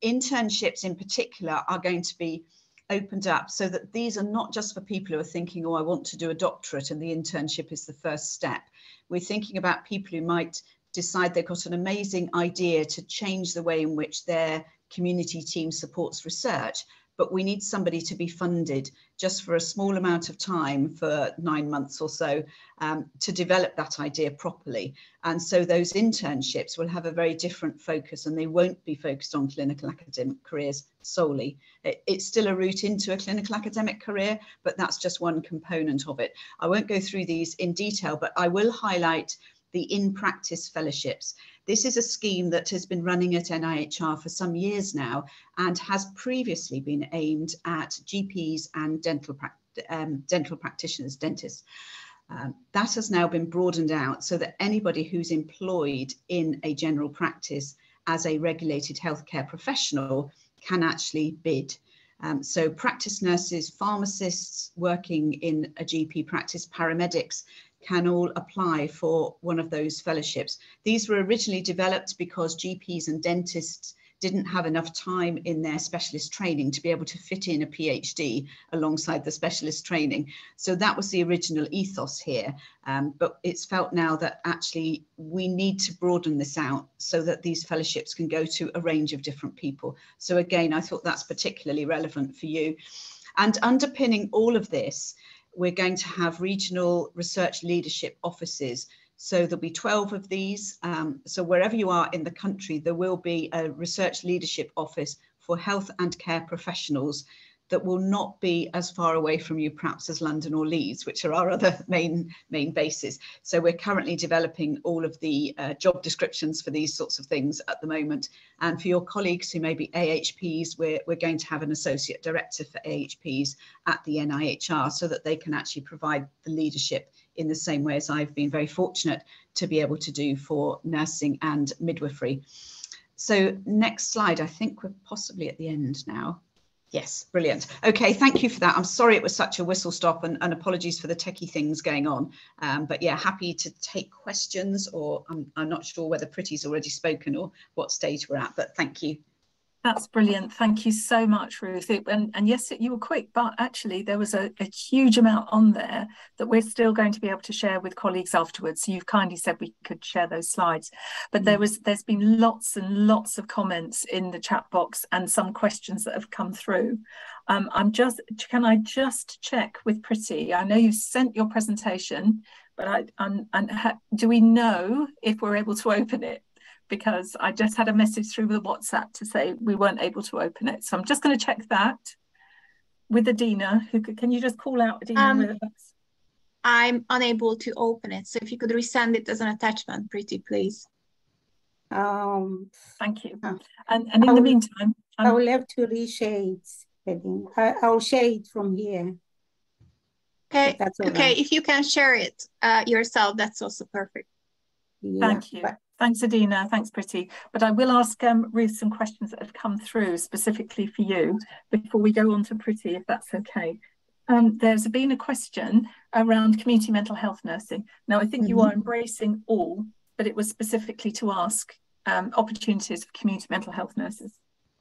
internships in particular are going to be opened up, so that these are not just for people who are thinking, oh, I want to do a doctorate and the internship is the first step. We're thinking about people who might decide they've got an amazing idea to change the way in which their community team supports research, but we need somebody to be funded just for a small amount of time, for 9 months or so, to develop that idea properly. And so those internships will have a very different focus, and they won't be focused on clinical academic careers solely. It's still a route into a clinical academic career, but that's just one component of it. I won't go through these in detail, but I will highlight the in-practice fellowships. This is a scheme that has been running at NIHR for some years now, and has previously been aimed at GPs and dental practitioners, dentists. That has now been broadened out so that anybody who's employed in a general practice as a regulated healthcare professional can actually bid. So practice nurses, pharmacists working in a GP practice, paramedics, can all apply for one of those fellowships. These were originally developed because GPs and dentists didn't have enough time in their specialist training to be able to fit in a PhD alongside the specialist training. So that was the original ethos here. But it's felt now that actually we need to broaden this out so that these fellowships can go to a range of different people. So again, I thought that's particularly relevant for you. And underpinning all of this, we're going to have regional research leadership offices. So there'll be 12 of these. So wherever you are in the country, there will be a research leadership office for health and care professionals that will not be as far away from you perhaps as London or Leeds, which are our other main bases. So we're currently developing all of the job descriptions for these sorts of things at the moment. And for your colleagues who may be AHPs, we're going to have an associate director for AHPs at the NIHR so that they can actually provide the leadership in the same way as I've been very fortunate to be able to do for nursing and midwifery. So next slide, I think we're possibly at the end now. Yes, brilliant. Okay, thank you for that. I'm sorry it was such a whistle stop, and apologies for the techie things going on. But yeah, happy to take questions, or I'm not sure whether Pretty's already spoken or what stage we're at, but thank you. That's brilliant. Thank you so much, Ruth. And yes, you were quick, but actually there was a huge amount on there that we're still going to be able to share with colleagues afterwards. So you've kindly said we could share those slides, but there's been lots and lots of comments in the chat box and some questions that have come through. Can I just check with Pretty? I know you've sent your presentation, but do we know if we're able to open it? Because I just had a message through the WhatsApp to say we weren't able to open it. So I'm just going to check that with Adina. Can you just call out Adina? I'm unable to open it. So if you could resend it as an attachment, Pretty, please. Thank you. And in the meantime, I will have to reshade. I'll shade from here. Okay. That's all okay. right. If you can share it yourself, that's also perfect. Yeah, thank you. Thanks, Adina. Thanks, Pretty. But I will ask Ruth some questions that have come through specifically for you before we go on to Pretty, if that's okay. There's been a question around community mental health nursing. Now, I think you are embracing all, but it was specifically to ask opportunities for community mental health nurses.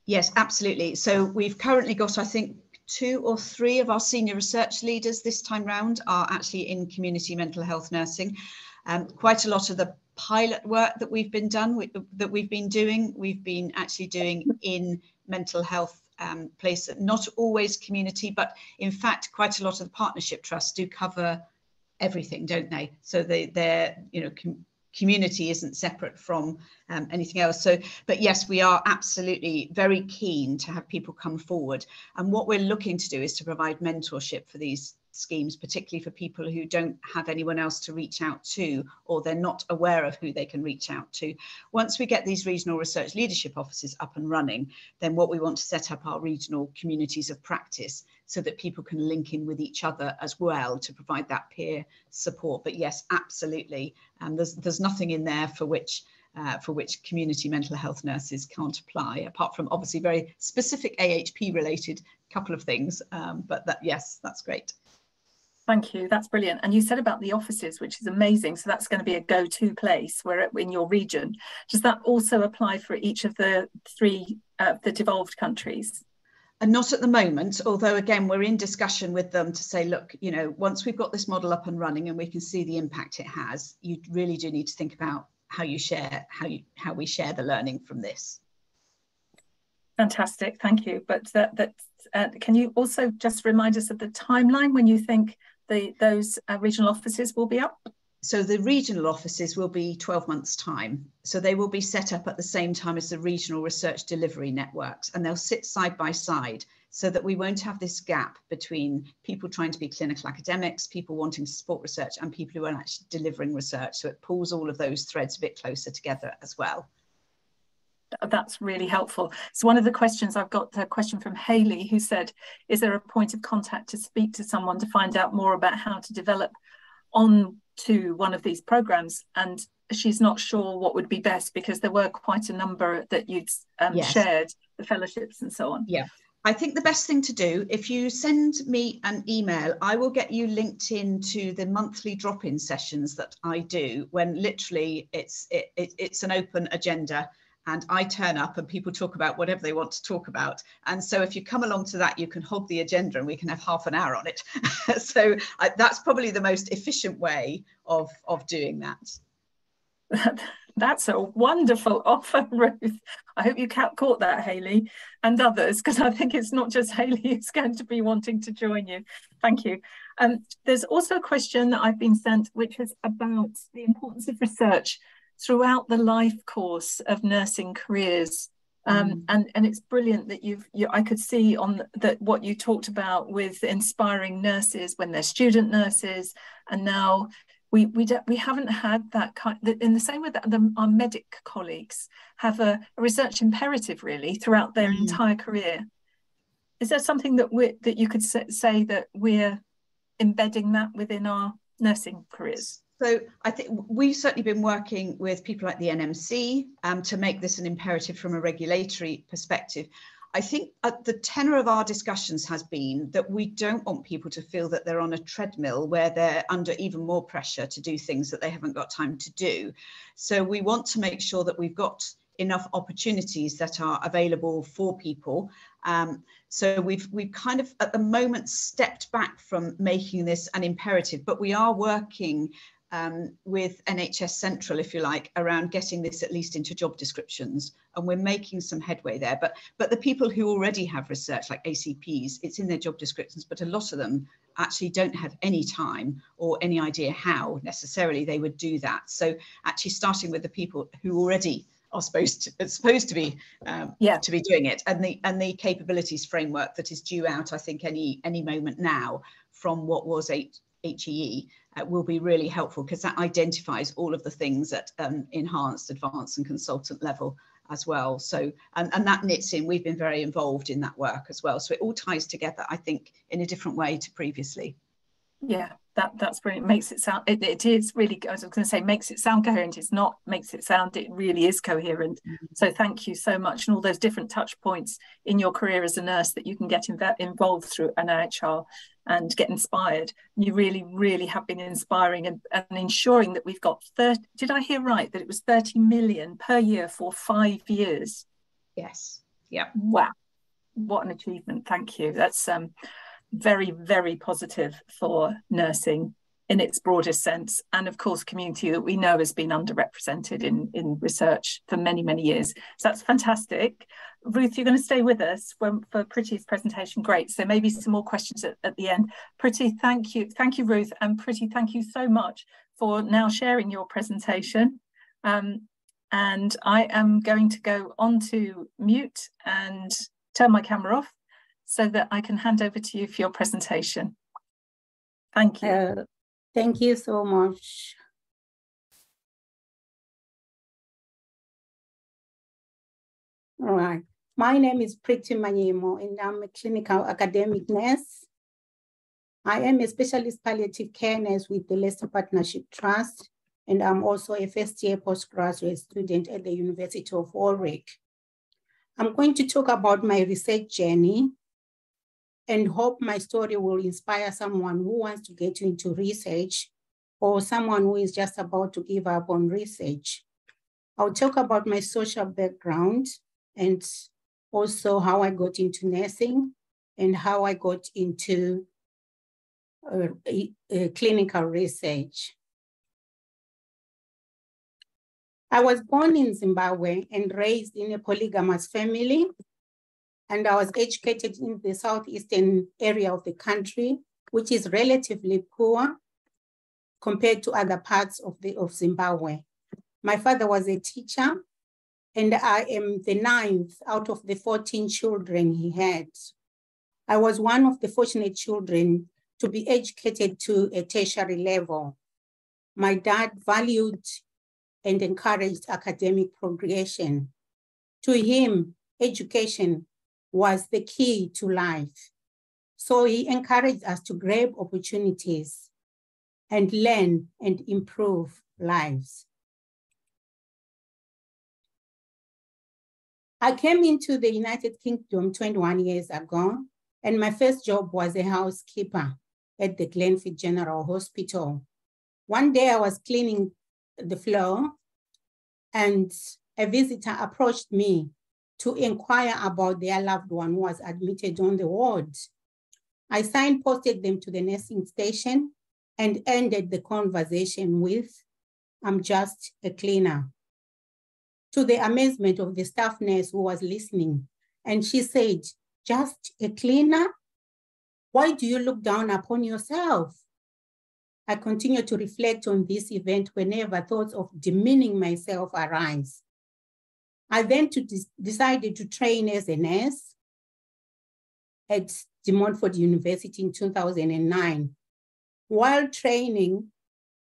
Yes, absolutely. So we've currently got, I think, 2 or 3 of our senior research leaders this time round are actually in community mental health nursing. Quite a lot of the pilot work that we've been doing, we've been actually doing in mental health place, not always community, but in fact, quite a lot of the partnership trusts do cover everything, don't they? So they're community isn't separate from anything else. So, but yes, we are absolutely very keen to have people come forward. And what we're looking to do is to provide mentorship for these schemes, particularly for people who don't have anyone else to reach out to, or they're not aware of who they can reach out to. Once we get these regional research leadership offices up and running, then what we want to set up are regional communities of practice so that people can link in with each other as well to provide that peer support. But yes, absolutely. There's nothing in there for which community mental health nurses can't apply, apart from obviously very specific AHP related couple of things. But that, yes, that's great. Thank you, that's brilliant. And you said about the offices, which is amazing. So that's going to be a go-to place where in your region. Does that also apply for each of the three the devolved countries? And not at the moment, although again, we're in discussion with them to say, look, you know, once we've got this model up and running and we can see the impact it has, you really do need to think about how you share, how we share the learning from this. Fantastic, thank you. But can you also just remind us of the timeline when you think those regional offices will be up? So the regional offices will be 12 months' time. So they will be set up at the same time as the regional research delivery networks, and they'll sit side by side so that we won't have this gap between people trying to be clinical academics, people wanting to support research, and people who are actually delivering research. So it pulls all of those threads a bit closer together as well. That's really helpful. So one of the questions, I've got a question from Hayley, who said, is there a point of contact to speak to someone to find out more about how to develop on to one of these programs? And she's not sure what would be best because there were quite a number that you'd yes. shared, the fellowships and so on. Yeah. I think the best thing to do, if you send me an email, I will get you linked into the monthly drop-in sessions that I do, when literally it's an open agenda. And I turn up and people talk about whatever they want to talk about. And so if you come along to that, you can hog the agenda and we can have half an hour on it. So that's probably the most efficient way of doing that. That's a wonderful offer, Ruth. I hope you caught that, Hayley, and others, because I think it's not just Hayley who's going to be wanting to join you. Thank you. There's also a question that I've been sent, which is about the importance of research throughout the life course of nursing careers. And it's brilliant that I could see on that what you talked about with inspiring nurses when they're student nurses, and now we haven't had that kind, in the same way that our medic colleagues have a research imperative really throughout their entire career. Is there something that you could say that we're embedding that within our nursing careers? So I think we've certainly been working with people like the NMC to make this an imperative from a regulatory perspective. I think the tenor of our discussions has been that we don't want people to feel that they're on a treadmill where they're under even more pressure to do things that they haven't got time to do. So we want to make sure that we've got enough opportunities that are available for people. So we've kind of at the moment stepped back from making this an imperative, but we are working with NHS Central, if you like, around getting this at least into job descriptions, and we're making some headway there. But the people who already have research, like ACPs, it's in their job descriptions, but a lot of them actually don't have any time or any idea how necessarily they would do that. So actually starting with the people who already are supposed to be doing it, and the capabilities framework that is due out, I think, any moment now from what was HEE will be really helpful, because that identifies all of the things at enhanced, advanced and consultant level as well. So and that knits in, we've been very involved in that work as well. So it all ties together, I think, in a different way to previously. Yeah, that's brilliant. Makes it sound, it is really, I was going to say, makes it sound coherent. It's not makes it sound, it really is coherent. So thank you so much. And all those different touch points in your career as a nurse that you can get involved through an AHR and get inspired. You really, really have been inspiring and ensuring that we've got 30, did I hear right, that it was 30 million per year for 5 years? Yes. Yeah. Wow. What an achievement. Thank you. That's very, very positive for nursing in its broadest sense, and of course community that we know has been underrepresented in research for many, many years. So that's fantastic. Ruth, you're going to stay with us for Pritti's presentation. Great. So maybe some more questions at the end. Pritti, thank you, Ruth, and Pritti, thank you so much for now sharing your presentation. And I am going to go on to mute and turn my camera off so that I can hand over to you for your presentation. Thank you. Thank you so much. All right. My name is Priti Manyimo, and I'm a clinical academic nurse. I am a specialist palliative care nurse with the Leicester Partnership Trust, and I'm also a first-year postgraduate student at the University of Warwick. I'm going to talk about my research journey and hope my story will inspire someone who wants to get into research or someone who is just about to give up on research. I'll talk about my social background and also how I got into nursing and how I got into clinical research. I was born in Zimbabwe and raised in a polygamous family, and I was educated in the southeastern area of the country, which is relatively poor compared to other parts of Zimbabwe. My father was a teacher, and I am the 9th out of the 14 children he had. I was one of the fortunate children to be educated to a tertiary level. My dad valued and encouraged academic progression. To him, education was the key to life. So he encouraged us to grab opportunities and learn and improve lives. I came into the United Kingdom 21 years ago, and my first job was a housekeeper at the Glenfield General Hospital. One day I was cleaning the floor, and a visitor approached me to inquire about their loved one who was admitted on the ward. I signposted them to the nursing station and ended the conversation with, "I'm just a cleaner," to the amazement of the staff nurse who was listening. And she said, "Just a cleaner? Why do you look down upon yourself?" I continue to reflect on this event whenever thoughts of demeaning myself arise. I then decided to train as a nurse at De Montfort University in 2009. While training,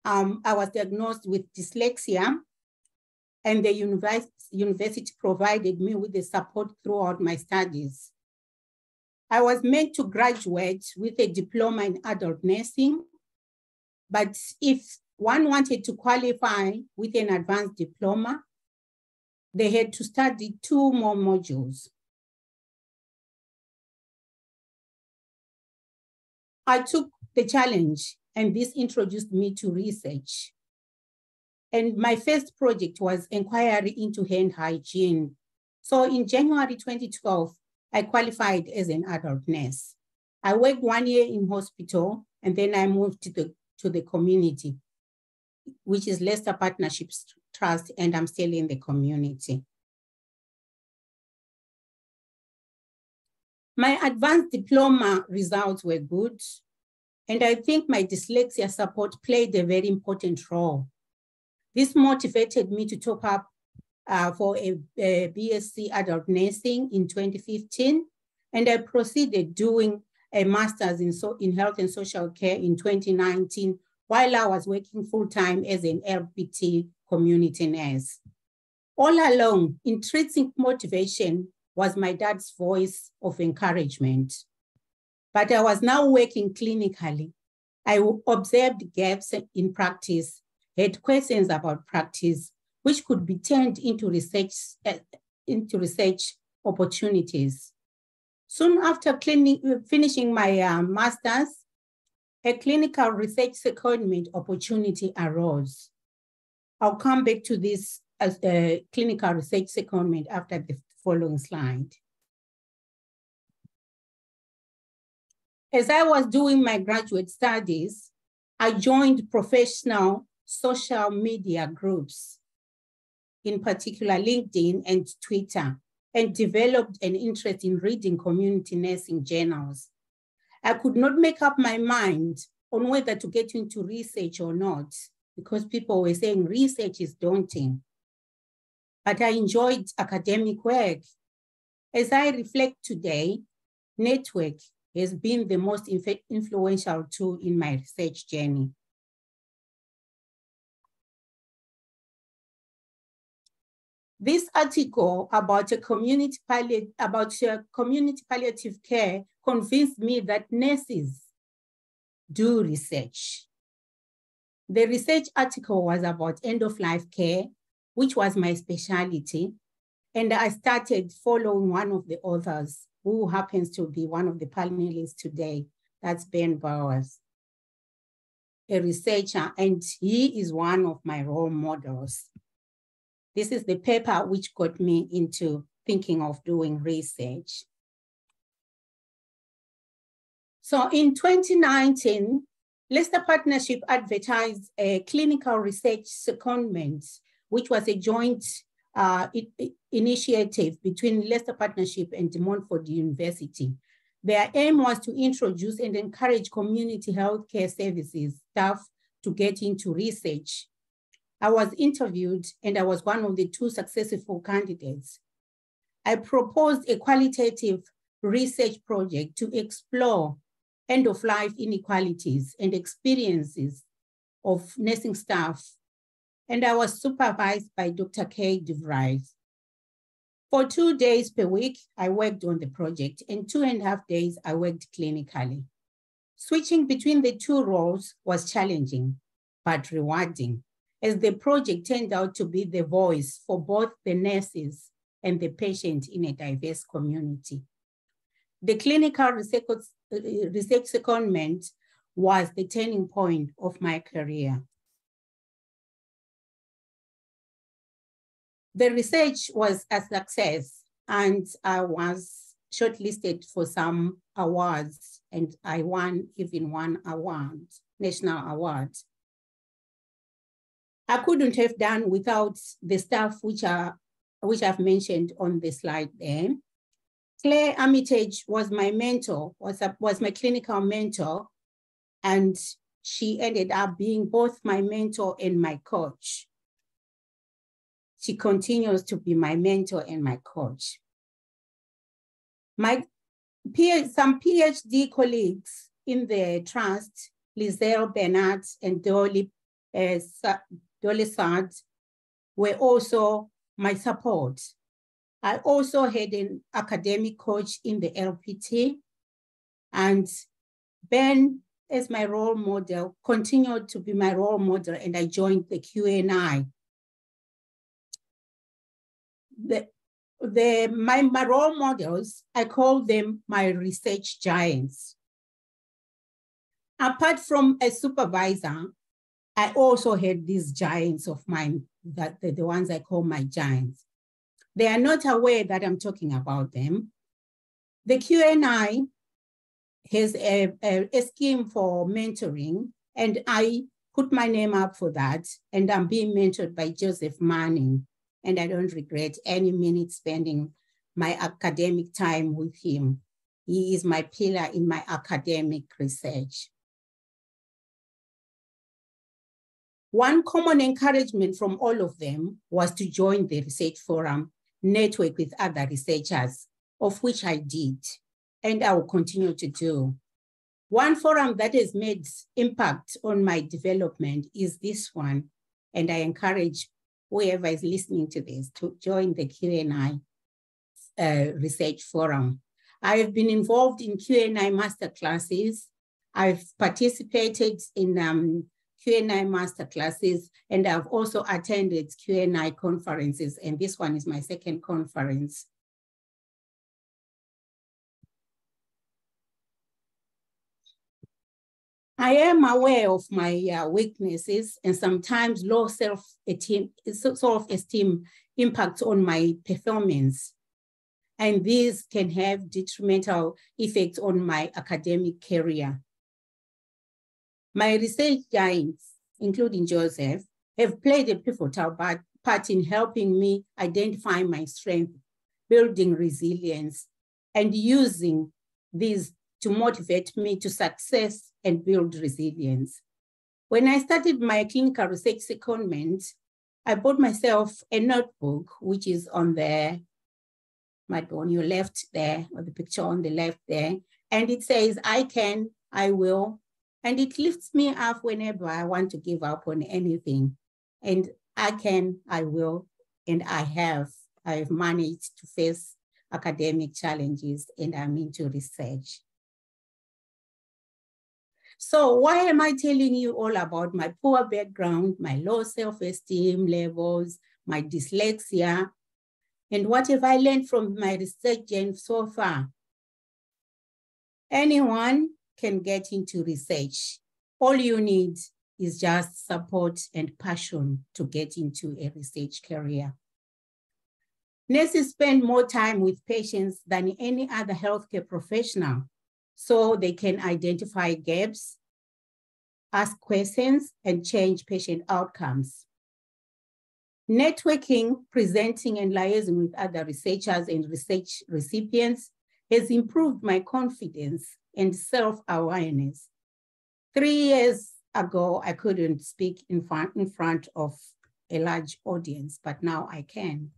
I was diagnosed with dyslexia, and the university provided me with the support throughout my studies. I was meant to graduate with a diploma in adult nursing, but if one wanted to qualify with an advanced diploma, they had to study 2 more modules. I took the challenge, and this introduced me to research. And my first project was inquiry into hand hygiene. So in January 2012, I qualified as an adult nurse. I worked 1 year in hospital, and then I moved to the community, which is Leicester Partnership Trust, and I'm still in the community. My advanced diploma results were good, and I think my dyslexia support played a very important role. This motivated me to top up for a BSc adult nursing in 2015, and I proceeded doing a master's in health and social care in 2019, while I was working full-time as an LPT community nurse. All along, intrinsic motivation was my dad's voice of encouragement. But I was now working clinically. I observed gaps in practice, had questions about practice, which could be turned into research opportunities. Soon after finishing my master's, a clinical research secondment opportunity arose. I'll come back to this as a clinical research secondment after the following slide. As I was doing my graduate studies, I joined professional social media groups, in particular LinkedIn and Twitter, and developed an interest in reading community nursing journals. I could not make up my mind on whether to get into research or not, because people were saying research is daunting. But I enjoyed academic work. As I reflect today, network has been the most influential tool in my research journey. This article about community palliative care convinced me that nurses do research. The research article was about end-of-life care, which was my specialty. And I started following one of the authors who happens to be one of the panelists today. That's Ben Bowers, a researcher, and he is one of my role models. This is the paper which got me into thinking of doing research. So in 2019, Leicester Partnership advertised a clinical research secondment, which was a joint initiative between Leicester Partnership and De Montfort University. Their aim was to introduce and encourage community healthcare services staff to get into research. I was interviewed and I was one of the 2 successful candidates. I proposed a qualitative research project to explore end-of-life inequalities and experiences of nursing staff, and I was supervised by Dr. Kay DeVries. For 2 days per week, I worked on the project, and 2.5 days I worked clinically. Switching between the 2 roles was challenging, but rewarding, as the project turned out to be the voice for both the nurses and the patient in a diverse community. The clinical research secondment was the turning point of my career. The research was a success, and I was shortlisted for some awards, and I won even one award, national award. I couldn't have done without the staff which I've mentioned on the slide there. Claire Armitage was my mentor, was my clinical mentor, and she ended up being both my mentor and my coach. She continues to be my mentor and my coach. Some PhD colleagues in the trust, Lizelle Bernard and Dolly Sard, were also my support. I also had an academic coach in the LPT, and Ben, as my role model, continued to be my role model, and I joined the QNI. My role models, I call them my research giants. Apart from a supervisor, I also had these giants of mine, the ones I call my giants. They are not aware that I'm talking about them. The QNI has a scheme for mentoring, and I put my name up for that, and I'm being mentored by Joseph Manning, and I don't regret any minute spending my academic time with him. He is my pillar in my academic research. One common encouragement from all of them was to join the research forum, network with other researchers, of which I did, and I will continue to do. One forum that has made impact on my development is this one, and I encourage whoever is listening to this to join the QNI research forum. I have been involved in QNI masterclasses. I've participated in QNI masterclasses, and I've also attended QNI conferences, and this one is my second conference. I am aware of my weaknesses, and sometimes low self-esteem impacts on my performance. And these can have detrimental effects on my academic career. My research giants, including Joseph, have played a pivotal part in helping me identify my strength, building resilience, and using these to motivate me to success and build resilience. When I started my clinical research secondment, I bought myself a notebook, which is on the, might be on your left there, or the picture on the left there. And it says, I can, I will. And it lifts me up whenever I want to give up on anything. And I can, I will, and I've managed to face academic challenges, and I'm into research. So why am I telling you all about my poor background, my low self-esteem levels, my dyslexia, and what have I learned from my research journey so far? Anyone can get into research. All you need is just support and passion to get into a research career. Nurses spend more time with patients than any other healthcare professional, so they can identify gaps, ask questions, and change patient outcomes. Networking, presenting, and liaising with other researchers and research recipients has improved my confidence and self-awareness. 3 years ago, I couldn't speak in front of a large audience, but now I can.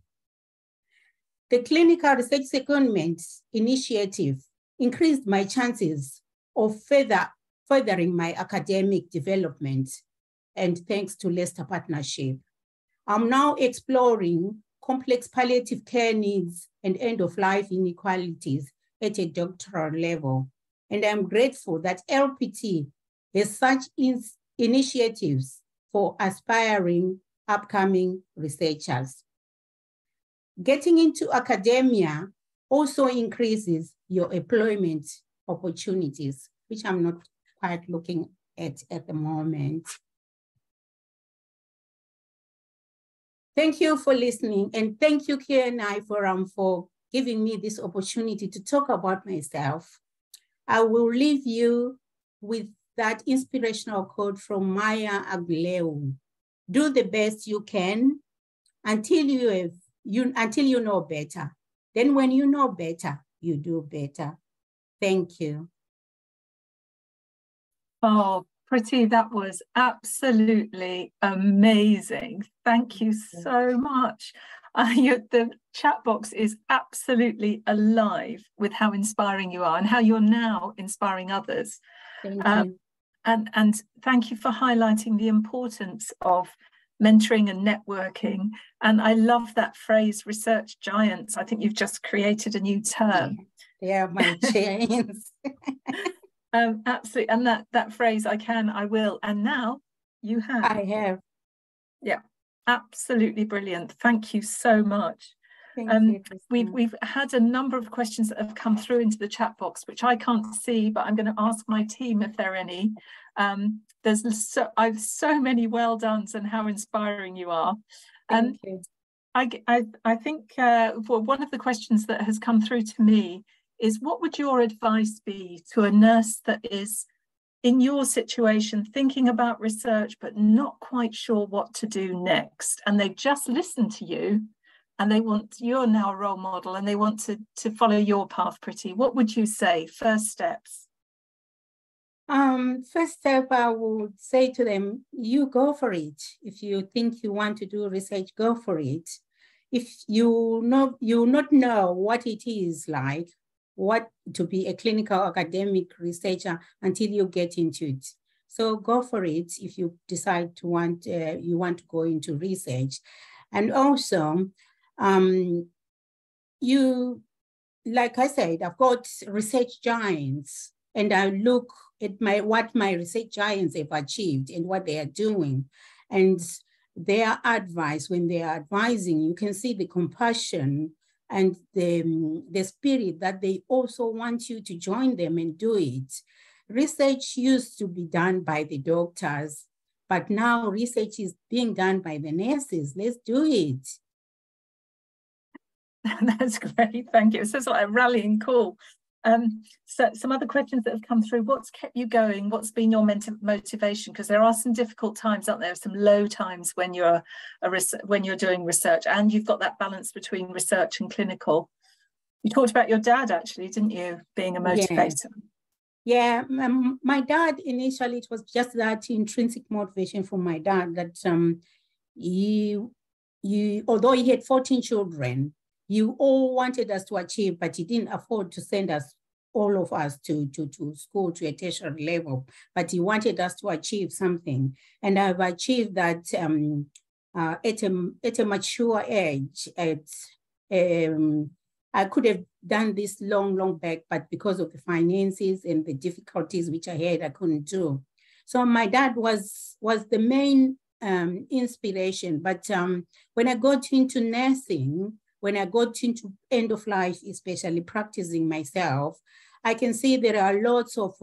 The Clinical Research Secondment Initiative increased my chances of furthering my academic development, and thanks to Leicester Partnership. I'm now exploring complex palliative care needs and end-of-life inequalities at a doctoral level. And I'm grateful that LPT has such initiatives for aspiring upcoming researchers. Getting into academia also increases your employment opportunities, which I'm not quite looking at the moment. Thank you for listening, and thank you, QNI, for giving me this opportunity to talk about myself. I will leave you with that inspirational quote from Maya Angelou. Do the best you can until you know better. Then when you know better, you do better. Thank you. Oh, Priti, that was absolutely amazing. Thank you so much. The chat box is absolutely alive with how inspiring you are and how you're now inspiring others. Thank you. And thank you for highlighting the importance of mentoring and networking. And I love that phrase, research giants. I think you've just created a new term. Yeah, my giants. Absolutely. And that phrase, I can, I will, and now you have. I have. Yeah, absolutely brilliant. Thank you so much. Thank you, we've had a number of questions that have come through into the chat box, which I can't see, but I'm going to ask my team if there are any. There's so many well dones and how inspiring you are. Thank you. I think one of the questions that has come through to me is, what would your advice be to a nurse that is in your situation, thinking about research, but not quite sure what to do next? And they've just listened to you and you're now a role model and they want to follow your path, Priti. What would you say, first steps? First step, I would say to them, you go for it. If you think you want to do research, go for it. If you not know what it is like, what to be a clinical academic researcher until you get into it. So go for it if you decide you want to go into research. And also, like I said, I've got research giants, and I look at what my research giants have achieved and what they are doing. And their advice, when they are advising, you can see the compassion and the spirit that they also want you to join them and do it. Research used to be done by the doctors, but now research is being done by the nurses. Let's do it. That's great, thank you. It's just like a rallying call. So some other questions that have come through. What's kept you going? What's been your motivation? Because there are some difficult times, aren't there? Some low times when you're doing research, and you've got that balance between research and clinical. You talked about your dad, actually, didn't you, being a motivator? Yeah, my dad, initially, it was just that intrinsic motivation from my dad that although he had 14 children, you all wanted us to achieve, but he didn't afford to send us, all of us, to school, to a tertiary level, but he wanted us to achieve something. And I've achieved that at a mature age. I could have done this long back, but because of the finances and the difficulties which I had, I couldn't do. So my dad was the main inspiration. But when I got into nursing, when I got into end of life, especially practicing myself, I can see there are lots of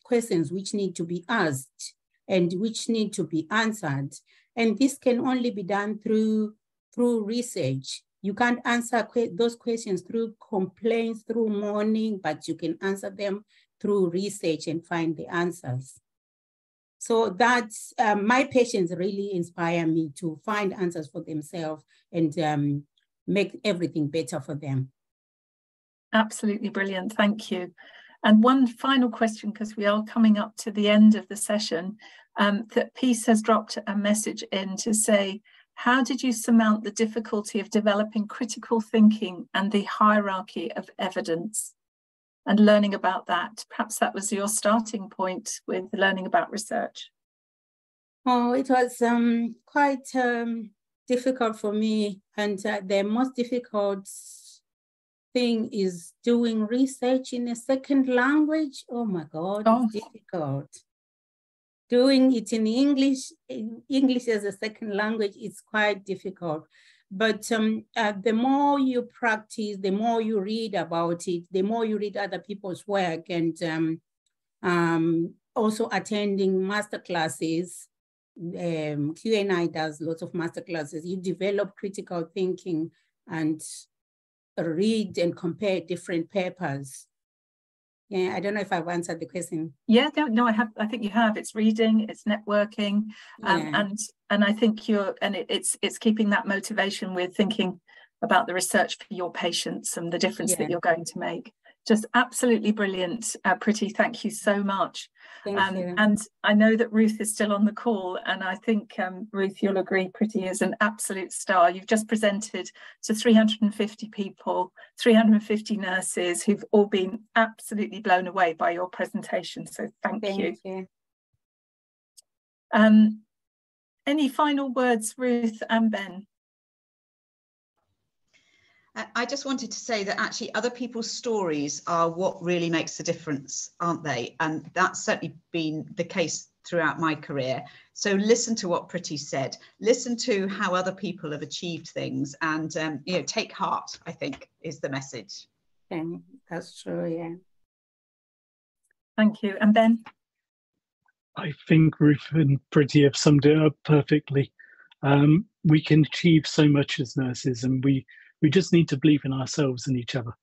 questions which need to be asked and which need to be answered. And this can only be done through research. You can't answer those questions through complaints, through mourning, but you can answer them through research and find the answers. So that's, my patients really inspire me to find answers for themselves and make everything better for them. Absolutely brilliant, thank you. And one final question, because we are coming up to the end of the session, that Peace has dropped a message in to say, how did you surmount the difficulty of developing critical thinking and the hierarchy of evidence and learning about that? Perhaps that was your starting point with learning about research. Oh, it was quite difficult for me. And the most difficult thing is doing research in a second language. Oh my God, it's difficult. Doing it in English as a second language, is quite difficult. But the more you practice, the more you read about it, the more you read other people's work, and also attending masterclasses. QNI does lots of masterclasses. You develop critical thinking and read and compare different papers. Yeah, I don't know if I've answered the question. Yeah, no, I think you have. It's reading, it's networking, yeah. and I think it's keeping that motivation with thinking about the research for your patients and the difference that you're going to make. Just absolutely brilliant, Priti. Thank you so much. Thank you. And I know that Ruth is still on the call, and I think, Ruth, you'll agree, Priti is an absolute star. You've just presented to 350 people, 350 nurses who've all been absolutely blown away by your presentation. So thank you. Any final words, Ruth and Ben? I just wanted to say that actually other people's stories are what really makes the difference, aren't they? And that's certainly been the case throughout my career. So listen to what Priti said, listen to how other people have achieved things, and take heart, I think, is the message. That's true, yeah. Thank you. And Ben? I think Ruth and Priti have summed it up perfectly. We can achieve so much as nurses, and we just need to believe in ourselves and each other.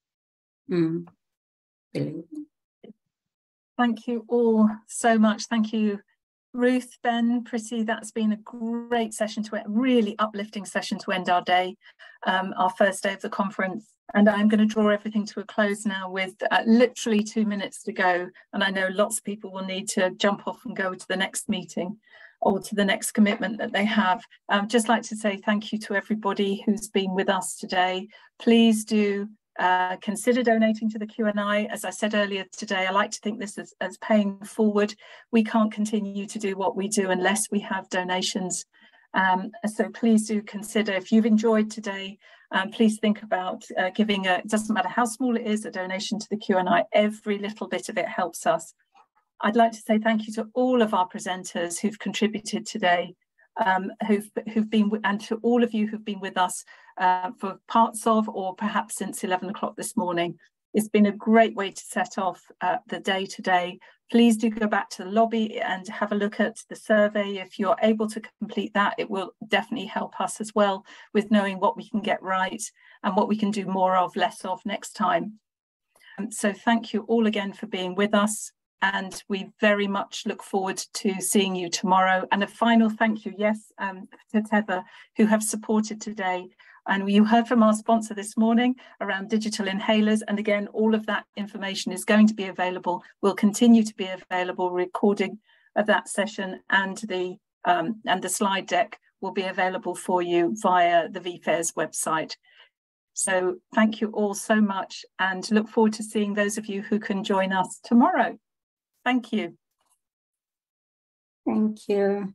Thank you all so much. Thank you, Ruth, Ben, Priti. That's been a great session, really uplifting session to end our day, our first day of the conference. And I'm going to draw everything to a close now with literally 2 minutes to go. And I know lots of people will need to jump off and go to the next meeting or to the next commitment that they have. Just like to say thank you to everybody who's been with us today. Please do consider donating to the QNI. As I said earlier today, I like to think this as paying forward. We can't continue to do what we do unless we have donations. So please do consider, if you've enjoyed today, please think about giving it doesn't matter how small it is, a donation to the QNI. Every little bit of it helps us. I'd like to say thank you to all of our presenters who've contributed today, who've been, and to all of you who've been with us for parts of, or perhaps since 11 o'clock this morning. It's been a great way to set off the day today. Please do go back to the lobby and have a look at the survey. If you're able to complete that, it will definitely help us as well with knowing what we can get right and what we can do more of, less of next time. So thank you all again for being with us. and we very much look forward to seeing you tomorrow. And a final thank you, yes, to Tether, who have supported today. And you heard from our sponsor this morning around digital inhalers. And again, all of that information is going to be available, will continue to be available. Recording of that session and the slide deck will be available for you via the VFAIRS website. So thank you all so much, and look forward to seeing those of you who can join us tomorrow. Thank you. Thank you.